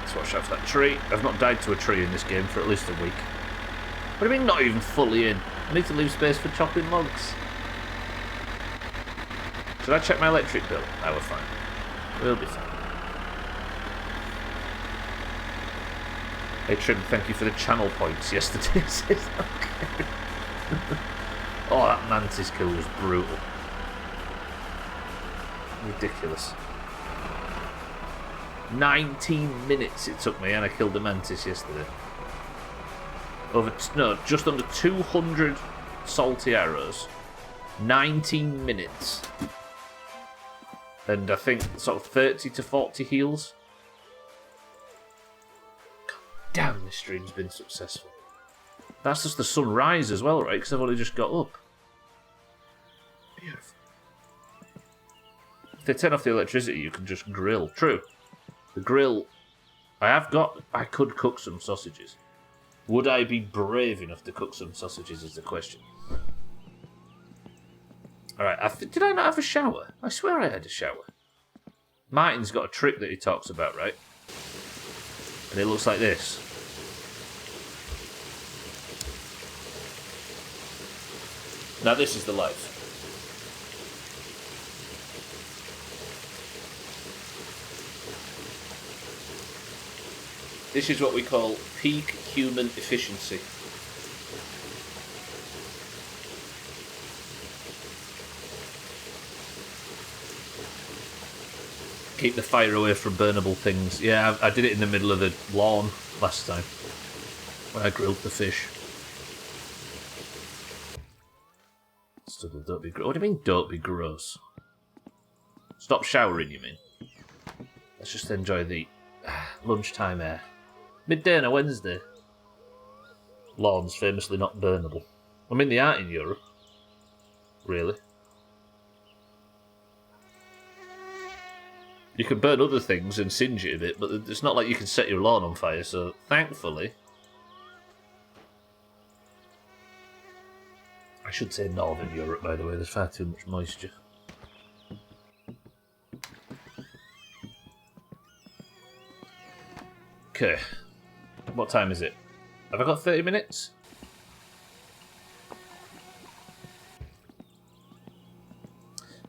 Let's watch out for that tree. I've not died to a tree in this game for at least a week. What do you mean not even fully in? I need to leave space for chopping logs. Should I check my electric bill? No, we're fine. We'll be fine. Hey Trim, thank you for the channel points yesterday. Okay. Oh, that mantis kill was brutal. Ridiculous. 19 minutes it took me, and I killed the mantis yesterday. Just under 200 salty arrows. 19 minutes. And I think sort of 30 to 40 heals. God damn, this stream's been successful. That's just the sunrise as well, right? Because I've only just got up. Beautiful. If they turn off the electricity, you can just grill. True. The grill... I could cook some sausages. Would I be brave enough to cook some sausages is the question. Alright, did I not have a shower? I swear I had a shower. Martin's got a trick that he talks about, right? And it looks like this. Now this is the life. This is what we call peak human efficiency. Keep the fire away from burnable things. Yeah, I did it in the middle of the lawn last time when I grilled the fish. Stubbler, don't be gross. What do you mean, don't be gross? Stop showering, you mean? Let's just enjoy the lunchtime air. Midday on a Wednesday. Lawns famously not burnable. I mean, they aren't in Europe. Really. You can burn other things and singe it a bit, but it's not like you can set your lawn on fire, so thankfully... I should say Northern Europe, by the way, there's far too much moisture. Okay. What time is it? Have I got 30 minutes?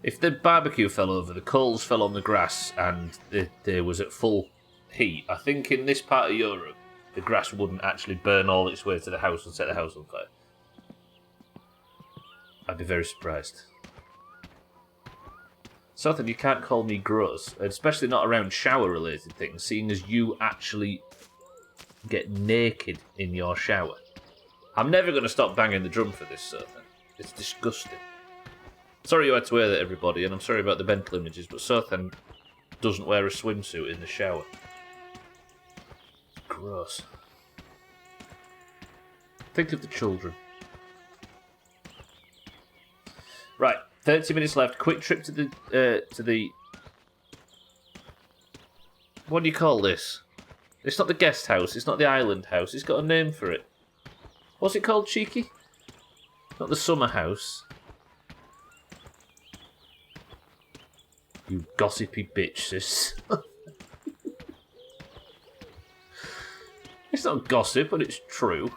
If the barbecue fell over, the coals fell on the grass, and there was at full heat, I think in this part of Europe, the grass wouldn't actually burn all its way to the house and set the house on fire. I'd be very surprised. Southern, you can't call me gross, especially not around shower-related things, seeing as you actually get naked in your shower. I'm never going to stop banging the drum for this, Southern. It's disgusting. Sorry you had to wear that, everybody, and I'm sorry about the mental images, but Southern doesn't wear a swimsuit in the shower. Gross. Think of the children. Right, 30 minutes left. Quick trip to the... What do you call this? It's not the guest house. It's not the island house. It's got a name for it. What's it called, Cheeky? Not the summer house. You gossipy bitch, sis. It's not gossip, but it's true.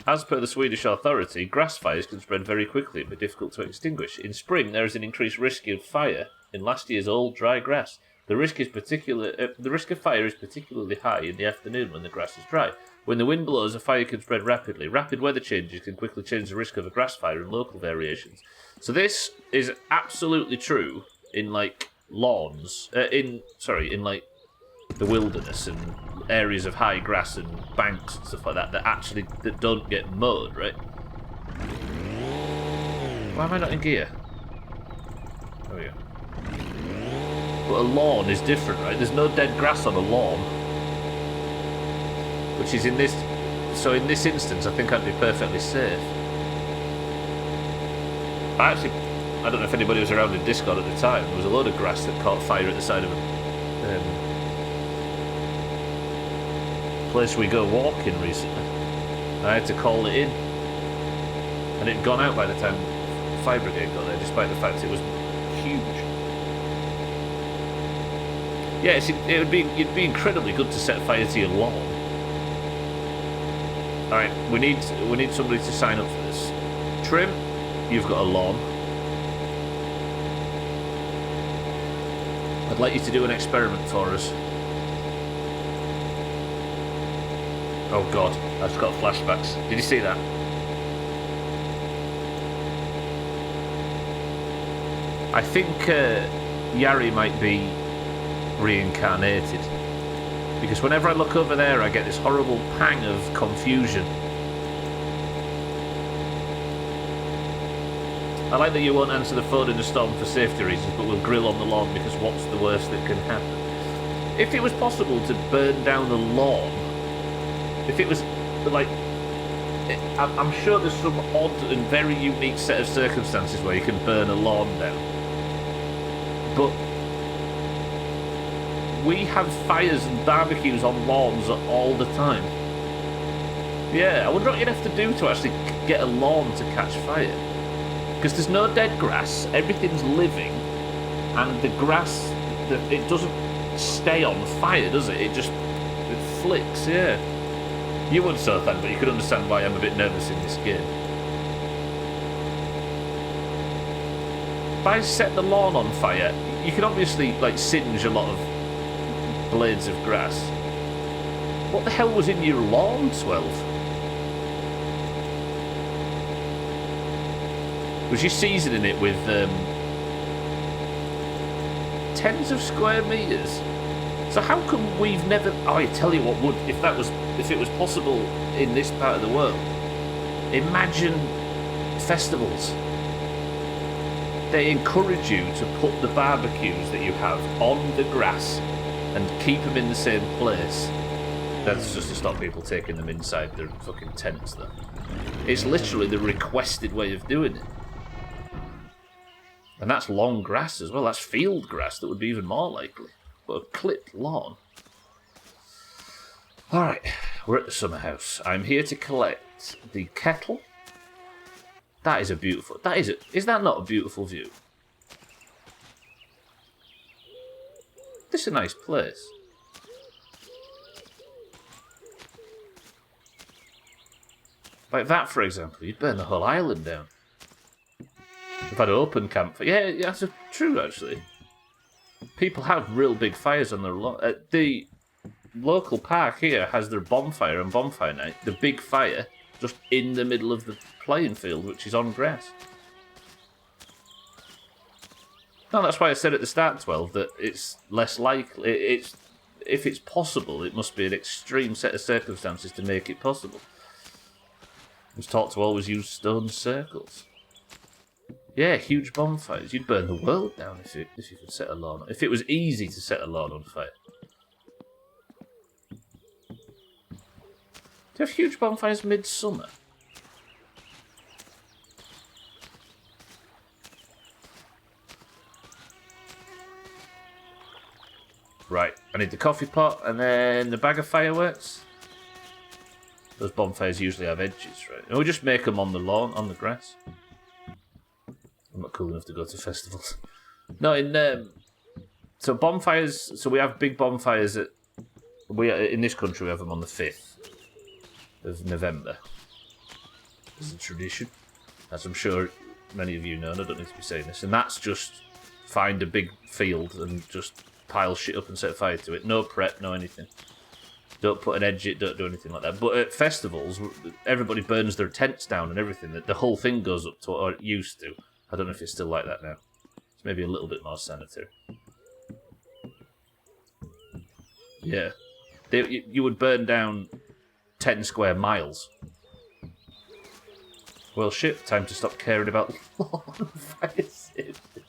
As per the Swedish authority, grass fires can spread very quickly and be difficult to extinguish. In spring, there is an increased risk of fire in last year's old dry grass. The risk of fire is particularly high in the afternoon when the grass is dry. When the wind blows, a fire can spread rapidly. Rapid weather changes can quickly change the risk of a grass fire and local variations. So this is absolutely true in like lawns, in like the wilderness and areas of high grass and banks and stuff like that that don't get mowed, right? Why am I not in gear? Oh yeah. But a lawn is different, right? There's no dead grass on a lawn. Which is in this... So in this instance, I think I'd be perfectly safe. I don't know if anybody was around in Discord at the time. There was a load of grass that caught fire at the side of a place we go walking recently. I had to call it in. And it had gone out by the time Fire Brigade got there, despite the fact it was huge. Yeah, it'd be incredibly good to set fire to your lawn. Alright, we need somebody to sign up for this. Trim, you've got a lawn. I'd like you to do an experiment for us. Oh god, I just got flashbacks. Did you see that? I think Yari might be reincarnated. Because whenever I look over there, I get this horrible pang of confusion. I like that you won't answer the phone in the storm for safety reasons, but we'll grill on the lawn because what's the worst that can happen? If it was possible to burn down the lawn, if it was, like, I'm sure there's some odd and very unique set of circumstances where you can burn a lawn down. But we have fires and barbecues on lawns all the time. Yeah, I wonder what you'd have to do to actually get a lawn to catch fire. Because there's no dead grass, everything's living, and the grass, it doesn't stay on fire, does it? It flicks, yeah. You wouldn't so thank, but you could understand why I'm a bit nervous in this game. If I set the lawn on fire, you can obviously, like, singe a lot of blades of grass. What the hell was in your lawn, 12? Was you seasoning it with tens of square meters? So how come we've never? Oh, I tell you what would, if it was possible in this part of the world. Imagine festivals. They encourage you to put the barbecues that you have on the grass and keep them in the same place. That's just to stop people taking them inside their fucking tents, though. It's literally the requested way of doing it. And that's long grass as well. That's field grass that would be even more likely. But a clipped lawn. Alright, we're at the summer house. I'm here to collect the kettle. That is a beautiful... Is that not a beautiful view? This is a nice place. Like that, for example. You'd burn the whole island down. We've had open campfire. Yeah, that's true, actually. People have real big fires on their lawn. The local park here has their bonfire on bonfire night. The big fire just in the middle of the playing field, which is on grass. No, that's why I said at the start, 12, that it's less likely. If it's possible, it must be an extreme set of circumstances to make it possible. I was taught to always use stone circles. Yeah, huge bonfires. You'd burn the world down if you could set a lawn. If it was easy to set a lawn on fire. Do you have huge bonfires midsummer? Right, I need the coffee pot and then the bag of fireworks. Those bonfires usually have edges, right? And we just make them on the lawn, on the grass. I'm not cool enough to go to festivals. No, so bonfires. So we have big bonfires in this country. We have them on the 5th of November. It's a tradition, as I'm sure many of you know. And I don't need to be saying this. And that's just find a big field and just pile shit up and set fire to it. No prep, no anything. Don't put an edge it. Don't do anything like that. But at festivals, everybody burns their tents down and everything. The whole thing goes up to what it used to. I don't know if it's still like that now. It's maybe a little bit more sanitary. Yeah. You would burn down 10 square miles. Well, shit. Time to stop caring about lawn fire safety.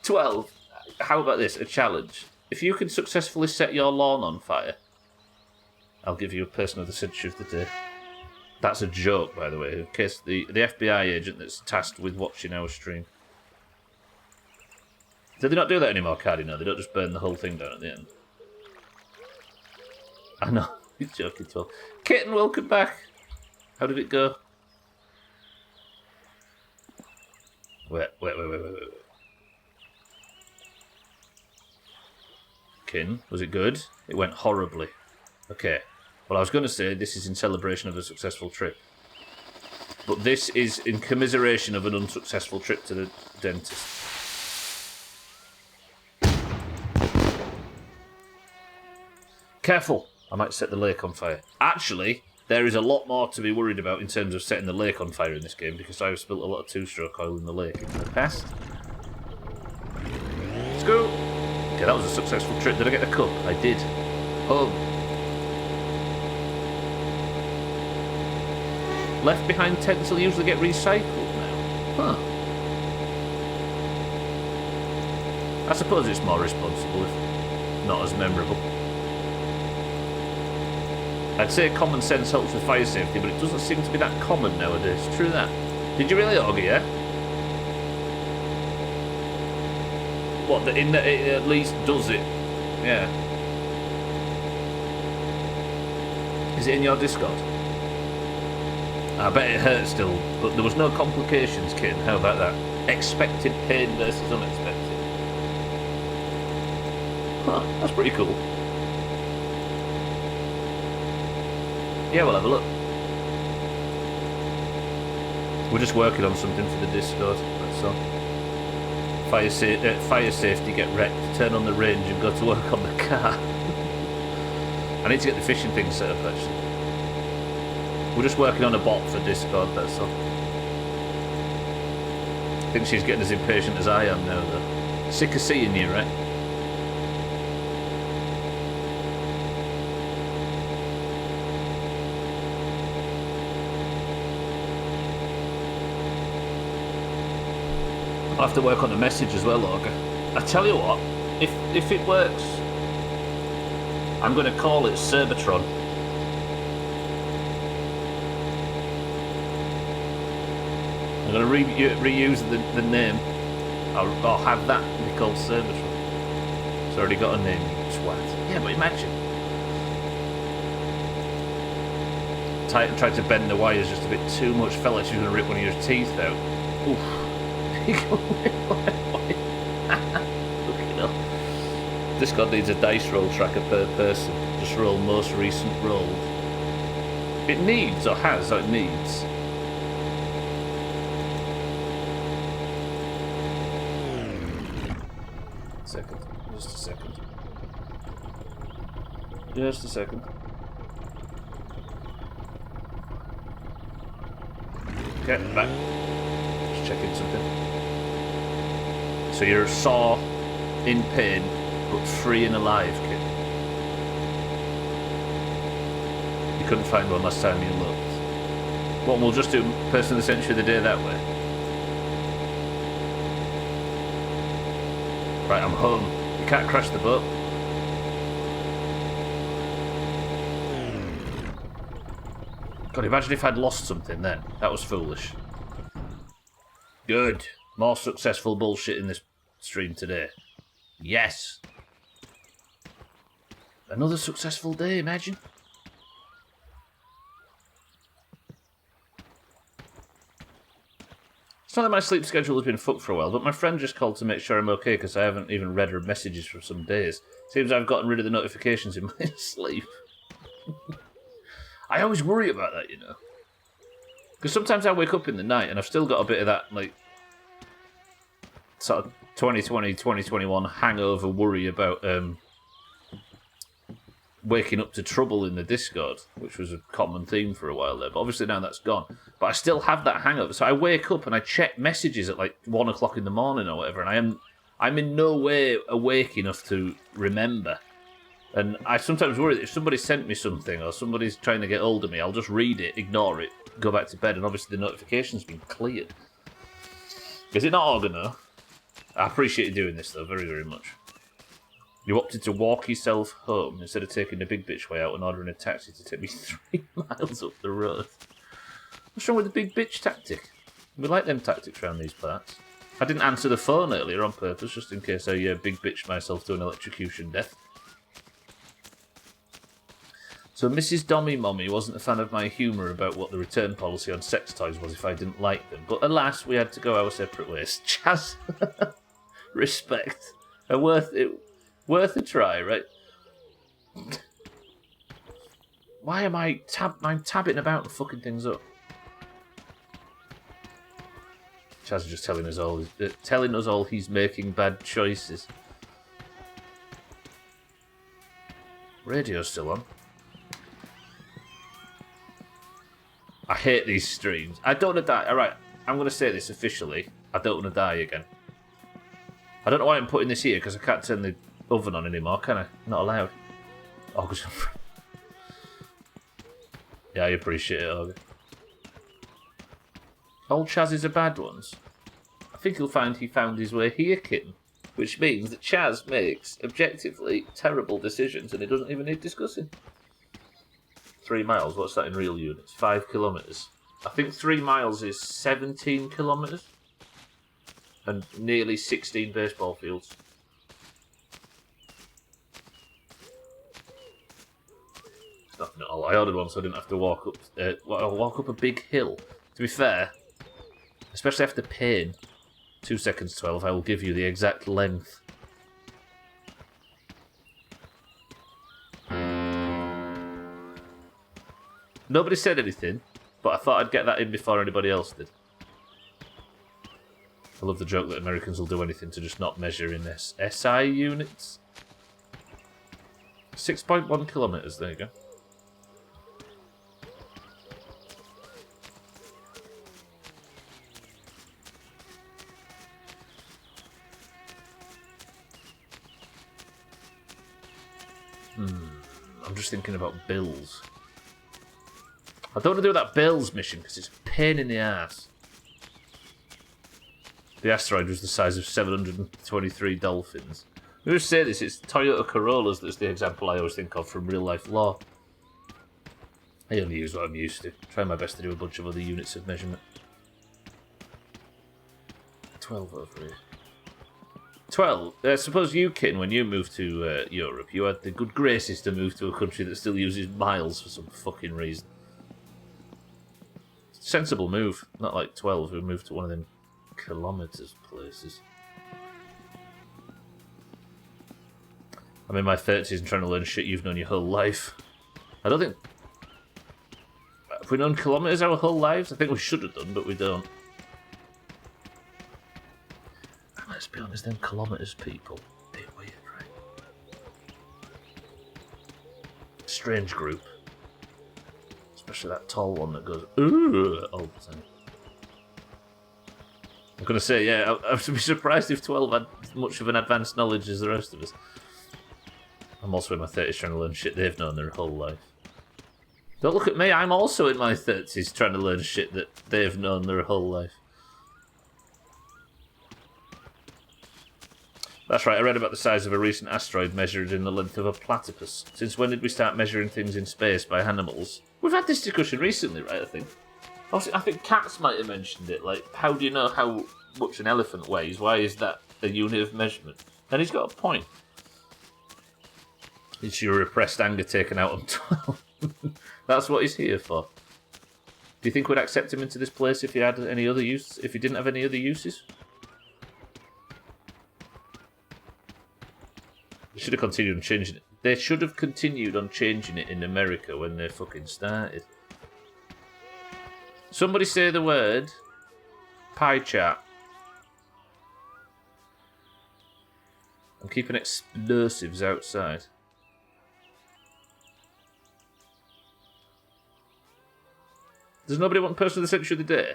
12. How about this? A challenge. If you can successfully set your lawn on fire, I'll give you a person of the century of the day. That's a joke, by the way, in case the FBI agent that's tasked with watching our stream. Do they not do that anymore, Cardi? No, they don't just burn the whole thing down at the end. I know, he's joking, 12. Kitten, welcome back. How did it go? Wait. Kitten, was it good? It went horribly. Okay. Well, I was going to say this is in celebration of a successful trip. But this is in commiseration of an unsuccessful trip to the dentist. Careful. I might set the lake on fire. Actually, there is a lot more to be worried about in terms of setting the lake on fire in this game, because I've spilled a lot of two-stroke oil in the lake in the past. Let's go! Okay, that was a successful trip. Did I get the cup? I did. Home. Left behind tents will usually get recycled now. Huh. I suppose it's more responsible, if not as memorable. I'd say common sense helps with fire safety, but it doesn't seem to be that common nowadays. True that. Did you really auger, yeah? What, that it at least does it? Yeah. Is it in your Discord? I bet it hurt still, but there was no complications, kid. How about that? Expected pain versus unexpected. Huh, that's pretty cool. Yeah, we'll have a look. We're just working on something for the Discord, that's all. Fire safety, get wrecked, turn on the range and go to work on the car. I need to get the fishing thing set up, actually. We're just working on a bot for Discord, that's all. I think she's getting as impatient as I am now, though. Sick of seeing you, right? I'll have to work on the message as well, Auger. I tell you what, if it works, I'm going to call it Cerbatron. I'm going to reuse the name. I'll have that be called Cerbatron. It's already got a name, you twat. Yeah, but imagine. Tried to bend the wires just a bit too much, felt like she was going to rip one of your teeth out. Oof. Looking up. Discord needs a dice roll tracker per person. Just roll most recent rolled. It needs, or has, or it needs. Second. Just a second. Just a second. Okay, back. Checking something. So you're sore, in pain, but free and alive, kid. You couldn't find one last time you looked. What, we'll just do Person of the Century of the day that way? Right, I'm home. You can't crash the boat. God, imagine if I'd lost something then. That was foolish. Good. More successful bullshit in this stream today. Yes. Another successful day, imagine. It's not that my sleep schedule has been fucked for a while, but my friend just called to make sure I'm okay because I haven't even read her messages for some days. Seems I've gotten rid of the notifications in my sleep. I always worry about that, you know. Because sometimes I wake up in the night and I've still got a bit of that, like, sort of 2020, 2021 hangover worry about waking up to trouble in the Discord, which was a common theme for a while there. But obviously now that's gone. But I still have that hangover. So I wake up and I check messages at like 1 o'clock in the morning or whatever, and I'm in no way awake enough to remember. And I sometimes worry that if somebody sent me something or somebody's trying to get hold of me, I'll just read it, ignore it, go back to bed, and obviously the notification's been cleared. Is it not Organo? I appreciate you doing this though, very, very much. You opted to walk yourself home instead of taking the big bitch way out and ordering a taxi to take me 3 miles up the road. What's wrong with the big bitch tactic? We like them tactics around these parts. I didn't answer the phone earlier on purpose, just in case I big bitched myself to an electrocution death. So Mrs. Dommy Mommy wasn't a fan of my humour about what the return policy on sex toys was if I didn't like them. But alas, we had to go our separate ways. Chaz, respect. Worth a try, right? Why am I'm tabbing about and fucking things up? Chaz is just telling us all he's making bad choices. Radio's still on. I hate these streams. I don't want to die. Alright, I'm going to say this officially. I don't want to die again. I don't know why I'm putting this here, because I can't turn the oven on anymore, can I? Not allowed. Oh, cause yeah, I appreciate it, Olga. Old Chaz's are bad ones. I think he'll find he found his way here, kitten. Which means that Chaz makes objectively terrible decisions and it doesn't even need discussing. 3 miles, what's that in real units? 5 kilometres. I think 3 miles is 17 kilometres. And nearly 16 baseball fields. It's nothing at all. I ordered one so I didn't have to walk up a big hill. To be fair, especially after pain, 2 seconds 12, I will give you the exact length. Nobody said anything, but I thought I'd get that in before anybody else did. I love the joke that Americans will do anything to just not measure in SI units. 6.1 kilometres, there you go. I'm just thinking about bills. I don't want to do that bills mission because it's a pain in the ass. The asteroid was the size of 723 dolphins. We always say this, it's Toyota Corollas that's the example I always think of from real life law. I only use what I'm used to. Try my best to do a bunch of other units of measurement. 12 over here. 12. Suppose you, Kitten, when you moved to Europe, you had the good graces to move to a country that still uses miles for some fucking reason. Sensible move. Not like 12 who moved to one of them kilometres places. I'm in my 30s and trying to learn shit you've known your whole life. I don't think... Have we known kilometres our whole lives? I think we should have done, but we don't. Let's be honest, them kilometres people. Bit weird, right? Strange group. Especially that tall one that goes ooh all the time. I'm gonna say, yeah, I would be surprised if 12 had much of an advanced knowledge as the rest of us. I'm also in my 30s trying to learn shit they've known their whole life. Don't look at me, I'm also in my 30s trying to learn shit that they've known their whole life. That's right, I read about the size of a recent asteroid measured in the length of a platypus. Since when did we start measuring things in space by animals? We've had this discussion recently, right, I think. Also, I think Cats might have mentioned it, like, how do you know how much an elephant weighs? Why is that a unit of measurement? And he's got a point. It's your repressed anger taken out on 12. That's what he's here for. Do you think we'd accept him into this place if he had any other use? If he didn't have any other uses? They should have continued on changing it. They should have continued on changing it in America when they fucking started. Somebody say the word pie chart. I'm keeping explosives outside. Does nobody want person of the century of the day?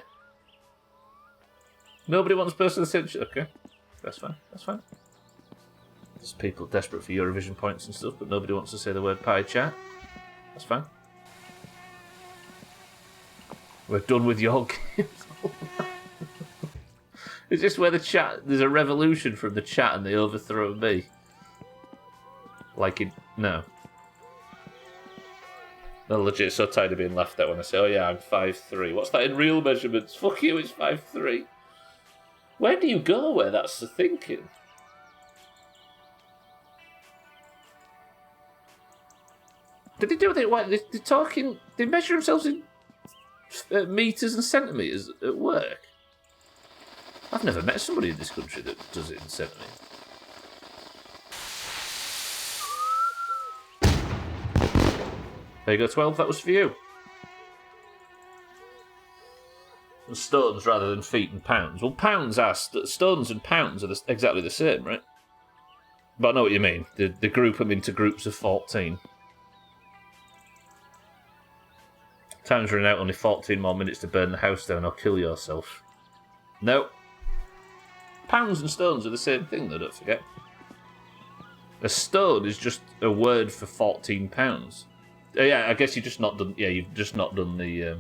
Nobody wants person of the century. Okay, that's fine. That's fine. There's people desperate for Eurovision points and stuff, but nobody wants to say the word pie chart. That's fine. We're done with your games. It's just where the chat... There's a revolution from the chat and they overthrow me. Like in... No. I'm legit so tired of being laughed at when I say, oh yeah, I'm 5'3". What's that in real measurements? Fuck you, it's 5'3". Where do you go where that's the thinking? Did they do it? What, they're talking... They measure themselves in metres and centimetres at work? I've never met somebody in this country that does it in centimetres. There you go, 12. That was for you. And stones rather than feet and pounds. Well, pounds are... stones and pounds are exactly the same, right? But I know what you mean. They group them into groups of 14. Time's running out, only 14 more minutes to burn the house down or kill yourself. No. Pounds and stones are the same thing, though, don't forget. A stone is just a word for 14 pounds. Yeah, I guess you've just not done. Yeah, you've just not done the.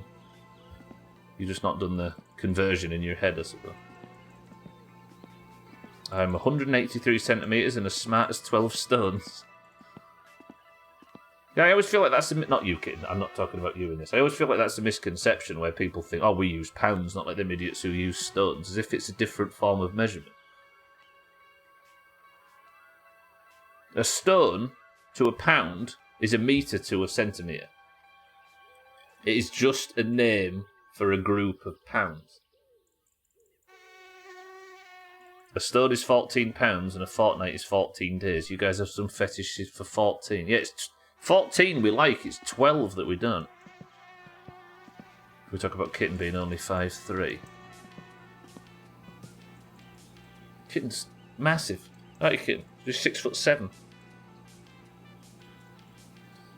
You've just not done the conversion in your head, I suppose. I'm 183 centimeters and as smart as 12 stones. Yeah, I always feel like that's not you, kid. I'm not talking about you in this. I always feel like that's a misconception where people think, "Oh, we use pounds, not like them idiots who use stones," as if it's a different form of measurement. A stone to a pound is a metre to a centimetre. It is just a name for a group of pounds. A stone is 14 pounds and a fortnight is 14 days. You guys have some fetishes for 14. Yeah, it's 14 we like, it's 12 that we don't. We talk about Kitten being only 5'3". Kitten's massive. Right, Kitten? She's 6'7".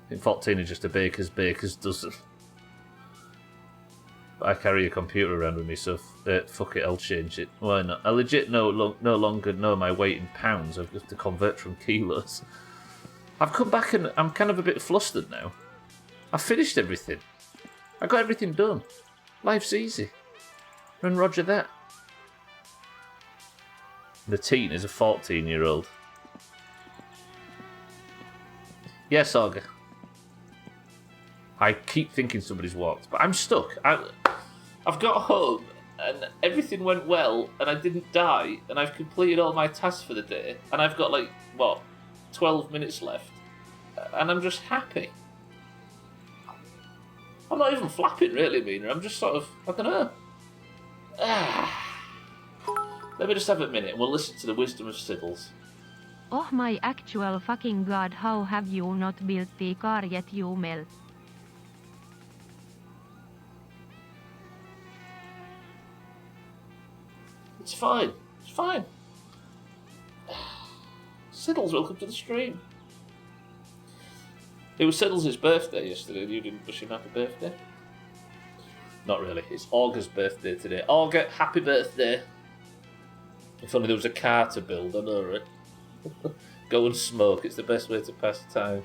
I think 14 is just a baker's dozen. But I carry a computer around with me, so fuck it, I'll change it. Why not? I legit no longer know my weight in pounds. I've got to convert from kilos. I've come back and I'm kind of a bit flustered now. I've finished everything. I got everything done. Life's easy. And Roger that. The teen is a 14-year-old. Yes, Olga. I keep thinking somebody's walked, but I'm stuck. I've got home and everything went well and I didn't die and I've completed all my tasks for the day and I've got 12 minutes left and I'm just happy. I'm not even flapping really, Mina. I'm just sort of, I don't know. Let me just have a minute and we'll listen to the wisdom of Siddles. Oh my actual fucking god, how have you not built the car yet, you melt? It's fine. It's fine. Siddles, welcome to the stream. It was Siddles' birthday yesterday and you didn't wish him happy birthday? Not really. It's Olga's birthday today. Olga, happy birthday. If only there was a car to build, I know, right? Go and smoke. It's the best way to pass time.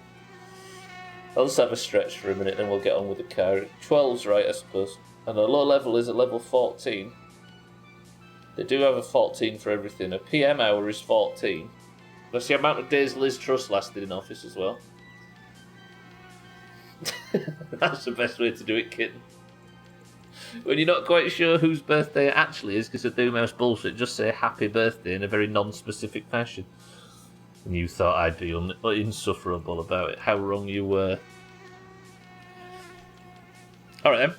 I'll just have a stretch for a minute then we'll get on with the car. 12's right, I suppose. And a low level is at level 14. They do have a 14 for everything. A PM hour is 14. That's the amount of days Liz Truss lasted in office as well. That's the best way to do it, kitten. When you're not quite sure whose birthday it actually is because of Doomhaus bullshit, just say happy birthday in a very non-specific fashion. And you thought I'd be insufferable about it. How wrong you were. Alright then.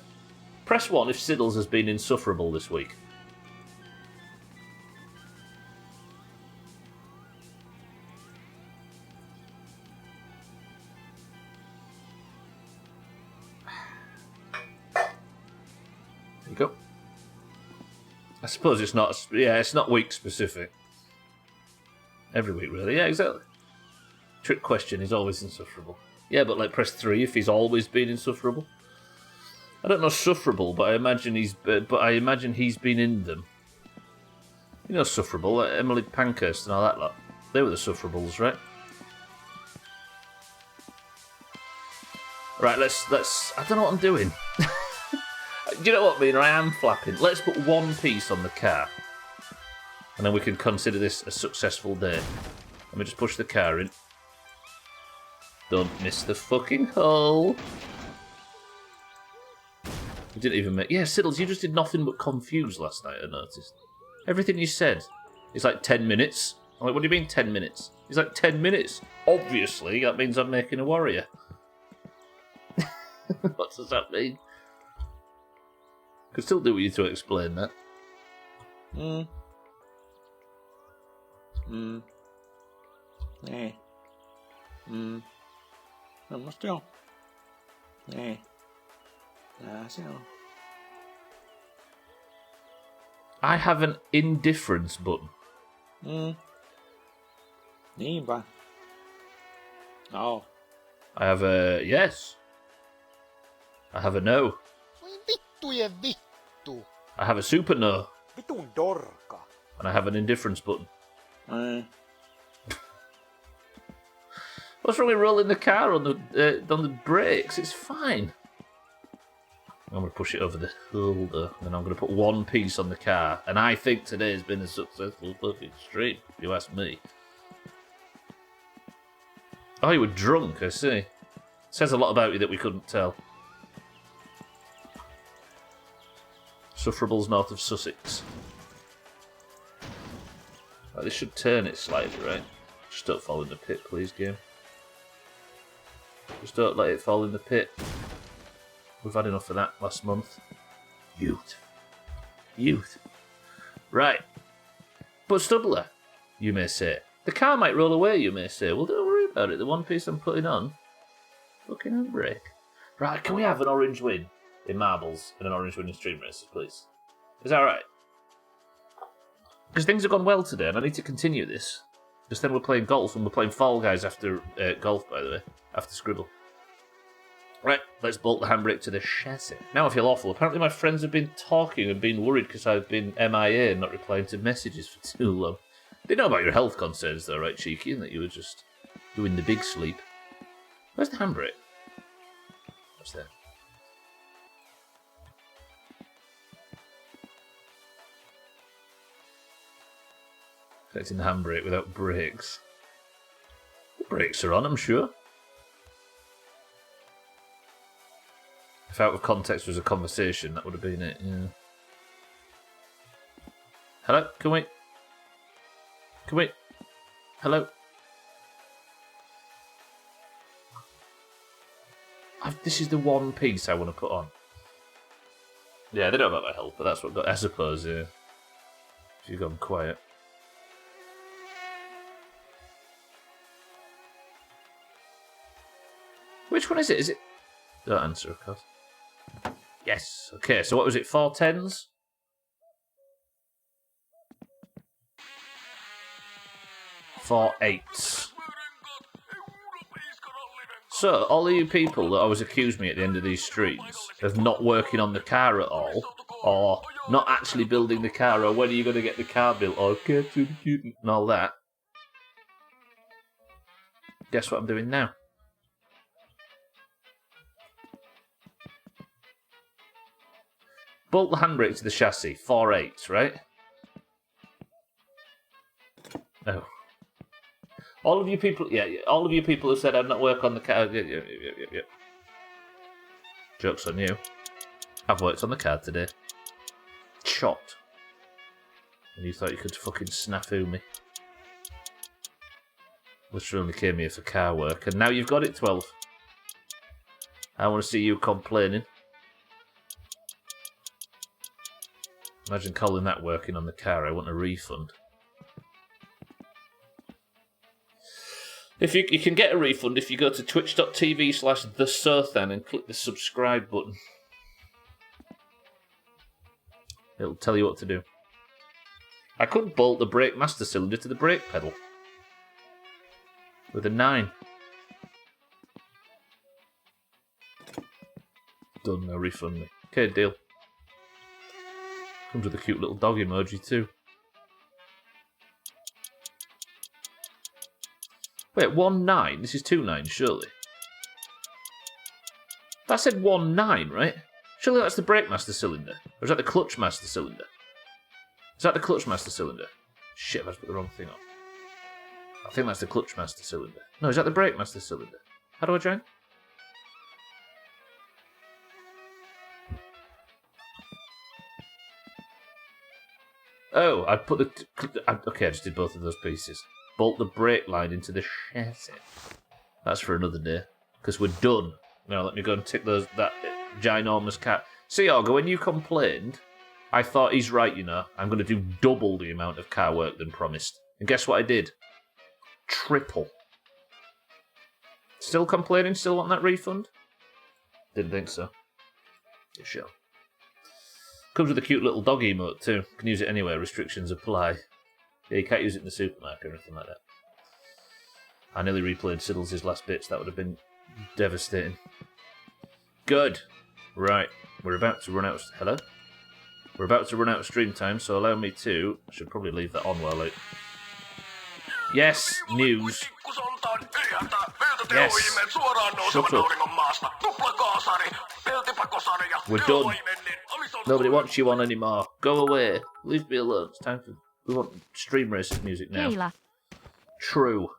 Press 1 if Siddles has been insufferable this week. There you go. I suppose it's not. Yeah, it's not week specific. Every week, really. Yeah, exactly. Trick question is always insufferable. Yeah, but press 3 if he's always been insufferable. I don't know sufferable, but I imagine he's been in them. You know sufferable, Emily Pankhurst and all that lot. They were the sufferables, right? Right, let's. I don't know what I'm doing. Do you know what, Mina? I am flapping. Let's put one piece on the car. And then we can consider this a successful day. Let me just push the car in. Don't miss the fucking hole. You didn't even make... Yeah, Siddles, you just did nothing but confuse last night, I noticed. Everything you said is 10 minutes. I'm like, what do you mean 10 minutes? He's like, 10 minutes. Obviously, that means I'm making a warrior. What does that mean? Could still do with you to explain that. Niin. Semmosta joo. Niin. Tää se on. I have an indifference button. Niinpä. Oh. I have a yes. I have a no. Voi vittujen vittu. I have a super no. Vitun dorka. And I have an indifference button. What's wrong with rolling the car on the brakes? It's fine. I'm going to push it over the shoulder, and then I'm going to put one piece on the car. And I think today has been a successful fucking stream, if you ask me. Oh, you were drunk, I see. Says a lot about you that we couldn't tell. Sufferables north of Sussex. Right, this should turn it slightly, right? Just don't fall in the pit, please, game. Just don't let it fall in the pit. We've had enough of that last month. Youth. Right. But Stubbler, you may say. The car might roll away, you may say. Well, don't worry about it. The one piece I'm putting on. Fucking handbrake. Right, can we have an orange win in marbles and an orange win in stream races, please? Is that alright? Because things have gone well today, and I need to continue this. Because then we're playing golf, and we're playing Fall Guys after golf, by the way. After Scribble. Right, let's bolt the handbrake to the chassis. Now I feel awful. Apparently my friends have been talking and been worried because I've been MIA and not replying to messages for too long. They know about your health concerns though, right, Cheeky? And that you were just doing the big sleep. Where's the handbrake? What's there? Connecting the handbrake without brakes. The brakes are on, I'm sure. If out of context was a conversation, that would have been it, yeah. Hello? Can we? Hello? This is the one piece I want to put on. Yeah, they don't know about my health, but that's what got, I suppose, yeah. If you've gone quiet. Which one is it? Is it? Don't answer, of course. Yes. Okay, so what was it? 4 10s? Four 8s. So, all of you people that always accuse me at the end of these streams of not working on the car at all, or not actually building the car, or when are you going to get the car built, or get to the cute and all that. Guess what I'm doing now? Bolt the handbrake to the chassis. 4 8s, right? Oh. All of you people, yeah, all of you people who said I'd not work on the car. Yeah. Joke's on you. I've worked on the car today. Shot. And you thought you could fucking snafu me. Literally only came here for car work, and now you've got it, 12. I want to see you complaining. Imagine calling that working on the car. I want a refund. If you can get a refund if you go to twitch.tv/thesothan and click the subscribe button. It'll tell you what to do. I could bolt the brake master cylinder to the brake pedal. With a 9. Done, no refund me. Okay, deal. Comes with a cute little dog emoji too. Wait, 1 9? This is 2 9, surely. That said 1 9, right? Surely that's the brake master cylinder. Or is that the clutch master cylinder? Is that the clutch master cylinder? Shit, I've put the wrong thing on. I think that's the clutch master cylinder. No, is that the brake master cylinder? How do I join? Oh, I put the... Okay, I just did both of those pieces. Bolt the brake line into the chassis. That's for another day. Because we're done. Now, let me go and tick that ginormous cat. See, Olga, when you complained, I thought he's right, you know. I'm going to do double the amount of car work than promised. And guess what I did? Triple. Still complaining? Still want that refund? Didn't think so. You sure? Comes with a cute little dog emote too. Can use it anywhere, restrictions apply. Yeah, you can't use it in the supermarket or anything like that. I nearly replayed Siddles' last bits, that would have been devastating. Good. Right, we're about to run out of... Hello? We're about to run out of stream time, so allow me to... I should probably leave that on while I... Yes, news. Yes. Shut up. We're done. Nobody wants you on anymore. Go away. Leave me alone. It's time for... We want stream racing music now. Keila. True.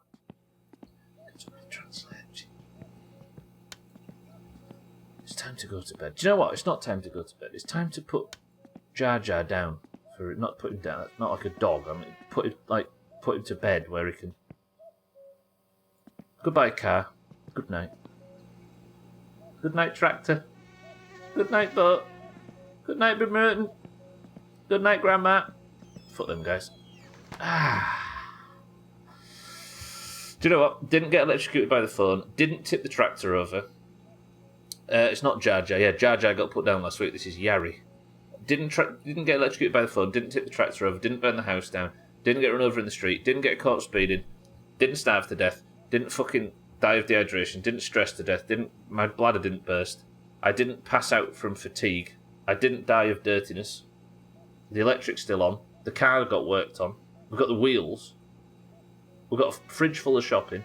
It's time to go to bed. Do you know what? It's not time to go to bed. It's time to put Jar Jar down. Not put him down. Not like a dog. I mean, put him to bed where he can... Goodbye, car. Good night. Good night, tractor. Good night, boat. Good night, Big Merton. Good night, Grandma. Fuck them, guys. Do you know what? Didn't get electrocuted by the phone. Didn't tip the tractor over. It's not Jar Jar. Yeah, Jar Jar got put down last week. This is Yari. Didn't get electrocuted by the phone. Didn't tip the tractor over. Didn't burn the house down. Didn't get run over in the street. Didn't get caught speeding. Didn't starve to death. Didn't fucking die of dehydration. Didn't stress to death. My bladder didn't burst. I didn't pass out from fatigue. I didn't die of dirtiness. The electric's still on. The car got worked on. We've got the wheels. We've got a fridge full of shopping.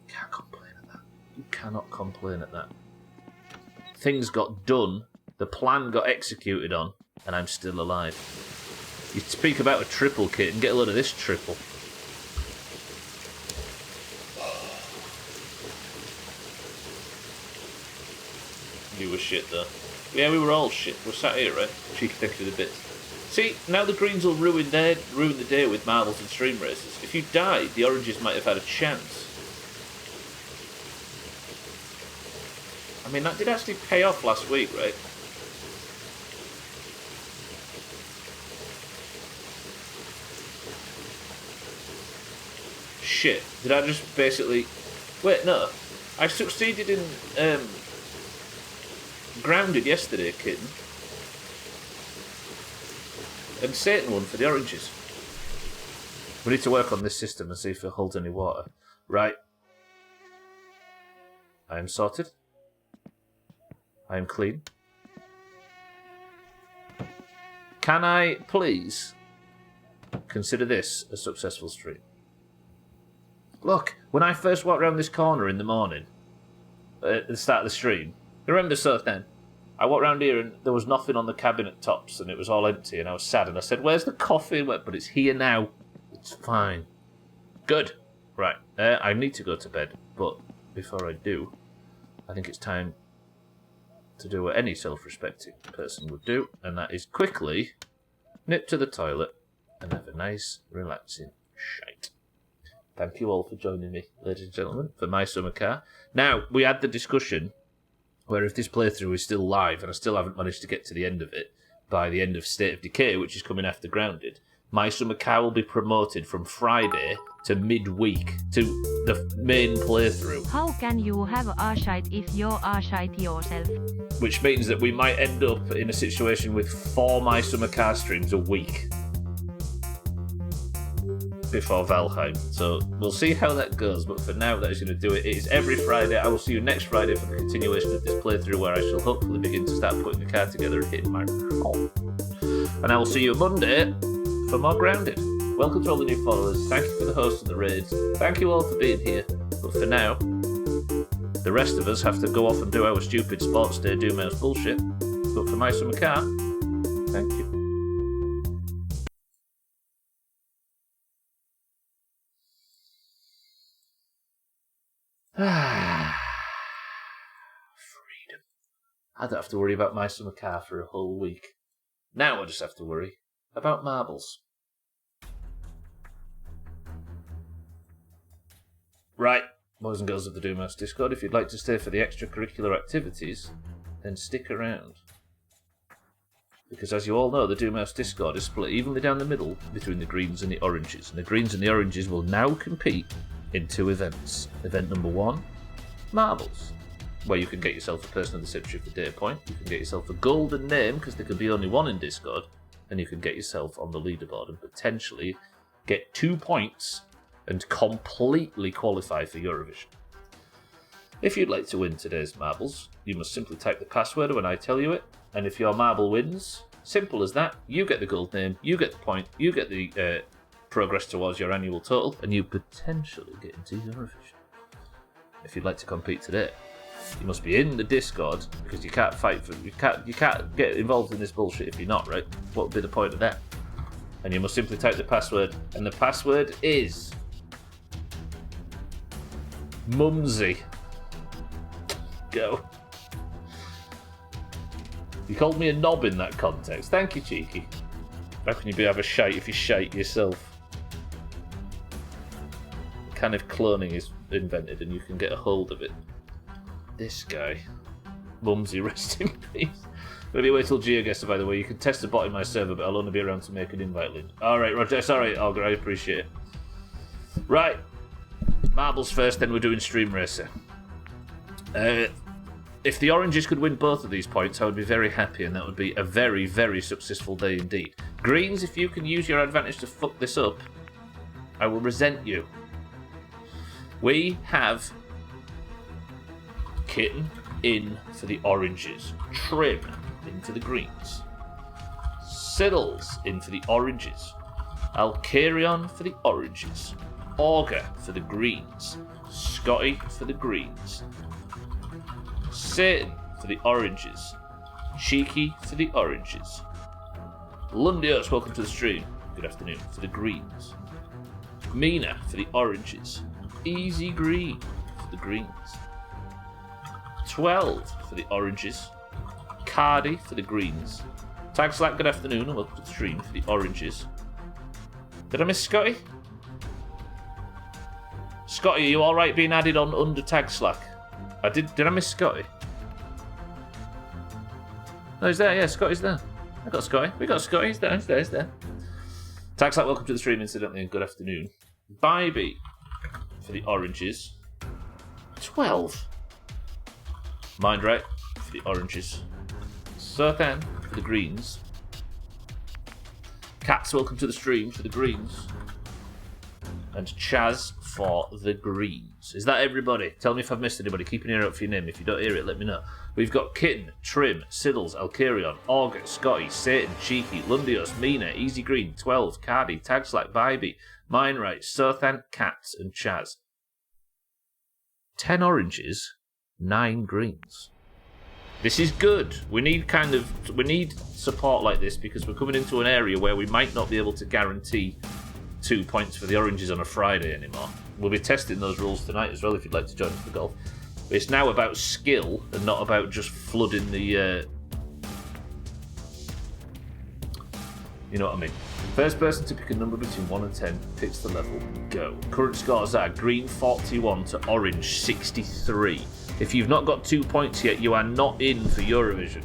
Can't complain at that. You cannot complain at that. Things got done. The plan got executed on. And I'm still alive. You speak about a triple kit and get a load of this triple. You were shit, though. Yeah, we were all shit. We're sat here, right? Cheeky thinking of the bits. See, now the Greens will ruin the day with marbles and stream races. If you died, the Oranges might have had a chance. I mean, that did actually pay off last week, right? Shit. Did I just basically... Wait, no. I succeeded in... Grounded yesterday, kitten. And Satan won for the Oranges. We need to work on this system and see if it holds any water. Right. I am sorted. I am clean. Can I, please, consider this a successful stream? Look, when I first walked around this corner in the morning, at the start of the stream, I remember so then, I walked around here and there was nothing on the cabinet tops and it was all empty and I was sad and I said, where's the coffee? But it's here now. It's fine. Good. Right. I need to go to bed, but before I do, I think it's time to do what any self-respecting person would do, and that is quickly nip to the toilet and have a nice, relaxing shite. Thank you all for joining me, ladies and gentlemen, for my summer car. Now, we had the discussion where if this playthrough is still live, and I still haven't managed to get to the end of it, by the end of State of Decay, which is coming after Grounded, my summer car will be promoted from Friday to midweek to the main playthrough. How can you have a shite if you're a shite yourself? Which means that we might end up in a situation with 4 My Summer Car streams a week before Valheim. So we'll see how that goes, but for now that is going to do it. It is every Friday. I will see you next Friday for the continuation of this playthrough, where I shall hopefully begin to start putting the car together and hitting my goal. And I will see you Monday for more Grounded. Welcome to all the new followers. Thank you for the hosts and the raids. Thank you all for being here. But for now, the rest of us have to go off and do our stupid Sports Day Doomhaus bullshit. But for My Summer Car, thank you. Freedom. I don't have to worry about My Summer Car for a whole week. Now I just have to worry about marbles. Right, boys and girls of the Doomhaus Discord, if you'd like to stay for the extracurricular activities, then stick around. Because as you all know, the Doomhaus Discord is split evenly down the middle between the Greens and the Oranges, and the Greens and the Oranges will now compete in 2 events. Event number 1, Marbles, where you can get yourself a Person of the Century for Day Point, you can get yourself a golden name, because there can be only 1 in Discord, and you can get yourself on the leaderboard and potentially get 2 points and completely qualify for Eurovision. If you'd like to win today's marbles, you must simply type the password when I tell you it, and if your marble wins, simple as that, you get the gold name, you get the point, you get the progress towards your annual total, and you potentially get into Eurovision. If you'd like to compete today, you must be in the Discord, because you can't fight for you can't get involved in this bullshit if you're not, right? What would be the point of that? And you must simply type the password, and the password is Mumsy. Go. You called me a knob in that context. Thank you, cheeky. How can you have a shite if you shite yourself? Kind of cloning is invented and you can get a hold of it. This guy. Mumsy, rest in peace. Maybe wait till Geo gets it, by the way. You can test the bot in my server, but I'll only be around to make an invite link. Alright, Roger. Sorry, Olga, I appreciate it. Right. Marbles first, then we're doing Stream Racer. If the oranges could win both of these points, I would be very happy, and that would be a very, very successful day indeed. Greens, if you can use your advantage to fuck this up, I will resent you. We have Kitten in for the oranges, Trim in for the greens, Siddles in for the oranges, Alcarion for the oranges, Augur for the greens, Scotty for the greens, Satan for the oranges, Cheeky for the oranges, Lundios, welcome to the stream, good afternoon, for the greens, Mina for the oranges, Easy Green for the greens, 12 for the oranges, Cardi for the greens, Tag Slack, good afternoon, and welcome to the stream for the oranges. Did I miss Scotty? Scotty, are you alright being added on under Tag Slack? Did I miss Scotty? No, he's there, yeah, Scotty's there. I got Scotty. We got Scotty, he's there. Tag Slack, welcome to the stream, incidentally, and good afternoon. Bybee for the oranges. 12. Mind right for the oranges. Sothan for the greens. Cats, welcome to the stream for the greens. And Chaz for the greens. Is that everybody? Tell me if I've missed anybody. Keep an ear out for your name. If you don't hear it, let me know. We've got Kitten, Trim, Siddles, Alcarion, Augur, Scotty, Satan, Cheeky, Lundios, Mina, Easy Green, 12, Cardi, Tag Slack, Bybee, Mindright, Sothan, Cats, and Chaz. 10 oranges, 9 greens. This is good. We need support like this because we're coming into an area where we might not be able to guarantee 2 points for the oranges on a Friday anymore. We'll be testing those rules tonight as well if you'd like to join us for golf. But it's now about skill and not about just flooding the... you know what I mean. First person to pick a number between 1 and 10 picks the level. Go. Current scores are green 41 to orange 63. If you've not got 2 points yet, you are not in for Eurovision.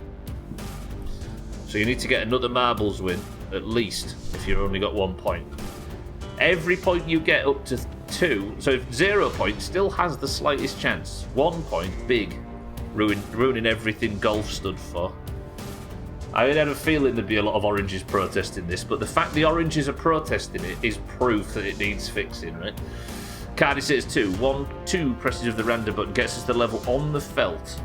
So you need to get another marbles win, at least, if you've only got 1 point. Every point you get up to 2, so if 0 points still has the slightest chance. 1 point, big, ruining everything golf stood for. I had a feeling there'd be a lot of oranges protesting this, but the fact the oranges are protesting it is proof that it needs fixing, right? Cardi says 2. 2 presses of the random button gets us the level on the felt.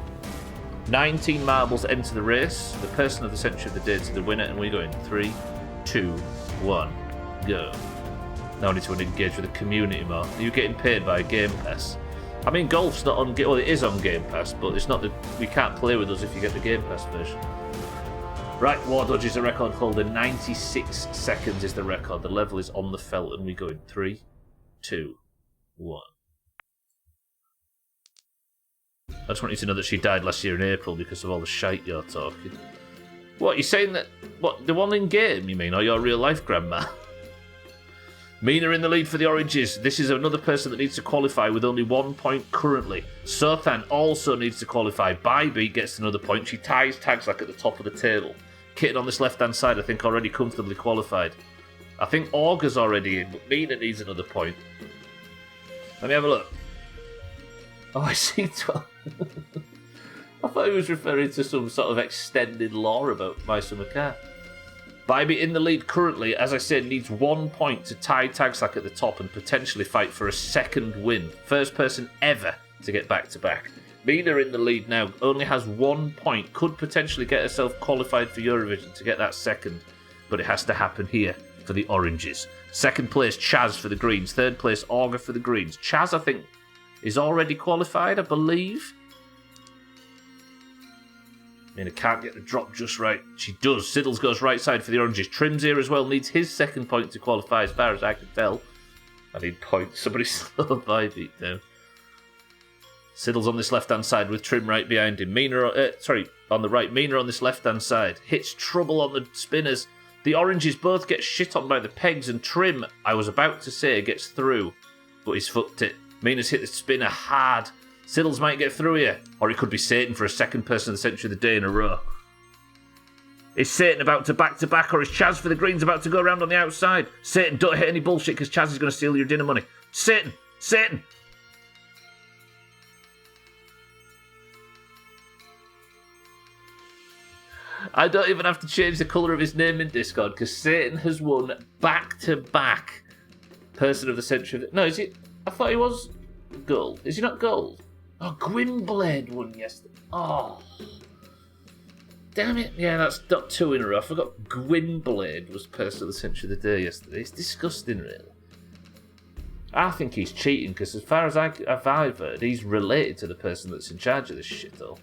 19 marbles enter the race. The person of the century of the day to the winner, and we go in 3, 2, 1, go. Now I need to engage with the community more. Are you getting paid by Game Pass? I mean, golf's not on... Well, it is on Game Pass, but it's not that we can't play with us if you get the Game Pass version. Right, War Dodge is a record holder. 96 seconds is the record. The level is on the felt, and we go in 3, 2, 1. I just want you to know that she died last year in April because of all the shite you're talking. What, you're saying that... What, the one in game, you mean? Or your real life grandma? Mina in the lead for the oranges. This is another person that needs to qualify with only 1 point currently. Sothan also needs to qualify. Bybee gets another point. She ties Tags like at the top of the table. Kitten on this left-hand side, I think, already comfortably qualified. I think Augur's already in, but Mina needs another point. Let me have a look. Oh, I see 12. I thought he was referring to some sort of extended lore about My Summer Car. Bybee in the lead currently, as I said, needs 1 point to tie Tagslack at the top and potentially fight for a second win. First person ever to get back-to-back. Mina in the lead now, only has 1 point. Could potentially get herself qualified for Eurovision to get that second, but it has to happen here for the Oranges. Second place, Chaz for the Greens. Third place, Auger for the Greens. Chaz, I think, is already qualified, I believe. Mina can't get the drop just right. She does. Siddles goes right side for the Oranges. Trim's here as well. Needs his second point to qualify, as far as I can tell. I need points. Somebody slow by beat down. Siddles on this left-hand side with Trim right behind him. On the right. Mina on this left-hand side. Hits trouble on the spinners. The Oranges both get shit on by the pegs, and Trim, I was about to say, gets through, but he's fucked it. Mina's hit the spinner hard. Siddles might get through here, or it could be Satan for a second person of the century of the day in a row. Is Satan about to back-to-back, or is Chaz for the Greens about to go around on the outside? Satan, don't hit any bullshit, because Chaz is going to steal your dinner money. Satan! Satan! I don't even have to change the colour of his name in Discord, because Satan has won back-to-back Person of the Century. No, is he? I thought he was gold. Is he not gold? Oh, Gwynblade won yesterday. Oh. Damn it. Yeah, that's not 2 in a row. I forgot Gwynblade was Person of the Century of the Day yesterday. It's disgusting, really. I think he's cheating, because as far as I've heard, he's related to the person that's in charge of this shit, though.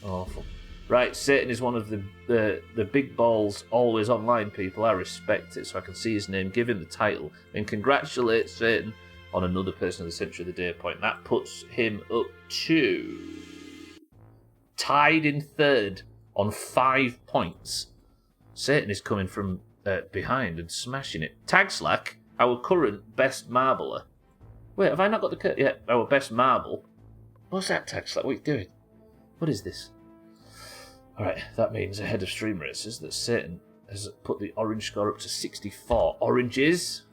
Awful. Right, Satan is one of the big balls, always online people. I respect it, so I can see his name, give him the title, and congratulate Satan on another Person of the Century of the Day point. That puts him up to tied in third on 5 points. Satan is coming from behind and smashing it. Tag Slack, our current best marbler. Wait, have I not got the... Yeah, our best marble. What's that, Tag Slack? What are you doing? What is this? Alright, that means ahead of Stream Racers that Satan has put the orange score up to 64. Oranges.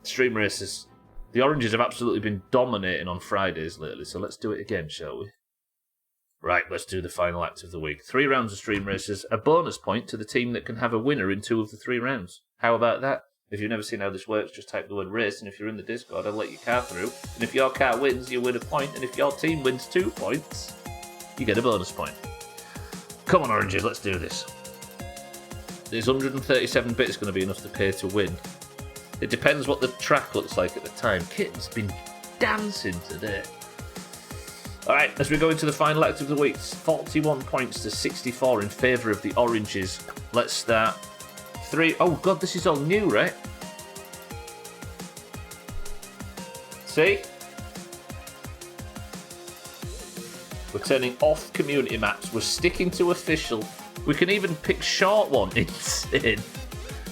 Stream Racers. The Oranges have absolutely been dominating on Fridays lately, so let's do it again, shall we? Right, let's do the final act of the week. 3 rounds of Stream Racers, a bonus point to the team that can have a winner in 2 of the 3 rounds. How about that? If you've never seen how this works, just type the word race, and if you're in the Discord, I'll let your car through. And if your car wins, you win a point, and if your team wins 2 points, you get a bonus point. Come on, Oranges, let's do this. There's 137 bits going to be enough to pay to win. It depends what the track looks like at the time. Kitten's been dancing today. Alright, as we go into the final act of the week, 41 points to 64 in favour of the Oranges. Let's start. 3. Oh god, this is all new, right? See? We're turning off community maps. We're sticking to official. We can even pick short one. Insane.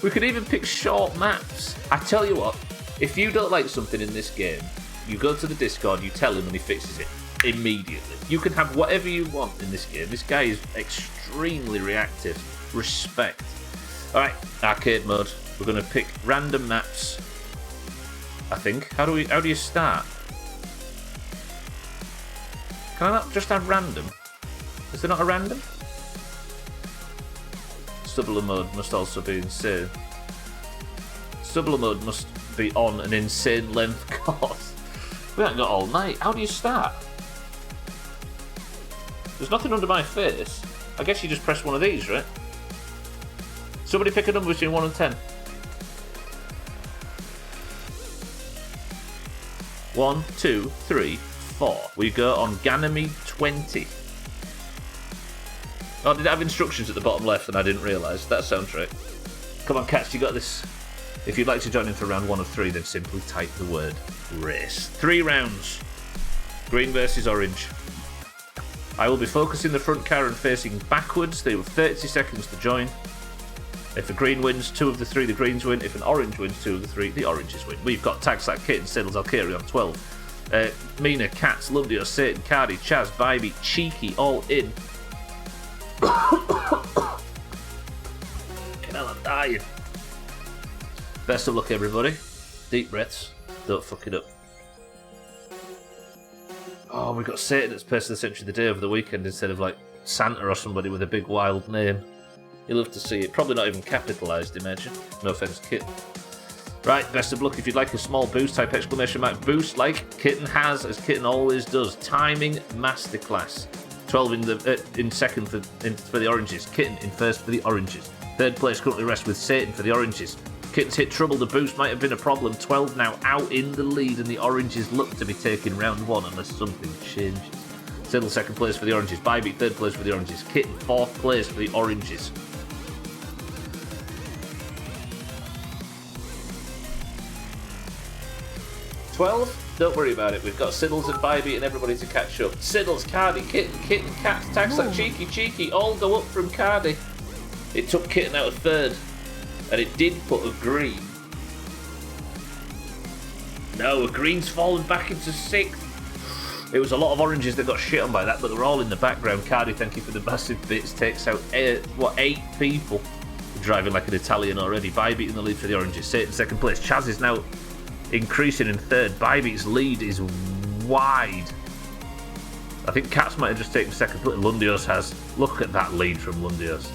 We can even pick short maps. I tell you what, if you don't like something in this game, you go to the Discord, you tell him and he fixes it immediately. You can have whatever you want in this game. This guy is extremely reactive. Respect. Alright, arcade mode. We're going to pick random maps, I think. How do you start? Can I not just have random? Is there not a random? Stubbler mode must also be insane. Stubbler mode must be on an insane length course. We haven't got all night. How do you start? There's nothing under my face. I guess you just press one of these, right? Somebody pick a number between 1 and 10. 1, 2, 3, 4. We go on Ganymede 20. Oh, did it have instructions at the bottom left and I didn't realise? That sounds right. Come on, Cats, you got this. If you'd like to join in for round 1 of 3, then simply type the word race. 3 rounds. Green versus orange. I will be focusing the front car and facing backwards. They have 30 seconds to join. If a green wins 2 of the 3, the greens win. If an orange wins 2 of the 3, the oranges win. We've got Tag Slack, Kitten, Siddles, Alkiri on 12. Mina, Cats, Lundio, Satan, Cardi, Chaz, Vibey, Cheeky, all in. Hell, I'm dying. Best of luck, everybody. Deep breaths. Don't fuck it up. Oh, we've got Satan that's Person of the Century of the Day over the weekend instead of like Santa or somebody with a big wild name. You'll love to see it. Probably not even capitalised, imagine. No offence, Kit. Right, best of luck. If you'd like a small boost, type exclamation mark boost like Kitten has, as Kitten always does. Timing masterclass. 12 in second for the oranges. Kitten in first for the oranges. Third place currently rests with Satan for the oranges. Kitten's hit trouble. The boost might have been a problem. 12 now out in the lead, and the oranges look to be taking round one unless something changes. Siddle second place for the oranges. Bybee third place for the oranges. Kitten fourth place for the oranges. Don't worry about it. We've got Siddles and Bybee and everybody to catch up. Siddles, Cardi, Kitten, Cat, Tax like Cheeky, all go up from Cardi. It took Kitten out of third, and it did put a green. No, a green's fallen back into sixth. It was a lot of oranges that got shit on by that, but they're all in the background. Cardi, thank you for the massive bits. Takes out 8 people. Driving like an Italian already. Bybee in the lead for the oranges. Satan second place. Chaz is now increasing in third. Bybee's lead is wide. I think Cats might have just taken second place. Lundios has. Look at that lead from Lundios.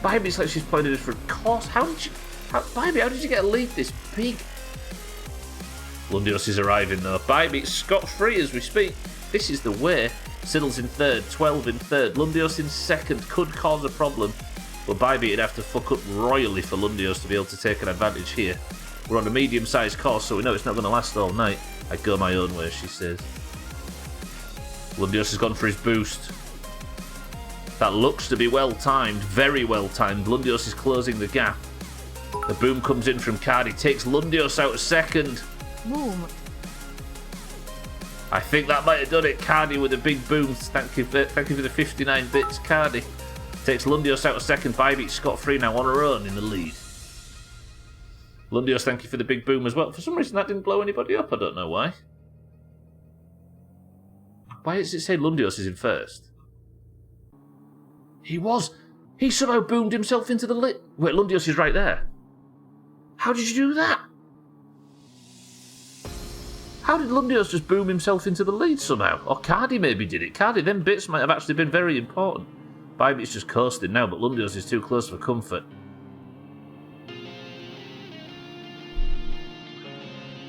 Bybee's like she's playing a different course. Bybee, how did you get a lead this big? Lundios is arriving though. Bybee scot-free as we speak. This is the way. Siddle's in third. 12 in third. Lundios in second. Could cause a problem. But Bybee would have to fuck up royally for Lundios to be able to take an advantage here. We're on a medium-sized course, so we know it's not going to last all night. I go my own way, she says. Lundios has gone for his boost. That looks to be well-timed, very well-timed. Lundios is closing the gap. The boom comes in from Cardi, takes Lundios out of second. Boom. I think that might have done it. Cardi with a big boom. Thank you for the 59 bits, Cardi. Takes Lundios out of second. Bybee scot-free now on her own in the lead. Lundios, thank you for the big boom as well. For some reason that didn't blow anybody up. I don't know why. Why does it say Lundios is in first? He was. He somehow boomed himself into the lead. Wait, Lundios is right there. How did you do that? How did Lundios just boom himself into the lead somehow? Or Cardi maybe did it. Cardi, them bits might have actually been very important. Bybee's just coasting now, but Lundios is too close for comfort.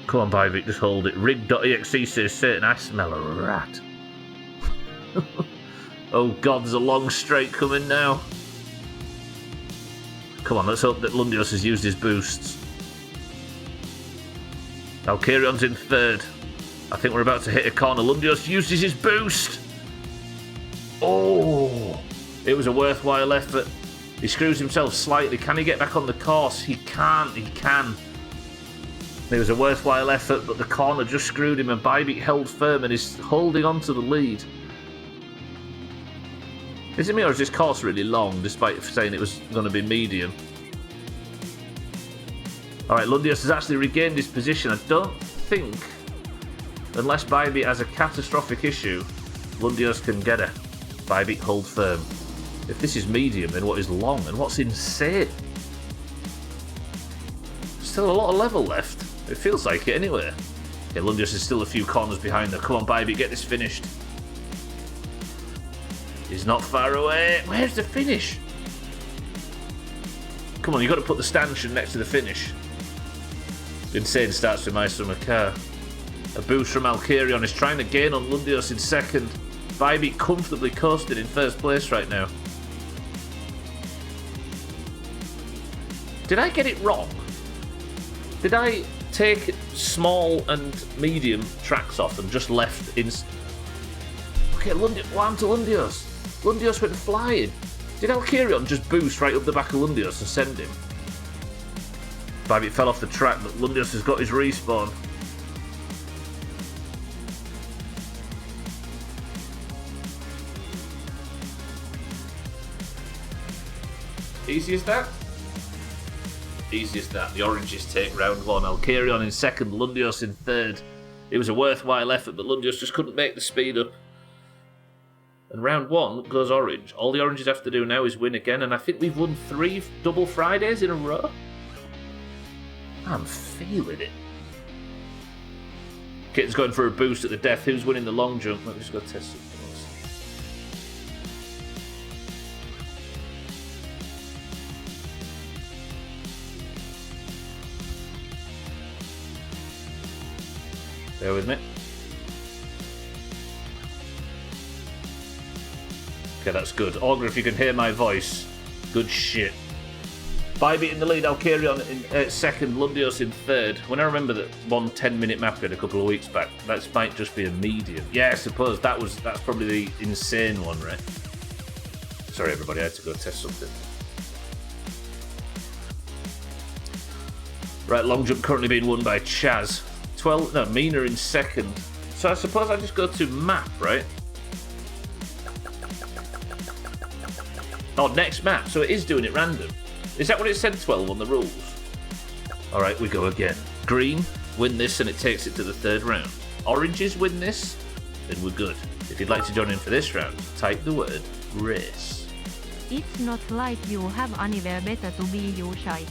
Come on, Bybee, just hold it. Rig.exe says Satan, I smell a rat. Oh god, there's a long straight coming now. Come on, let's hope that Lundios has used his boosts. Alcarion's in third. I think we're about to hit a corner. Lundios uses his boost. Oh, it was a worthwhile effort. He screws himself slightly. Can he get back on the course? He can't. He can. It was a worthwhile effort, but the corner just screwed him, and Bybee held firm and is holding on to the lead. Is it me, or is this course really long, despite saying it was going to be medium? Alright, Lundios has actually regained his position. I don't think, unless Bybee has a catastrophic issue, Lundios can get her. Bybee, hold firm. If this is medium, then what is long, and what's insane? Still a lot of level left. It feels like it anyway. Okay, Lundios is still a few corners behind her. Come on, Bybee, get this finished. He's not far away. Where's the finish? Come on, you've got to put the stanchion next to the finish. Insane starts with My Summer Car. A boost from Alcarion is trying to gain on Lundios in second. Bybee comfortably coasted in first place right now. Did I get it wrong? Did I take small and medium tracks off and just left in... Okay, what happened to Lundios? Lundios went flying. Did Alcarion just boost right up the back of Lundios and send him? Bybee fell off the track, but Lundios has got his respawn. Easy as that? Easy as that. The oranges take round one. Alcarion in second, Lundios in third. It was a worthwhile effort, but Lundios just couldn't make the speed up. And round one goes orange. All the oranges have to do now is win again, and I think we've won 3 double Fridays in a row. I'm feeling it. Kitten's going for a boost at the death. Who's winning the long jump? Let me just go test something else. Bear with me. Okay, that's good. Augur, if you can hear my voice, good shit. Bybit in the lead, Alcarion in second, Lundios in third. When I remember that one 10-minute map we had a couple of weeks back, that might just be a medium. Yeah, I suppose that's probably the insane one, right? Sorry, everybody, I had to go test something. Right, long jump currently being won by Chaz. Mina in second. So I suppose I just go to map, right? Oh, next map. So it is doing it random. Is that what it said 12 on the rules? Alright, we go again. Green, win this and it takes it to the third round. Oranges win this, then we're good. If you'd like to join in for this round, type the word race. It's not like you have anywhere better to be, you shite.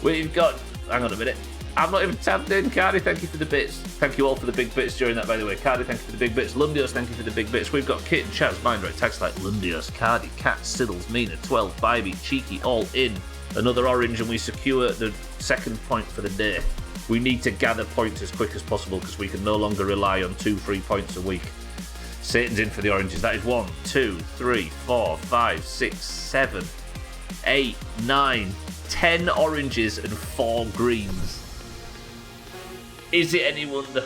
We've got... Hang on a minute. I've not even tapped in. Cardi, thank you for the bits. Thank you all for the big bits during that, by the way. Cardi, thank you for the big bits. Lundios, thank you for the big bits. We've got Kit and Chaz, mind right, tags like Lundios, Cardi, Cat, Siddles, Mina, 12, Bybee, Cheeky, all in. Another orange and we secure the second point for the day. We need to gather points as quick as possible because we can no longer rely on 2 free points a week. Satan's in for the oranges. That is 1, 2, 3, 4, 5, 6, 7, 8, 9, 10 oranges and 4 greens. Is it any wonder?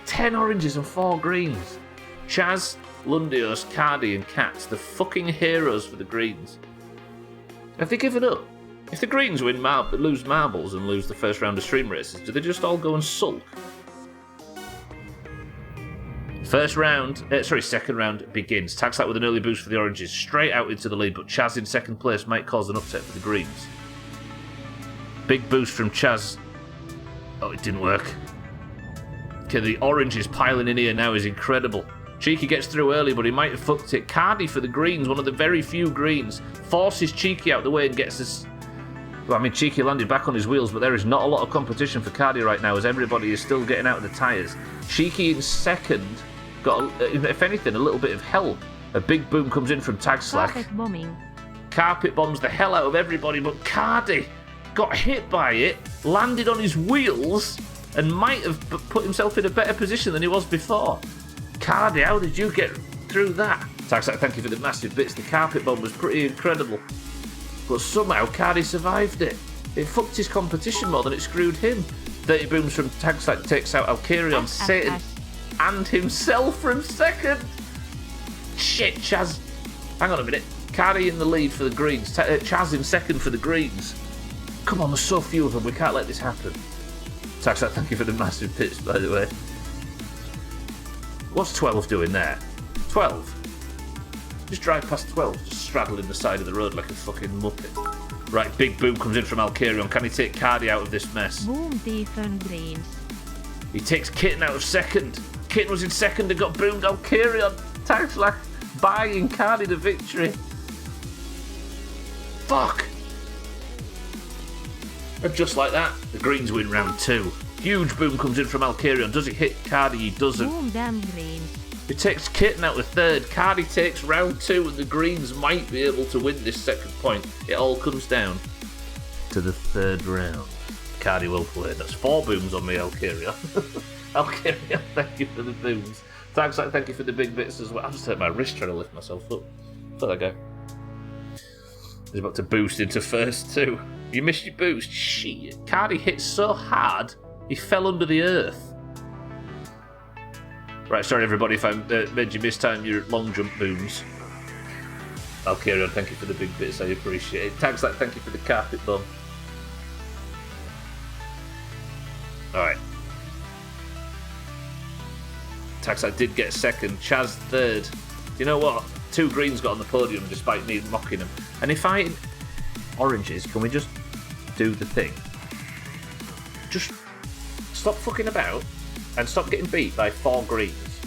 10 oranges and 4 greens. Chaz, Lundios, Cardi and Cats, the fucking heroes for the greens. Have they given up? If the greens lose marbles and lose the first round of stream races, do they just all go and sulk? Second round begins. Taxlight with an early boost for the oranges, straight out into the lead, but Chaz in second place might cause an upset for the greens. Big boost from Chaz. Oh, it didn't work. Okay, the oranges piling in here now is incredible. Cheeky gets through early, but he might have fucked it. Cardi for the greens, one of the very few greens, forces Cheeky out the way and gets this... Well, I mean, Cheeky landed back on his wheels, but there is not a lot of competition for Cardi right now, as everybody is still getting out of the tyres. Cheeky in second got, if anything, a little bit of help. A big boom comes in from Tag Slack. Carpet bombing. Carpet bombs the hell out of everybody, but Cardi got hit by it, landed on his wheels, and might have put himself in a better position than he was before. Cardi, how did you get through that? Tag Slack, thank you for the massive bits. The carpet bomb was pretty incredible. But somehow Cardi survived it. It fucked his competition more than it screwed him. 30 booms from Tagsight takes out Alcarion, Satan, and himself from second. Shit, Chaz. Hang on a minute. Cardi in the lead for the greens. Chaz in second for the greens. Come on, there's so few of them. We can't let this happen. Tagsight, thank you for the massive pits, by the way. What's 12 doing there? 12? Just drive past 12, just straddling the side of the road like a fucking muppet. Right, big boom comes in from Alcarion. Can he take Cardi out of this mess? Boom, Stephen Greens. He takes Kitten out of second. Kitten was in second and got boomed. Alcarion, Tags like buying Cardi the victory. Fuck! And just like that, the Greens win round 2. Huge boom comes in from Alcarion. Does he hit Cardi? He doesn't. Boom, damn Greens. He takes Kitten out the third. Cardi takes round 2 and the Greens might be able to win this second point. It all comes down to the third round. Cardi will play. That's 4 booms on me, Alcarion. Alcarion, thank you for the booms. Thanks, thank you for the big bits as well. I just hurt my wrist trying to lift myself up. There I go. He's about to boost into first too. You missed your boost? Shit. Cardi hit so hard, he fell under the earth. Right, sorry everybody if I made you mistime your long jump booms. Alcarion, thank you for the big bits, I appreciate it. Tags like thank you for the carpet bomb. Alright. Tags like did get second, Chaz third. You know what? 2 greens got on the podium despite me mocking them. And if I... Oranges, can we just do the thing? Just stop fucking about and stop getting beat by 4 greens.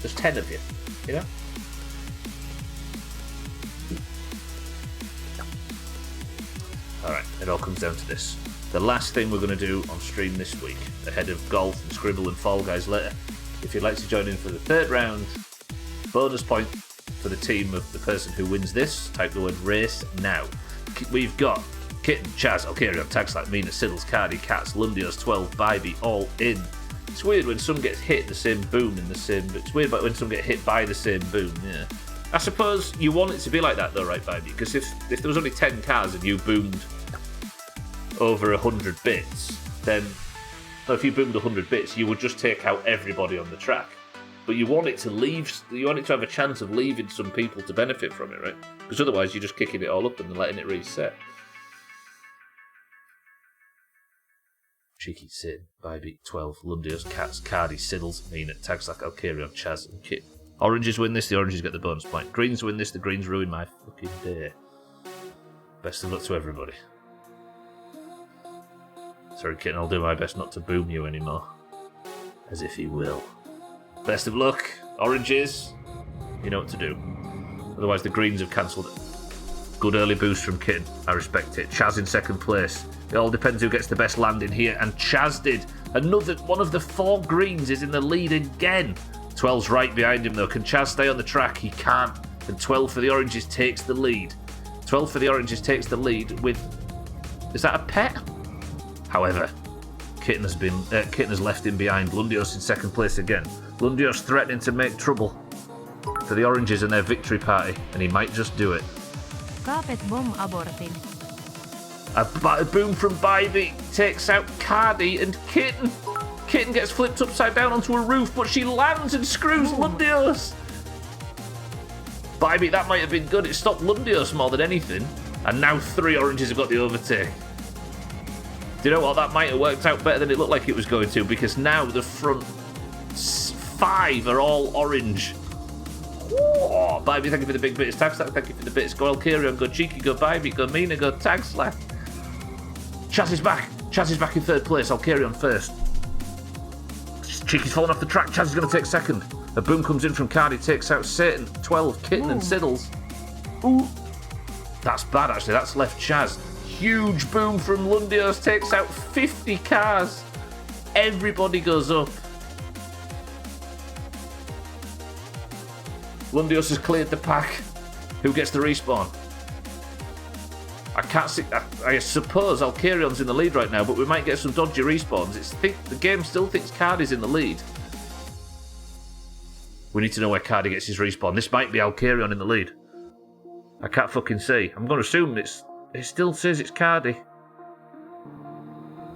There's 10 of you, you know? Alright, it all comes down to this. The last thing we're going to do on stream this week, ahead of golf and Scribble and Fall Guys later. If you'd like to join in for the third round, bonus point for the team of the person who wins this, type the word race now. We've got Kitten, Chaz, Alkarion, Tagslack, Mina, Siddles, Cardi, Cats, Lundios, 12, Bybee, all in. It's weird when some gets hit the same boom in the same... But it's weird when some get hit by the same boom, yeah. I suppose you want it to be like that though, right, Bybee? Because if there was only 10 cars and you boomed over 100 bits, then... if you boomed 100 bits, you would just take out everybody on the track. But you want it to leave... You want it to have a chance of leaving some people to benefit from it, right? Because otherwise you're just kicking it all up and then letting it reset. Cheeky Sid, Bybee, 12, Lundios, Cats, Cardi, Siddles, Mina, Tagslack, Alkarion, Chaz, and Kit. Oranges win this, the oranges get the bonus point. Greens win this, the greens ruin my fucking day. Best of luck to everybody. Sorry, Kitten, I'll do my best not to boom you anymore. As if he will. Best of luck, oranges. You know what to do. Otherwise, the greens have cancelled it. Good early boost from Kitten. I respect it. Chaz in second place. It all depends who gets the best landing here, and Chaz did. Another one of the 4 greens is in the lead again. 12's right behind him though. Can Chaz stay on the track? He can't. And 12 for the oranges takes the lead. 12 for the oranges takes the lead with... Is that a pet? However, Kitten has left him behind. Lundios in second place again. Lundios threatening to make trouble for the oranges and their victory party, and he might just do it. Carpet bomb aborted. A boom from Bybee takes out Cardi and Kitten. Kitten gets flipped upside down onto a roof, but she lands and screws Lundios. Bybee, that might have been good. It stopped Lundios more than anything. And now 3 oranges have got the overtake. Do you know what? That might have worked out better than it looked like it was going to, because now the front 5 are all orange. Oh, Bybee, thank you for the big bits. Tagslack, thank you for the bits. Go Alkarion, go Cheeky, go Bybee, go Mina, go Tagslack. Chaz is back. Chaz is back in third place. Alkarion first. Cheeky's fallen off the track. Chaz is going to take second. A boom comes in from Cardi, takes out Satan, 12, Kitten and Siddles. Ooh. That's bad, actually. That's left Chaz. Huge boom from Lundios, takes out 50 cars. Everybody goes up. Lundios has cleared the pack. Who gets the respawn? I can't see. I suppose Alkarion's in the lead right now, but we might get some dodgy respawns. The game still thinks Cardi's in the lead. We need to know where Cardi gets his respawn. This might be Alkarion in the lead. I can't fucking see. I'm going to assume it still says it's Cardi.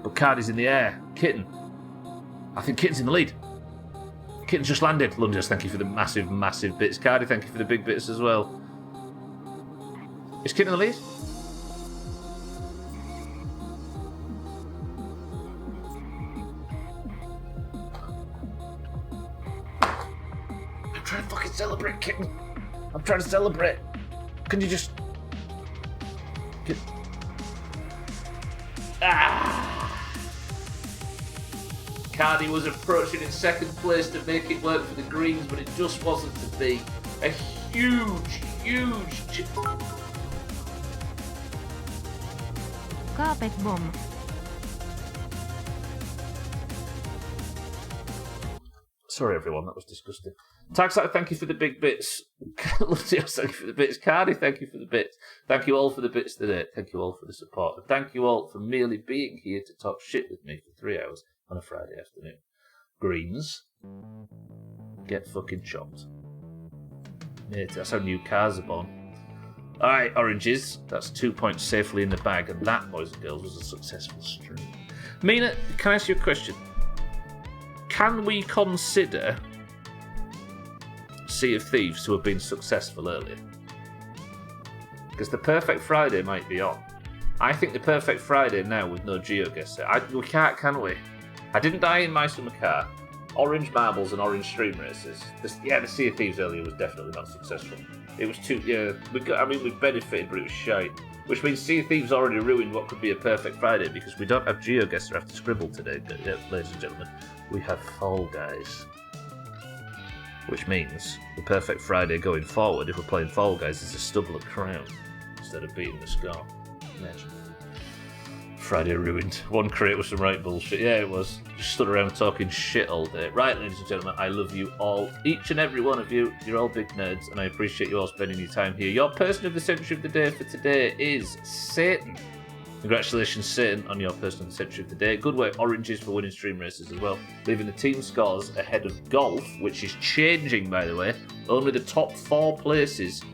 But Cardi's in the air. Kitten. I think Kitten's in the lead. Kitten's just landed. Lundios, thank you for the massive, massive bits. Cardi, thank you for the big bits as well. Is Kitten in the lead? I'm trying to fucking celebrate, Kitten. I'm trying to celebrate. Can you just... Cardi was approaching in second place to make it work for the greens, but it just wasn't to be. A huge... Carpet bomb. Sorry, everyone, that was disgusting. Tagslack, thank you for the big bits. Lucius, thank you for the bits. Cardi, thank you for the bits. Thank you all for the bits today. Thank you all for the support. And thank you all for merely being here to talk shit with me for 3 hours on a Friday afternoon. Greens, get fucking chopped. Mate, that's how new cars are born. Alright, oranges, that's 2 points safely in the bag, and that, boys and girls, was a successful stream. Mina, can I ask you a question? Can we consider Sea of Thieves to have been successful earlier? Because the Perfect Friday might be on. I think the Perfect Friday now with no GeoGuessr. We can't, can we? I didn't die in my summer car. Orange marbles and orange stream races. The Sea of Thieves earlier was definitely not successful. It was too, we benefited, but it was shite. Which means Sea of Thieves already ruined what could be a Perfect Friday because we don't have GeoGuessr after Scribble today, ladies and gentlemen. We have Fall Guys. Which means the Perfect Friday going forward, if we're playing Fall Guys, is a Stubbler crown instead of beating the score. Imagine. Friday ruined. One crate was some right bullshit. Yeah, it was. Just stood around talking shit all day. Right, ladies and gentlemen, I love you all. Each and every one of you. You're all big nerds, and I appreciate you all spending your time here. Your person of the century of the day for today is Satan. Congratulations, Satan, on your personal century of the day. Good work, Oranges, for winning stream races as well. Leaving the team scores ahead of Golf, which is changing, by the way. Only the top 4 places,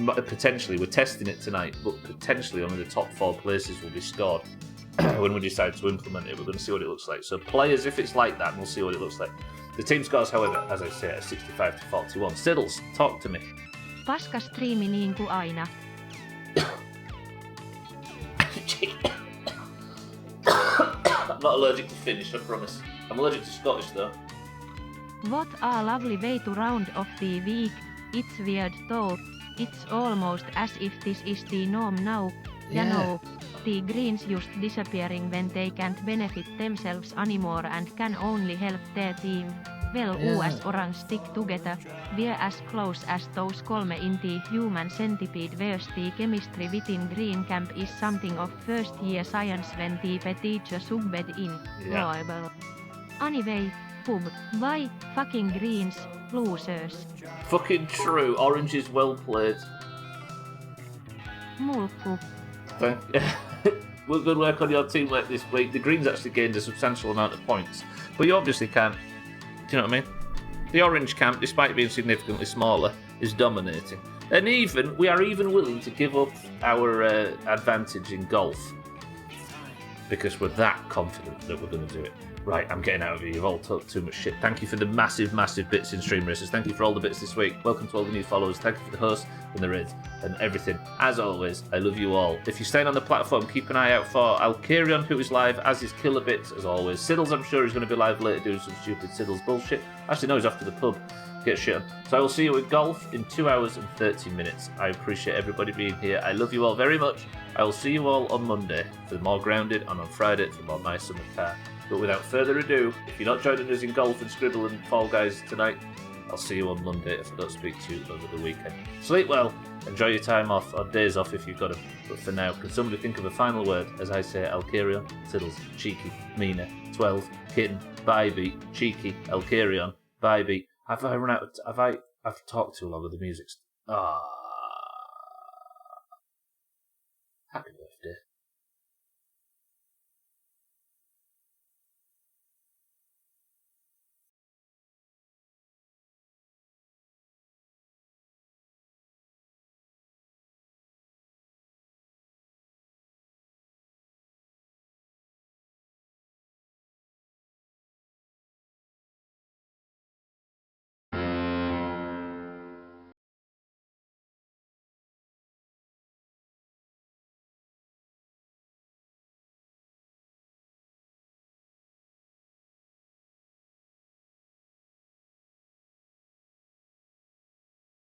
potentially, we're testing it tonight, but potentially only the top 4 places will be scored when we decide to implement it. We're going to see what it looks like. So players, if it's like that, we'll see what it looks like. The team scores, however, as I say, are 65 to 41. Siddles, talk to me. Paska striimi niin kuin aina. I'm not allergic to Finnish, I promise. I'm allergic to Scottish, though. What a lovely way to round off the week. It's weird though. It's almost as if this is the norm now. Yeah. You know, the Greens just disappearing when they can't benefit themselves anymore and can only help their team. Well, US Orange stick together. We're as close as those kolme in the human centipede, whereas the chemistry within Green Camp is something of first year science when the teacher subbed in. Loable. Anyway, pub. Why fucking Greens, losers. Fucking true. Orange is well played. Mulkku. Thank Well, good work on your teamwork this week. The Greens actually gained a substantial amount of points, but you obviously can't. Do you know what I mean? The Orange camp, despite being significantly smaller, is dominating. And we are even willing to give up our advantage in golf because we're that confident that we're going to do it. Right, I'm getting out of here. You've all talked too much shit. Thank you for the massive, massive bits in Stream Races. Thank you for all the bits this week. Welcome to all the new followers. Thank you for the host and the raids and everything. As always, I love you all. If you're staying on the platform, keep an eye out for Alkarion, who is live, as is Killerbits, as always. Siddles, I'm sure, is going to be live later doing some stupid Siddles bullshit. Actually, no, he's off to the pub. Get shit on. So I will see you at golf in 2 hours and 30 minutes. I appreciate everybody being here. I love you all very much. I will see you all on Monday for more Grounded and on Friday for more My Summer Car. But without further ado, if you're not joining us in golf and Scribble and Fall Guys tonight, I'll see you on Monday if I don't speak to you over the weekend. Sleep well, enjoy your time off, or days off if you've got them. But for now, can somebody think of a final word as I say Alkarion, Siddles, Cheeky, Mina, 12, Kitten, Bybee, Cheeky, Alkarion, Bybee. Have I run out of... I've talked too long with the music. Happy birthday.